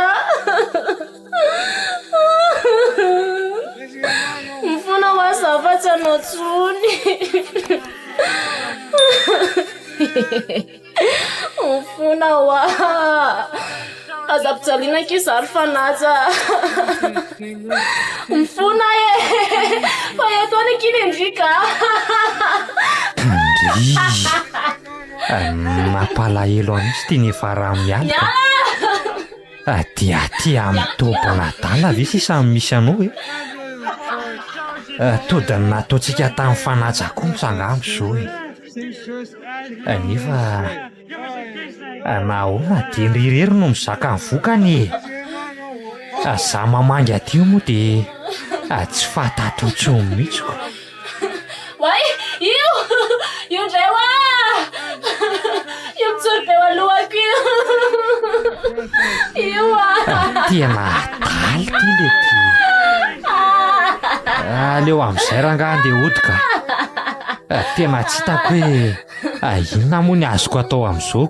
mifona wasafatsy anao tsony mifona aza-pijaliana kizary fanaja mifona fa eto any kiny endrika mampalahelo an'isy tia ny fara-mialaka dia tia amin'ny tompona-dala ve sisany misy anao todiny nataontsika tamin'ny fanaja koa misangamo zao nefa nahoana dia nirirery no mizaka ny vokany za mamangy aty moa dia tsy fatatotsomy mihitsiko way io indray wa io mitsory be alohako io tena daly ty le ty aleo amin'izay rangaha andeha odika tena tsy hitako hoe inona moa ny azoko atao amin'izao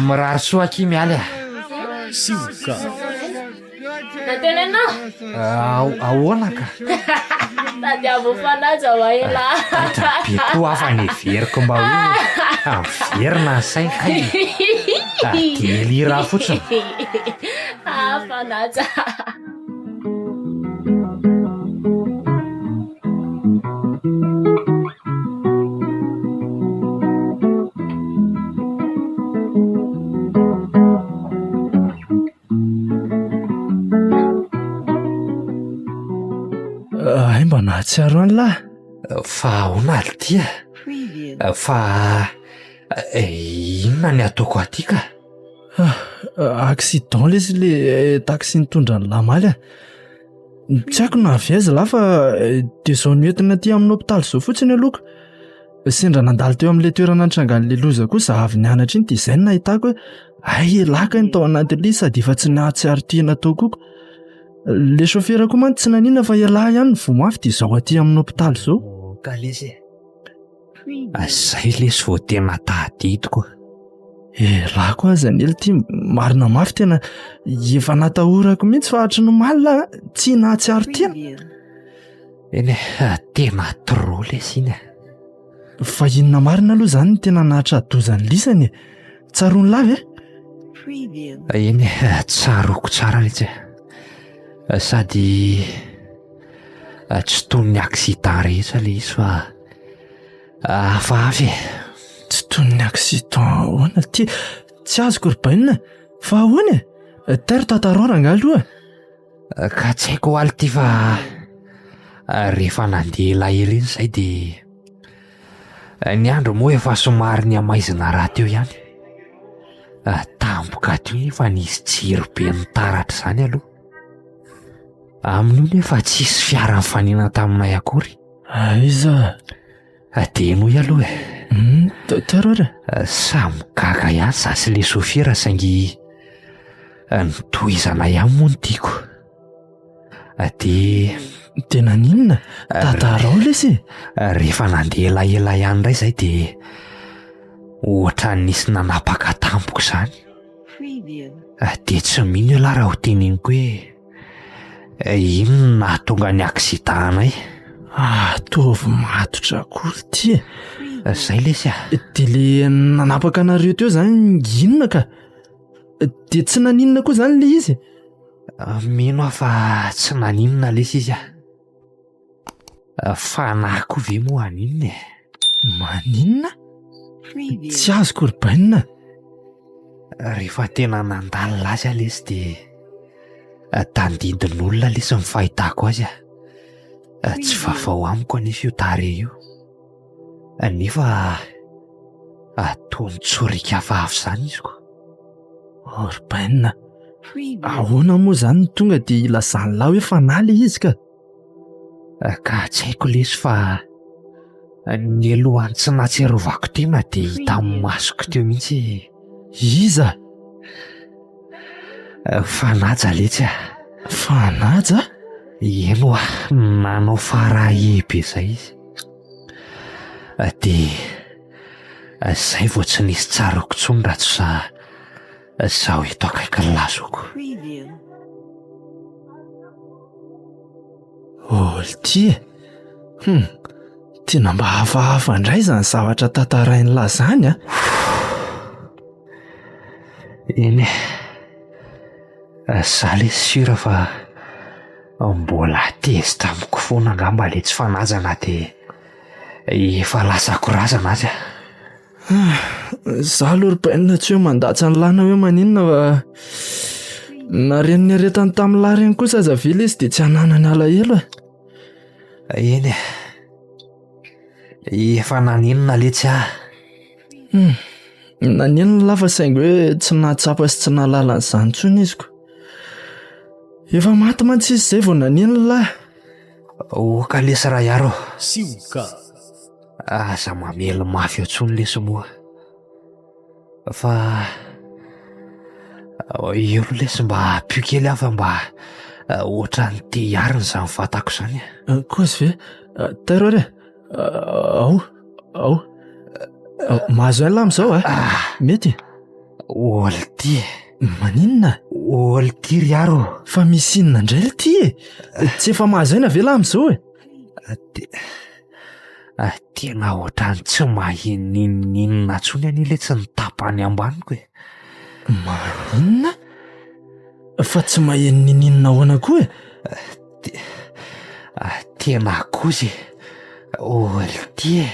mirary soa aky mialy Sioka. natenena ahoana ka tadiavo fanaja wa ela be koa afa ny veriko mba hoe verina ny sainka dia lira fotsiny fanaja Mba nahatsiaro any lahy fa ahoana tia fa inona ny ataoko aty ka accident lesy le taxi nitondra ny lamaly tsy haiko na avy aiza lahy fa dia zao noentina aty amin'ny hôpitaly zao fotsiny aloka sendra nandalo teo amin'ilay toerana nitrangan'ilay loza kosa avy nianatra iny dia izay no nahitako hoe ay laka ny tao anatin'ilay sady efa tsy nahatsiaro tia natao koka le chauffeur koa mantsy tsy nanina fa ialahy ihany vomafy dia izao aty amin'ny hôpitaly zao ka lesy zay lesy vao tena tahadidiko lahy koa aza ny ely ty marina mafy tena efa natahorako mihitsy fa hatry no malina tsy nahatsiaro tiana eny tena trop lesy iny fa inona marina aloha zany ny tena nahatra-dozany lisany tsaroany lavy eny tsaroko tsara letsy sady tsy toy ny accident rehetra le izy fa afafy tsy toy ny accident ahoana ty tsy azoko ribainina fa ahoana tairo tatarora nga aloha ka tsy haiko aly ty fa rehefa nandeha elaela iny izay dia ny andro moa efa somary ny amaizina raha teo ihany tampoka teo efa nisy jiro be nitaratra izany aloha amin'io nefa tsisy fiara nifanina taminay akory iza dia noy aloha tarora samy gaga ihany za sy le sofira saingy nitohizana ihany moa ny tiako dia tena ninona tatarao lesy rehefa nandeha elaela ihany indray izay dia ohatra nisy nanapaka tampoko izany dia tsy mino ela raha ho teneniko hoe ino nahatonga ny accidentanay tovy matotra akory ty zay lesy dia le nanapaka anareo teo zany inona ka dia tsy naninona koa zany le izy mino aho fa tsy naninona lesy izy fa nahako ve moa aninona maninona tsy azoko ribainina rehefa tena nandalina azy a lesy dia tandindin'olona lesy ny fahitako azy tsy vavao amiko anisy io tare io nefa toa-nitsorika vavy izany izy ko ribainina ahoana moa zany ny tonga dia ilazany lahy hoe fanaly izy ka tsy haiko lesy fa ny alohany tsy natsiarovako tena dia hita amin'ny masoko teo mihitsy iza fanaja letsy fanaja eno nanao farahebe izay izy dia zay vao tsy nisy tsaroko tsony raha tsy zaho eto akaiky ny lazoko ty tena mba hafahafa indray zany zavatra tantarainy lahy zany Eny za le sira fa mbola tezy tamiko foana angamba le tsy fanazana dia efa lasa korazana azy Za aloha ry bainina tsy hoe mandatsa ny lana hoe maninona fa nareniny aretany tamin'ny lahy reny kosa aza vela izy dia tsy hananany alahelo Eny efa naninona le tsy nanenina lafa saingy hoe tsy nahatsapa sy tsy nahalala n'izany intsony izy ko. Efa maty mantsy izy izay vao nanenina lahy. Oka lesy raha iaro Sioka. aza mamely mafy eo intsony lesy moa fa io lesy mba pio kely afa mba ohatra ny te hiarina izany fantako izany Kozy ve tairo re ao mahazo hain lam'izao mety olty maninona olty ry aro fa misy inona indray le ty tsy efa mahazo haina ve lam'izao tena ohatrany tsy mahininninona ntsony an'ile tsy nitapany ambaniko maninona fa tsy maheninninina ahoana koa tena kozy olty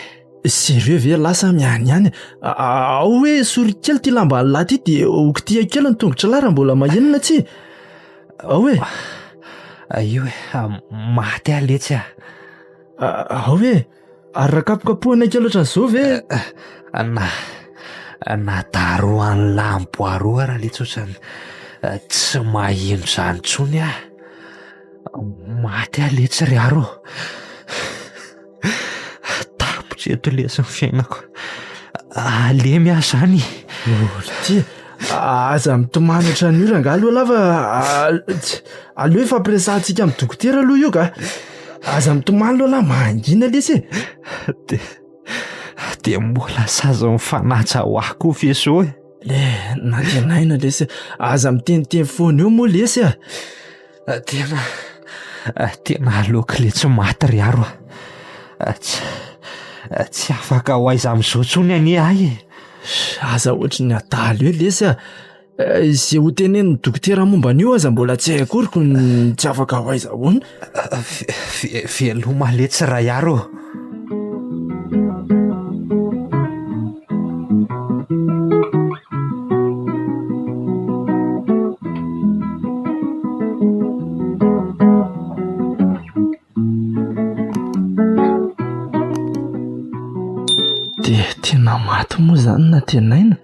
sérieux ve lasa miany ihany ao hoe sory kely ty lamba ny lahy ty dia okitia kely ny tongotra lara mbola mahenina tsy ao hoe io maty aletsy ao hoe ary rakapokapohana kely ohatran'izao ve nadaroany lamboaroa raha le tsotrany tsy maheno izany ntsony maty aletsy ry aro tapitra eto lesy ny fiainako alemy aho zany ty aza mitomany ohatran'io ranga aloha lafa aleo fampiresantsika amin'ny dokotera aloha io ka aza mitomany aloha lahy mangina lesy dia mbola saza mifanatsa ho ahy koa feso na tenaina lesy aza miteniteny foana eo moa lesy tena aloky le tsy maty ry aro tsy afaka ho aiza amin'izao ntsony ani ahy aza ohatra ny adaly hoe lesy izay ho tenen'ny dokotera momba an'io aza mbola tsy hay akoriko ny tsy afaka ho aiza hoana veloma le tsy raha iaro dia tena maty moa izany na tenaina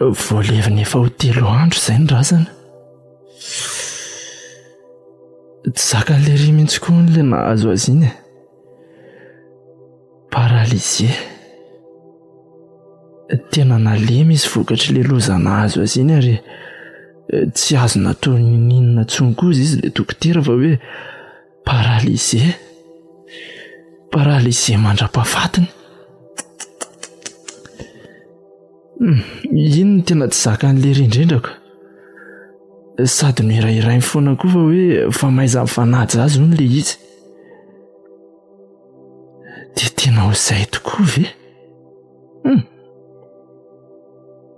voaleviny efa ho 3 andro izay ny razana tsy zakan'le ry mihitsy koa n'le nahazo azy iny paralysé tena nalemy izy vokatry le loza nahazo azy iny ary tsy azo natao ninona tsony koa izy le dokotera fa hoe paralysé mandra-pahafatiny ino ny tena tsy zakan'le ry indrindrako sady mirairainy foana koa fa hoe fa maiza mifanaja azy hono le izy dia tena ho izay tokoa ve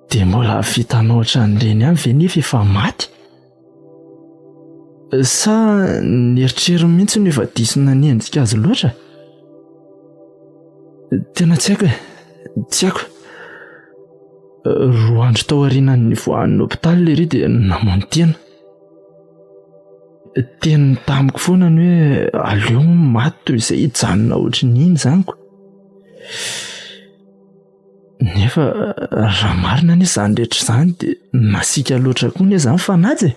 dia mbola vitanao ohatran'ireny ihany ve nefa efa maty sa nieritreriny mihitsy no efa disona ny endrika azy loatra tena tsy haiko 2 andro tao aorianany voahan'ny hopitaly le ry dia namono tena teny tamiko foana ny hoe aleo maty toy izay hijanona ohatry ny iny izanyko nefa raha marina anie izany rehetra izany dia masika loatra koa ny izany fanaja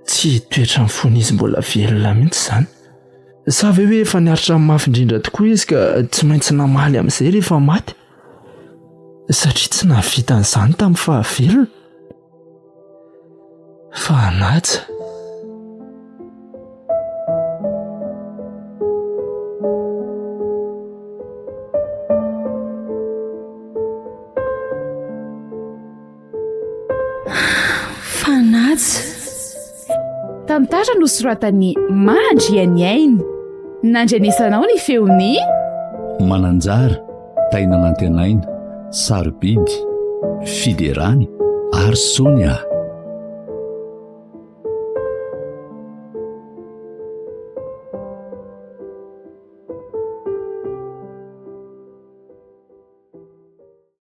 tsy toetra ny fony izy mbola velona mihitsy izany sa ve hoe efa niaritra amin'ny mafy indrindra tokoa izy ka tsy maintsy namaly amin'izay rehefa maty satria tsy nahavita an'izany tamin'ny fahavelona fa anaja tantara no soratany mandriany ainy nandrenesanao ny feony mananjara taina nantenaina sarobidy fiderany ary sonia.